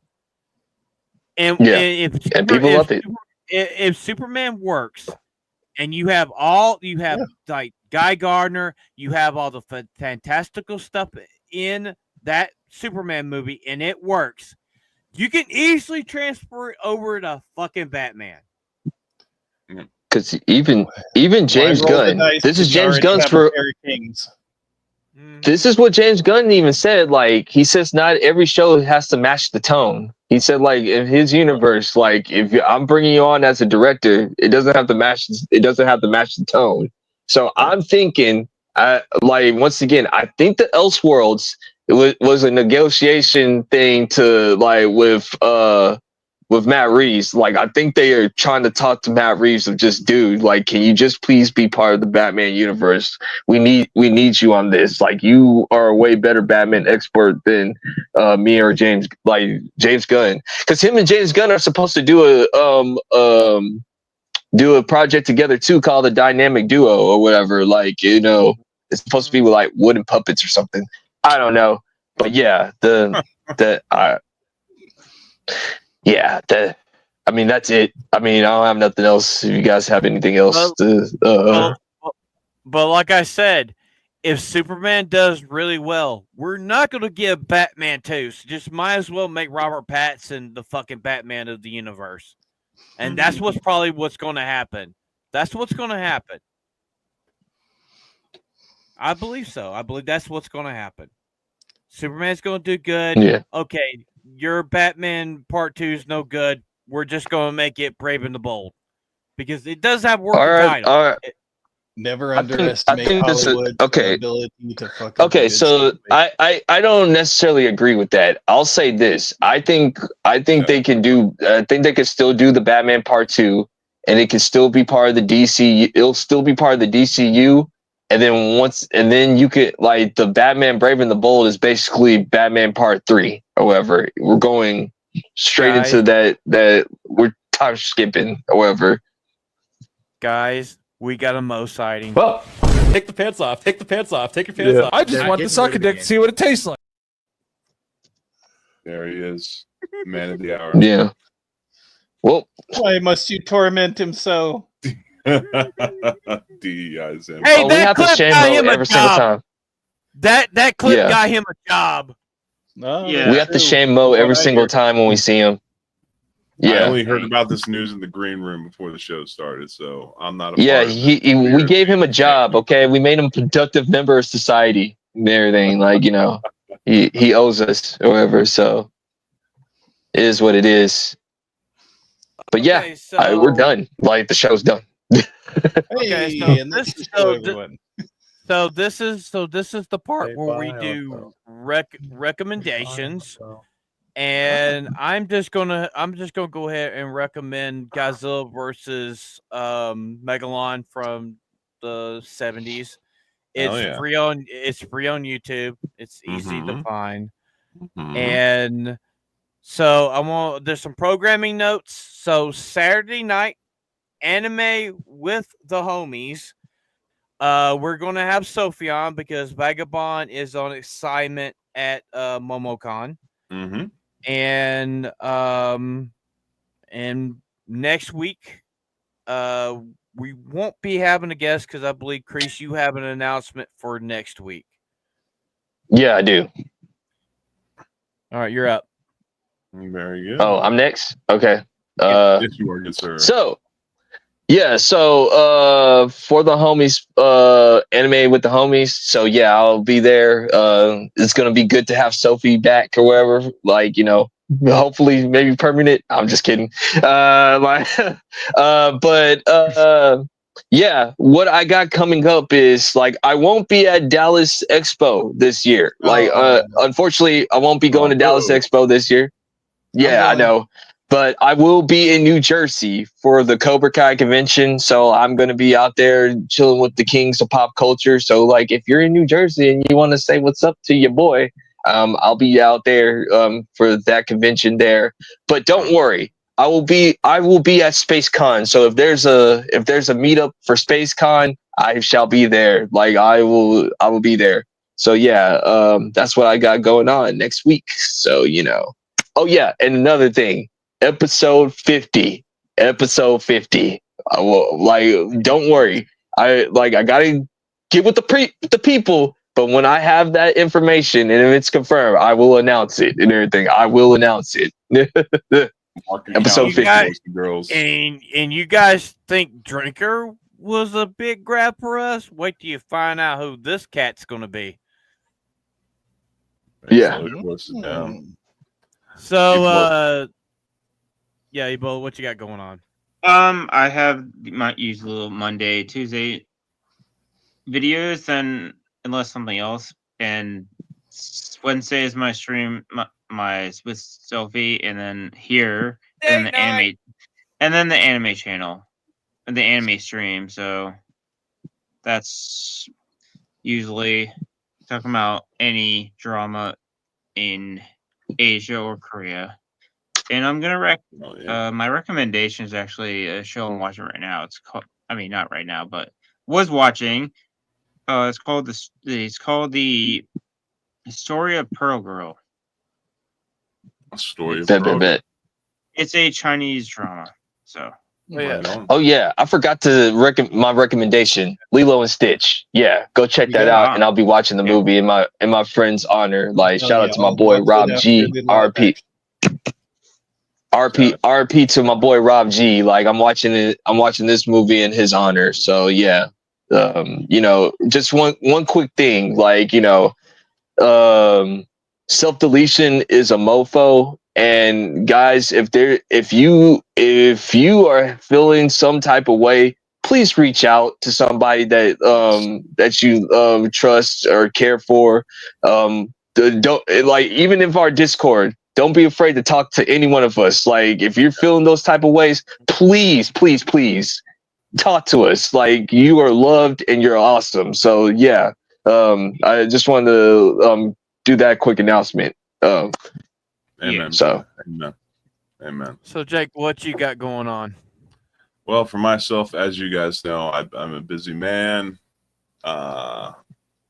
And, Yeah. and people love it. If Superman works, and you have like Guy Gardner, you have all the fantastical stuff in that Superman movie, and it works, you can easily transfer it over to fucking Batman. Because even James Gunn, this is James Gunn's Kings. This is what James Gunn even said. Like he says, not every show has to match the tone. He said, like in his universe, like if I'm bringing you on as a director, it doesn't have to match. It doesn't have to match the tone. So I'm thinking, like once again, I think the Elseworlds was a negotiation thing to like with Matt Reeves. Like I think they are trying to talk to Matt Reeves of just, dude, like, can you just please be part of the Batman universe? We need you on this. Like you are a way better Batman expert than me or James Gunn. Because him and James Gunn are supposed to do a project together too called the Dynamic Duo or whatever. Like, you know, it's supposed to be with like wooden puppets or something. I don't know. But yeah, I mean, that's it. I mean, I don't have nothing else. If you guys have anything else but like I said, if Superman does really well, we're not going to get Batman 2. So just might as well make Robert Pattinson the fucking Batman of the universe. And that's what's going to happen. That's what's going to happen. I believe so. I believe that's what's going to happen. Superman's going to do good. Yeah. Okay, your Batman Part 2 is no good. We're just going to make it Brave and the Bold because it does have working title. All right. Never I underestimate think this is Hollywood's ability to fucking. Okay, so I don't necessarily agree with that. I'll say this: I think they can do. I think they can still do the Batman Part 2, and it can still be part of the DC. It'll still be part of the DCU. And then you could like the Batman Brave and the Bold is basically Batman Part 3 or whatever. We're going straight into that we're time skipping or whatever. Guys, we got a Mo sighting. Well, take the pants off. Take the pants off. Take your pants off. I just want to suck a dick to see what it tastes like. There he is, man of the hour. Yeah. Well, why must you torment him so? DEI's in. Hey, we have to shame him every single time. That clip got him a job. No, we have to shame Mo every single time when we see him. I only heard about this news in the green room before the show started, so I'm not. We gave him a job. Okay, we made him a productive member of society and everything. Like, you know, he owes us or whatever. So it is what it is. But yeah, we're done. Like the show's done. Okay, so this is the part where we do recommendations, and I'm just gonna go ahead and recommend Godzilla versus Megalon from the 70s, It's yeah. free on YouTube. It's easy to find. Mhm. And so there's some programming notes. So Saturday night, anime with the homies. We're gonna have Sophie on because Vagabond is on assignment at MomoCon. Mhm. And next week, we won't be having a guest because I believe Crease, you have an announcement for next week. Yeah, I do. All right, you're up. Very good. Oh, I'm next. Okay. Yes, you are, good sir. So for the homies, anime with the homies. So yeah, I'll be there. It's gonna be good to have Sophie back or wherever. Like, hopefully maybe permanent. I'm just kidding. Yeah, what I got coming up is like I won't be at Dallas Expo this year. Like, unfortunately, I won't be going to Dallas Expo this year. Yeah, I know. But I will be in New Jersey for the Cobra Kai convention. So I'm going to be out there chilling with the kings of pop culture. So, like, if you're in New Jersey and you want to say what's up to your boy, I'll be out there for that convention there. But don't worry, I will be at Space Con. So if there's a meetup for Space Con, I shall be there. Like, I will be there. So yeah, that's what I got going on next week. So, Oh yeah, and another thing, episode 50. Episode 50. I will, don't worry. I gotta get with the people. But when I have that information and if it's confirmed, I will announce it and everything. I will announce it. Episode 50. Girls. And you guys think Drinker was a big grab for us? Wait till you find out who this cat's gonna be. Yeah. So, yeah, Ebo, what you got going on? I have my usual Monday, Tuesday videos, and unless something else, and Wednesday is my stream, my with Sophie, and then here, and the anime, and then the anime channel, and the anime stream. So that's usually talking about any drama in Asia or Korea. And I'm gonna my recommendation is actually a show I'm watching right now. It's called, not right now, but was watching. It's called the Story of Pearl Girl. Story of Bet. It's a Chinese drama. So Oh yeah, I forgot to my recommendation, Lilo and Stitch. Yeah, go check that out, and I'll be watching the movie in my friend's honor. Like, shout out to my boy Rob G. RP. RP to my boy Rob G. Like, I'm watching this movie in his honor. So yeah, just one quick thing, like, self-deletion is a mofo. And guys, if you are feeling some type of way, please reach out to somebody that you trust or care for. Don't, like, even if our Discord, don't be afraid to talk to any one of us. Like, if you're feeling those type of ways, please talk to us. Like, you are loved and you're awesome. So yeah, I just wanted to do that quick announcement. Amen. So Amen. So Jake, what you got going on? Well, for myself, as you guys know, I'm a busy man.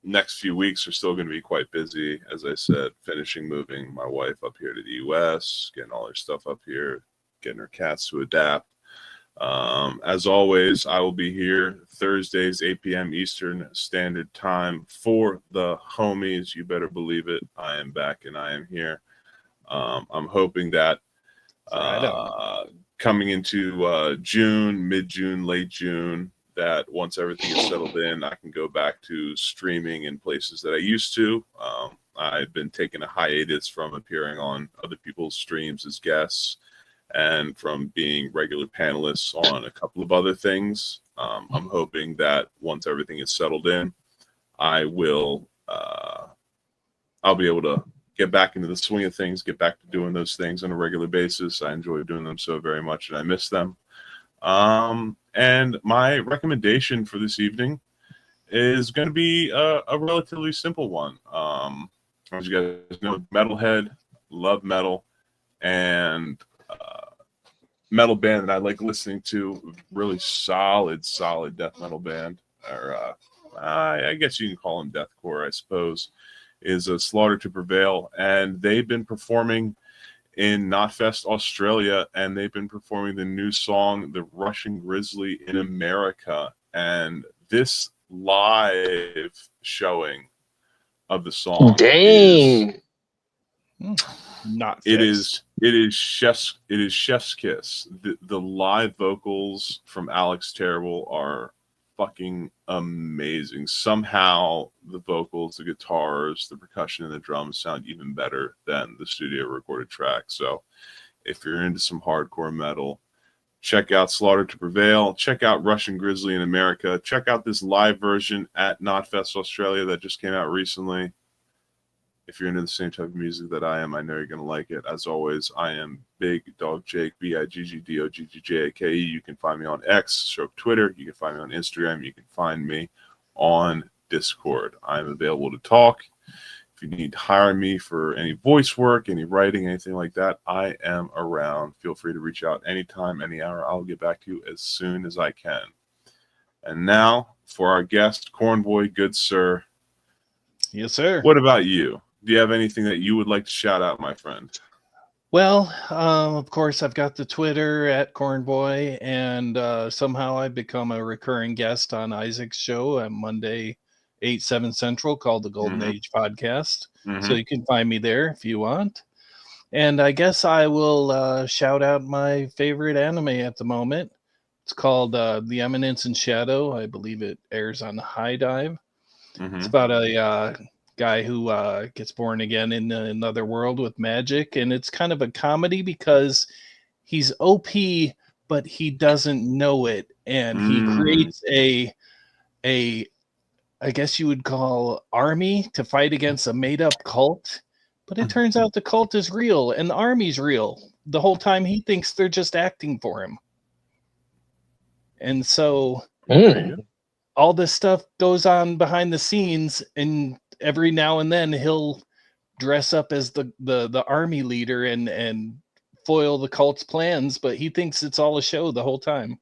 Next few weeks are still going to be quite busy. As I said, finishing moving my wife up here to the U.S., getting all her stuff up here, getting her cats to adapt. As always, I will be here Thursdays, 8 p.m. Eastern Standard Time for the homies. You better believe it. I am back and I am here. I'm hoping that coming into June, mid-June, late June, that once everything is settled in, I can go back to streaming in places that I used to. I've been taking a hiatus from appearing on other people's streams as guests and from being regular panelists on a couple of other things. I'm hoping that once everything is settled in, I'll be able to get back into the swing of things, get back to doing those things on a regular basis. I enjoy doing them so very much, and I miss them. And my recommendation for this evening is going to be a relatively simple one. As you guys know, metalhead, love metal, and metal band that I like listening to, really solid death metal band, or I guess you can call them deathcore, I suppose, is a Slaughter to Prevail, and they've been performing in Knotfest Australia, and they've been performing the new song, The Russian Grizzly in America, and this live showing of the song Dang. Not it is chef's kiss. The live vocals from Alex Terrible are fucking amazing. Somehow the vocals, the guitars, the percussion, and the drums sound even better than the studio recorded track. So if you're into some hardcore metal, check out Slaughter to Prevail. Check out Russian Grizzly in America. Check out this live version at Knotfest Australia that just came out recently. If you're into the same type of music that I am, I know you're going to like it. As always, I am Big Dog Jake, BIGGDOGGJAKE. You can find me on X, stroke Twitter. You can find me on Instagram. You can find me on Discord. I'm available to talk. If you need to hire me for any voice work, any writing, anything like that, I am around. Feel free to reach out anytime, any hour. I'll get back to you as soon as I can. And now, for our guest, Cornboi, good sir. Yes, sir. What about you? Do you have anything that you would like to shout out, my friend? Well, of course, I've got the Twitter at Cornboi, and somehow I've become a recurring guest on Isaac's show on Monday, 8/7 Central, called the Golden Age Podcast. So you can find me there if you want. And I guess I will shout out my favorite anime at the moment. It's called The Eminence in Shadow. I believe it airs on High Dive. It's about a guy who gets born again in another world with magic, and it's kind of a comedy because he's OP, but he doesn't know it, and he creates a I guess you would call army to fight against a made-up cult, but it turns out the cult is real and the army's real. The whole time he thinks they're just acting for him, and so all this stuff goes on behind the scenes, and every now and then he'll dress up as the army leader and foil the cult's plans, but he thinks it's all a show the whole time.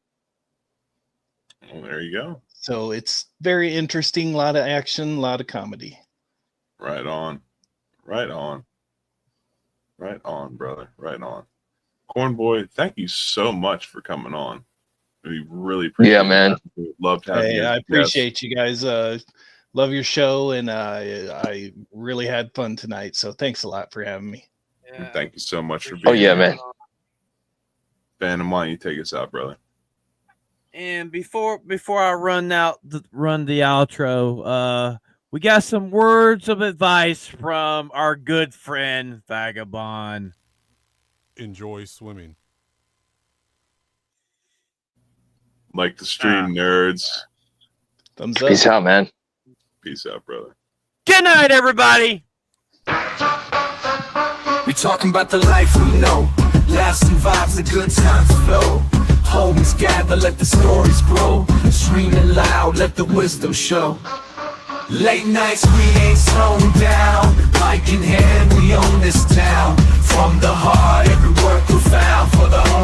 Well, there you go. So it's very interesting, a lot of action, a lot of comedy. Right on, brother. Right on. Cornboi, thank you so much for coming on. We really appreciate it. Man. Love to have you. I appreciate you guys. Love your show, and I really had fun tonight. So thanks a lot for having me. And thank you so much for being here. Man. Phantom, why don't you take us out, brother? And before I run the outro, we got some words of advice from our good friend Vagabond. Enjoy swimming. Like the stream nerds. Thumbs up. Peace out, man. Peace out, brother. Good night, everybody. We talking about the life we know. Lasting vibes, the good times flow. Homies gather, let the stories grow. Screaming loud, let the wisdom show. Late nights, we ain't slowing down. Mic in hand, we own this town. From the heart, every word profound. For the home